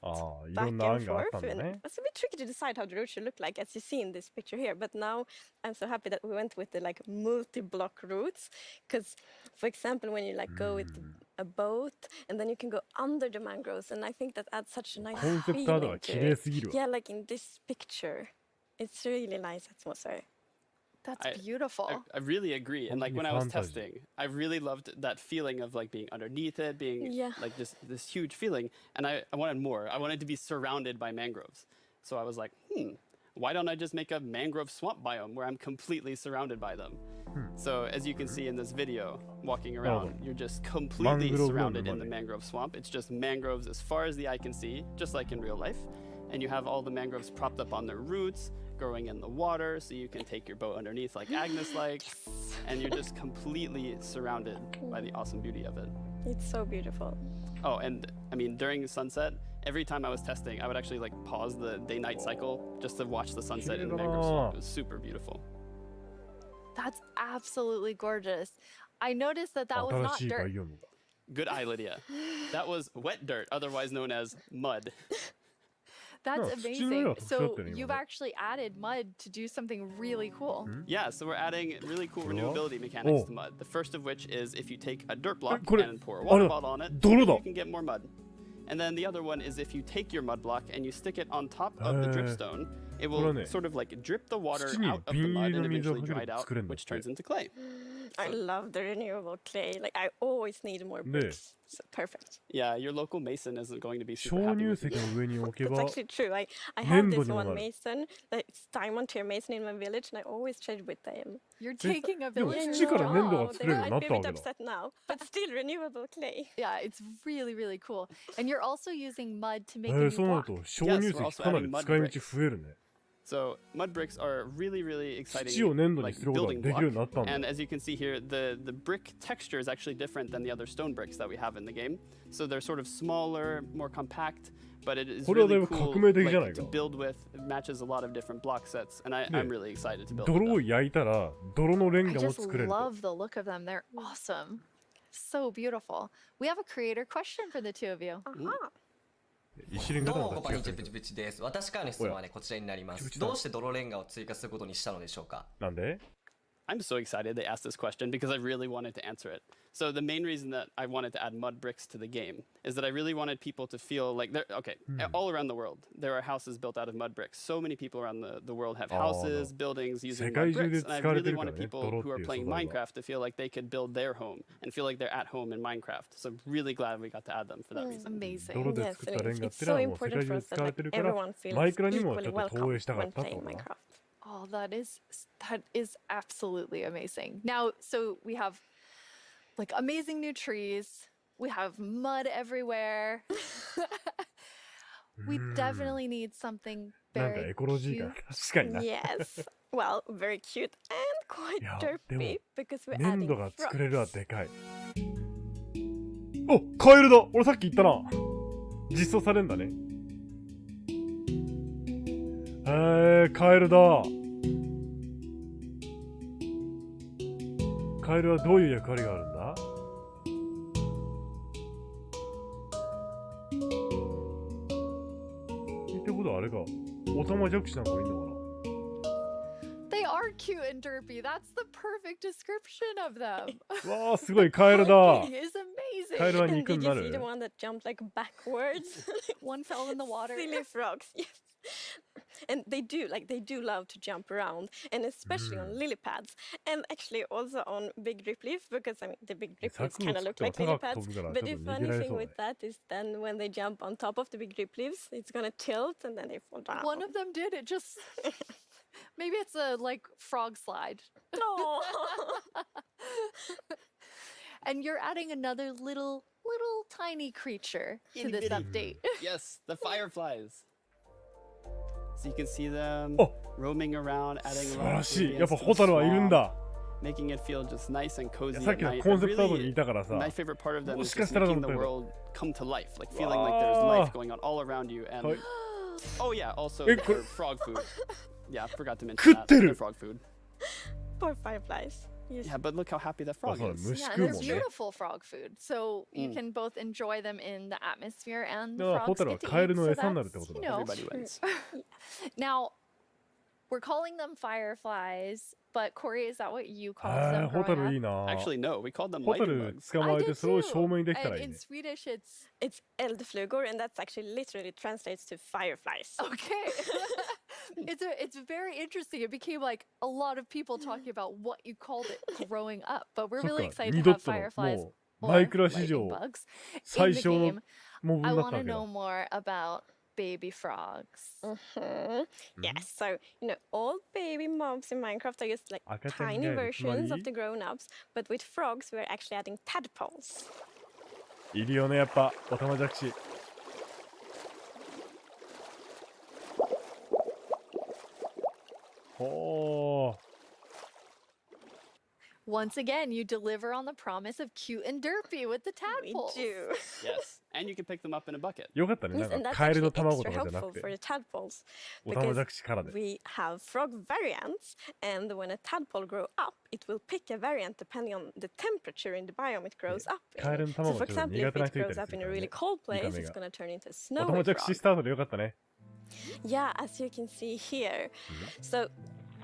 back and forth. And it was a bit tricky to decide how the roots should look like, as you see in this picture here. But now I'm so happy that we went with the like multi-block roots. Because, for example, when you like go with a boat, and then you can go under the mangroves, and I think that adds such a nice feeling to it. Yeah, like in this picture. It's really nice atmosphere. That's beautiful. I really agree. And like when I was testing, I really loved that feeling of like being underneath it, being like this huge feeling. And I wanted more. I wanted to be surrounded by mangroves. So I was like, why don't I just make a mangrove swamp biome where I'm completely surrounded by them? So as you can see in this video, walking around, you're just completely surrounded in the mangrove swamp. It's just mangroves as far as the eye can see, just like in real life. And you have all the mangroves propped up on their roots, growing in the water, so you can take your boat underneath like Agnes likes, and you're just completely surrounded by the awesome beauty of it. It's so beautiful. Oh, and I mean, during sunset, every time I was testing, I would actually like pause the day-night cycle just to watch the sunset in the mangrove swamp. It was super beautiful. That's absolutely gorgeous. I noticed that was not dirt. Good eye, Lydia. That was wet dirt, otherwise known as mud. That's amazing. So you've actually added mud to do something really cool. Yeah, so we're adding really cool renewability mechanics to mud. The first of which is if you take a dirt block and pour a water bottle on it, you can get more mud. And then the other one is if you take your mud block and you stick it on top of the dripstone, it will sort of like drip the water out of the mud and eventually dry it out, which turns into clay. I love the renewable clay. Like I always need more bricks. So perfect. Yeah, your local mason isn't going to be super happy with you. That's actually true. I have this one mason, it's diamond tier mason in my village, and I always trade with them. You're taking a village. They're a bit upset now, but still renewable clay. Yeah, it's really cool. And you're also using mud to make a new block. Yes, we're also adding mud bricks. So mud bricks are really exciting like building block. And as you can see here, the brick texture is actually different than the other stone bricks that we have in the game. So they're sort of smaller, more compact, but it is really cool like, to build with. It matches a lot of different block sets, and I'm really excited to build with them. I just love the look of them. They're awesome. So beautiful. We have a creator question for the two of you. どうもこんにちは、プチプチです。私からの質問はね、こちらになります。どうして泥レンガを追加することにしたのでしょうか？なんで？ I'm so excited they asked this question because I really wanted to answer it. So the main reason that I wanted to add mud bricks to the game is that I really wanted people to feel like they're all around the world there are houses built out of mud bricks. So many people around the world have houses, buildings using mud bricks, and I really wanted people who are playing Minecraft to feel like they could build their home and feel like they're at home in Minecraft. So I'm really glad we got to add them for that reason. Amazing. Yes, it's so important for us that like, everyone feels equally welcome when playing Minecraft. Oh, that is absolutely amazing. Now, so we have like amazing new trees. We have mud everywhere. We definitely need something very cute. Yes. Well, very cute and quite derpy because we're adding frogs. お、カエルだ。俺さっき言ったな。実装されんだね。カエルだ。カエルはどういう役割があるんだ？ってことはあれか、オタマジャクシなんかいいのかな？ They are cute and derpy. That's the perfect description of them. わあ、すごいカエルだ。Is amazing. カエルは And 肉 did に you な see the る one that jumped like backwards? One fell in the water. Silly frogs. Yes. And they do love to jump around, and especially on lily pads, and actually also on big drip leaf, because I mean the big drip leaves kind of look like lily pads. But the funny thing with that is then when they jump on top of the big drip leaves, it's gonna tilt and then they fall down. One of them did. It just maybe it's a like frog slide. No. And you're adding another little tiny creature to this update. Yes, the fireflies. So you can see them roaming around, adding a lot of 素晴らしい。やっ ingredients ぱ to ホ the タルはいるん swamp, だ。 making it feel just nice and cozy さっ at きの night. コン But セプトアートに really, いたからさ。 my favorite part of them も is しか just したらと making 思っ the たけど。 world come to life, like feeling like there's life going on all around you. And oh yeah, also their frog food. Yeah, I forgot to mention that. Their frog food. Poor fireflies. Yes. Yeah, but look how happy that frog is. Yeah, and they're beautiful frog food, so you can both enjoy them in the atmosphere and the frogs get to eat. So that's, you know, everybody wins. Now, we're calling them fireflies, but Corey, is that what you call them? ホタルいいな。 Actually, no, we called them ホタ lightning ル bugs. 捕まえてそれを正面にできたら And いい in ね。 Swedish, it's eldflugor, and that's actually literally translates to fireflies. Okay. It's very interesting. It became like a lot of people talking about what you called it growing up, but we're そっ really か、 excited 二 to 度 have との fireflies もう or マイクラ史 lightning 上 bugs 最 in the 小の game. モブ I になっ want たわ to けだ。 know more about baby frogs. Yes, so all baby mobs in Minecraft are just like 赤ちゃん tiny ガエル、つま versions り of the grown-ups, but with frogs we're actually adding tadpoles. いるよね、やっぱ、オタマジャクシ。ほー。 Once again, you deliver on the promise of cute and derpy with the tadpoles. We do. Yes, and you can pick them up in a bucket. よかったね、な Yes, ん and か that's カエルの actually 卵と extra かじゃな helpful くて for the tadpoles オタマジャ because クシからで。 we have frog variants, and when a tadpole grows up, it will pick a variant depending on the temperature in the biome it grows up カエル in. の So, 卵 for ちょっと example, 苦 if 手な it 人いたり grows す up る in か a ら really ね。 cold 見 place, た目 it's が。 going to turn into a オタマ snowy ジャクシ frog. スタートでよかったね。Yeah, as you can see here. So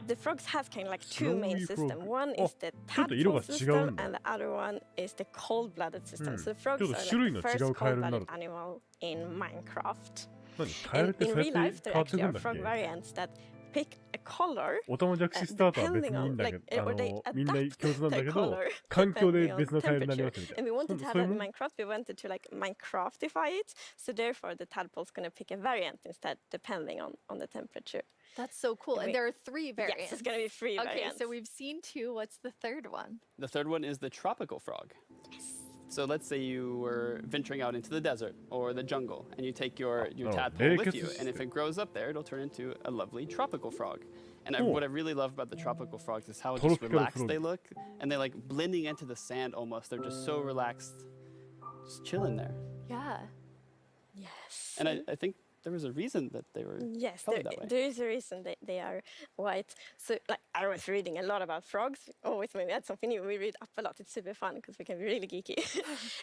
the frogs has kind of like two main Snowy frog. systems. One Oh, is the ちょっと色が tadpole 違うん system, だ。 and the other one is the cold-blooded system. So ちょ frogs っと are 種類 like の the 違 first うカエルになる cold-blooded。animal in Minecraft. 何カエルっ And て in そうや real って life, there 変わってく actually ん are だっ frog け variants that pick a color オタマジャクシスタートは別にいいんだけど、or they みんな adapt 共通なんだ their けど、 color 環境で depending on 別のカエルになりま temperature. すみたい And we な。 wanted to そ have ういう that も in ん Minecraft. We wanted to like Minecraftify it. So therefore, the tadpole's going to pick a variant instead, depending on the temperature. That's so cool. And there are three variants. Yes, it's going to be three Okay, variants. so we've seen two. What's the third one? The third one is the tropical frog. So let's say you were venturing out into the desert or the jungle, and you take your tadpole with you, and if it grows up there, it'll turn into a lovely tropical frog. And what I really love about the tropical frogs is how just Tropical relaxed frog. they look, and they like blending into the sand almost. They're just so relaxed, just chilling there. Yeah. Yes. And I think there was a reason that they were Yes, colored that way. there is a reason they are white. So, like, I was reading a lot about frogs. Always when we had something new, we read up a lot. It's super fun because we can be really geeky.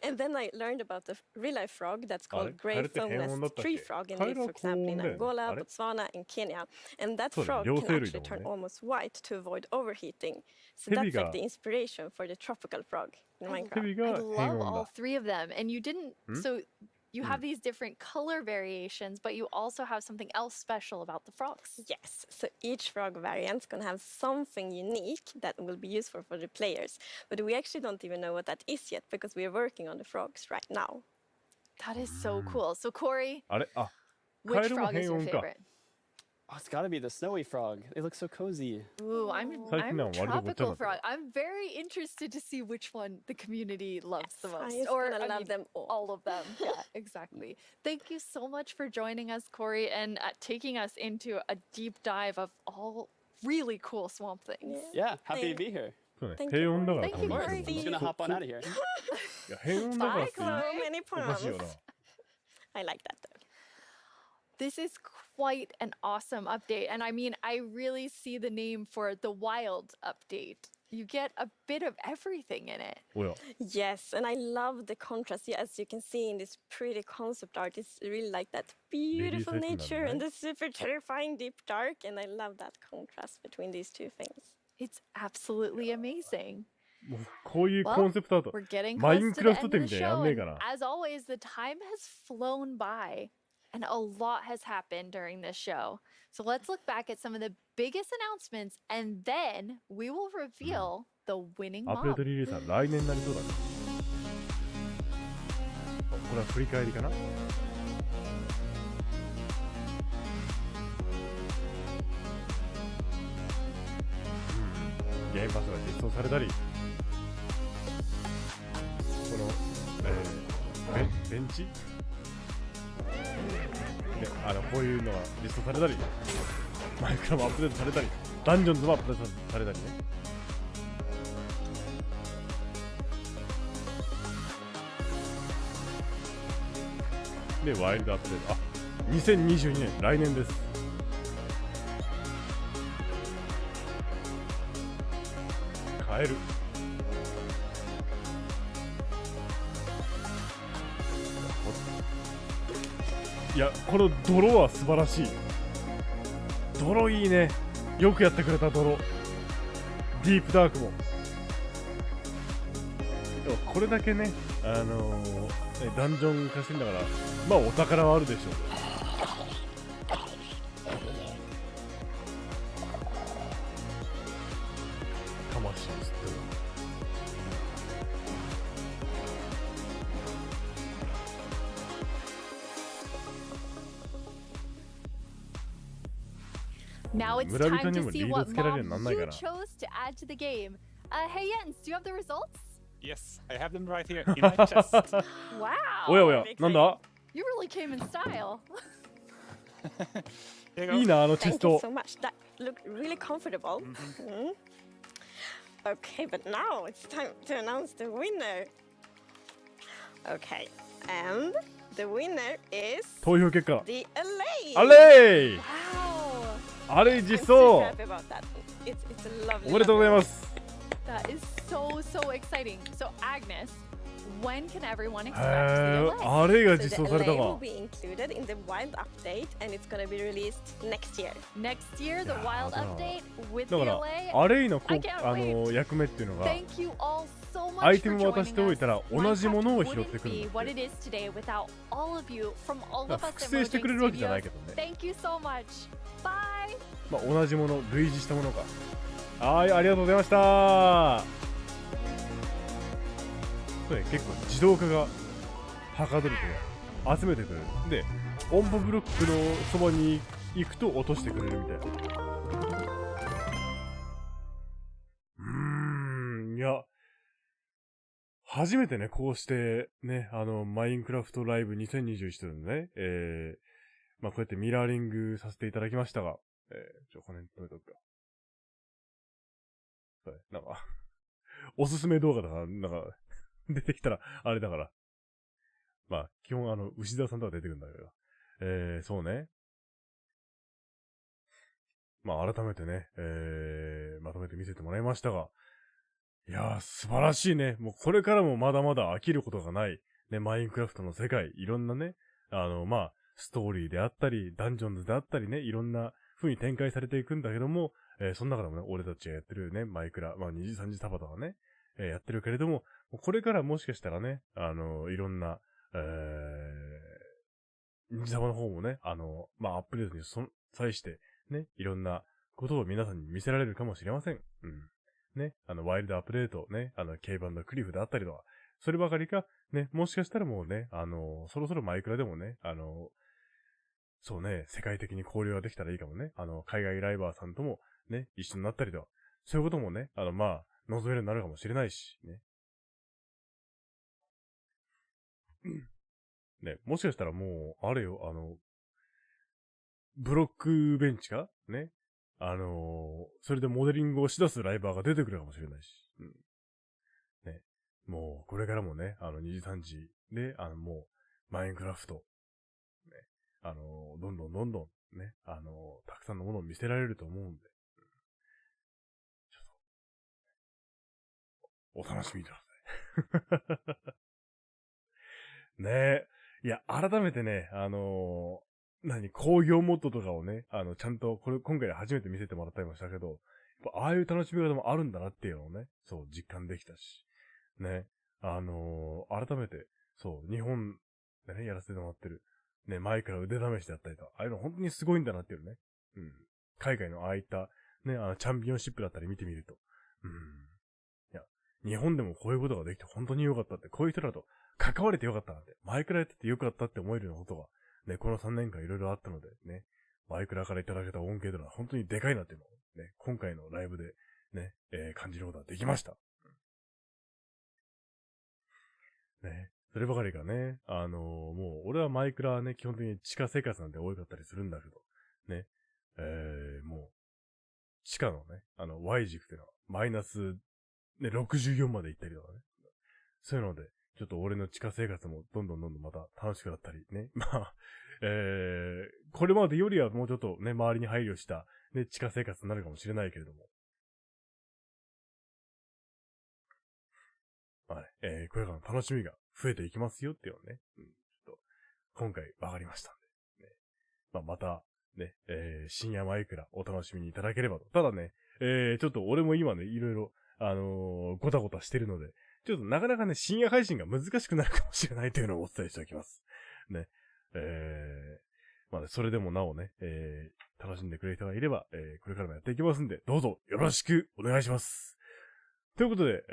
And then I learned about the real-life frog that's called grey phoneless tree frog, and lives, for example, in Angola, Botswana, and Kenya. And that frog can actually turn almost white to avoid overheating. So that's like the inspiration for the tropical frog in Minecraft. I love all three of them. And you didn't, so you have these different color variations, but you also have something else special about the frogs. Yes, so each frog variant is going to have something unique that will be useful for the players. But we actually don't even know what that is yet because we are working on the frogs right now. That is so cool. So Corey, あれあ、 which frog is your favorite? Oh, it's got to be the snowy frog. They look so cozy. Ooh, I'm tropical frog. I'm very interested to see which one the community loves the most. Or I love mean, them all of them. Yeah, exactly. Thank you so much for joining us, Corey, and taking us into a deep dive of all really cool swamp things. Yeah, happy to be here. そうね、平穏だから Thank you, 多分 Corey. I'm just gonna hop on out of here. いや平穏だからって So many おかしいよな。 I like that though. This is quite an awesome update. And I mean, I really see the name for the wild update. You get a bit of everything in it. Well, yes, and I love the contrast. Yeah, as you can see in this pretty concept art, it's really like that beautiful nature and the super terrifying deep dark. And I love that contrast between these two things. It's absolutely amazing. もうこういうコンセプトアート、マインクラフト展みたいなやんねえかな。As always, the time has flown by, and a lot has happened during this show. So let's look back at some of the biggest announcements, and then we will reveal the winning アップデー mob. トリリースは来年になりそうだね。これは振り返りかな。ゲームパスが実装されたり、この、ベンチ、ね、こういうのが実装されたり、マイクラもアップデートされたり、ダンジョンズもアップデートされたりね。で、ワイルドアップデート。あ、2022年、来年です。買える。いや、この泥は素晴らしい。泥いいね。よくやってくれた泥。ディープダークも。でもこれだけね、ダンジョン化してんだから、まあお宝はあるでしょう。魂を吸ってる。Now it's time to see what mob you chose to add to the game. Hey Jens, do you have the results? Yes, I have them right here in my chest. Wow. おやおや、なんだ You really came in style. いいな、あのチェスト。 Thank you so much. That looked really comfortable. Okay, but now it's time to announce the winner. Okay, and the winner is 投票結果。 the Allay. アレイ Wow. アレイ実 I'm 装 so happy about that. It's a lovely. おめでとうございます。 That is so exciting. So Agnes, when can everyone expect the Allay? アレイが実装された The Allay か will。be included in the Wild update, and it's gonna be released next year. Next year, the Wild update with だ the から Allay. アレイのこ I can't wait. 役目っていうのが Thank you all so much アイテ for ムを渡 joining しておいたら us. 同じものを拾 Minecraft ってくるん wouldn't だ be っ what て。 it is today without all of you from all of us 複 at 製してくれるわけじゃないけどね。 Thank you so much. Bye. まあ同じもの、類似したものか。はい、ありがとうございました。これ結構自動化がはかどると集めてくれる。で、音符ブロックのそばに行くと落としてくれるみたいな。いや、初めてね、こうしてね、マインクラフトライブ2021というのね、まあこうやってミラーリングさせていただきましたが、この辺止めとくか。なんか、おすすめ動画だから、なんか、出てきたら、あれだから。まあ、基本牛沢さんとか出てくるんだけど。そうね。まあ、改めてね、まとめて見せてもらいましたが。いやー、素晴らしいね。もうこれからもまだまだ飽きることがない。ね、マインクラフトの世界、いろんなね、まあ、ストーリーであったり、ダンジョンズであったりね、いろんな風に展開されていくんだけども、その中でもね、俺たちがやってるね、マイクラ、まあ、2時3時タバとかね、やってるけれども、これからもしかしたらね、いろんな、2時タバの方もね、まあ、アップデートに際して、ね、いろんなことを皆さんに見せられるかもしれません。うん。ね、ワイルドアップデート、ね、競馬のクリフであったりとか、そればかりか、ね、もしかしたらもうね、そろそろマイクラでもね、そうね、世界的に交流ができたらいいかもね。海外ライバーさんともね、一緒になったりとか、そういうこともね、まあ、望めるようになるかもしれないし、ね。ね、もしかしたらもう、あれよ、ブロックベンチかね。それでモデリングをし出すライバーが出てくるかもしれないし。うん。ね。もう、これからもね、2時3時で、もう、マインクラフト、ね。どんどんね、たくさんのものを見せられると思うんで。ちょっと、お楽しみください。ねえ。いや、改めてね、工業モッドとかをね、ちゃんと、今回初めて見せてもらったりもしたけど、やっぱああいう楽しみ方もあるんだなっていうのをね、そう、実感できたし、ね、改めて、そう、日本でね、やらせてもらってる、ね、前から腕試しであったりとか、ああいうの本当にすごいんだなっていうね、うん。海外のああいった、ね、チャンピオンシップだったり見てみると、いや、日本でもこういうことができて本当に良かったって、こういう人らと関われて良かったなんて、前からやってて良かったって思えるようなことが、ね、この3年間いろいろあったので、ね、マイクラからいただけた恩恵というのは本当にでかいなっていうのを、ね、今回のライブで、ね、感じることができました。ね、そればかりがね、もう、俺はマイクラはね、基本的に地下生活なんて多かったりするんだけど、ね、もう、地下のね、Y 軸っていうのは、マイナス、ね、64まで行ったりとかね。そういうので、ちょっと俺の地下生活もどんどんまた楽しくなったりね。まあ、これまでよりはもうちょっとね、周りに配慮した、ね、地下生活になるかもしれないけれども。はい。これからの楽しみが増えていきますよっていうのをね。ちょっと、今回分かりましたんで。ね、まあ、また、ね、深夜マイクラお楽しみにいただければと。ただね、ちょっと俺も今ね、いろいろ、ごたごたしてるので、ちょっとなかなかね、深夜配信が難しくなるかもしれないというのをお伝えしておきます。ね。まあね、それでもなおね、楽しんでくれる人がいれば、これからもやっていきますんで、どうぞよろしくお願いします。ということで、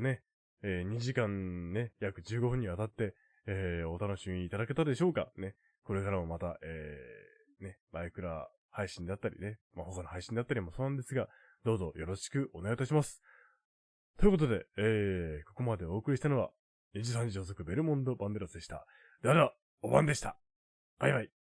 ね、2時間ね、約15分にわたって、お楽しみいただけたでしょうかね。これからもまた、ね、マイクラ配信だったりね、まあ、他の配信だったりもそうなんですが、どうぞよろしくお願いいたします。ということで、ここまでお送りしたのは、23時遅くベルモンドバンデラスでした。ではでは、お晩でした。バイバイ。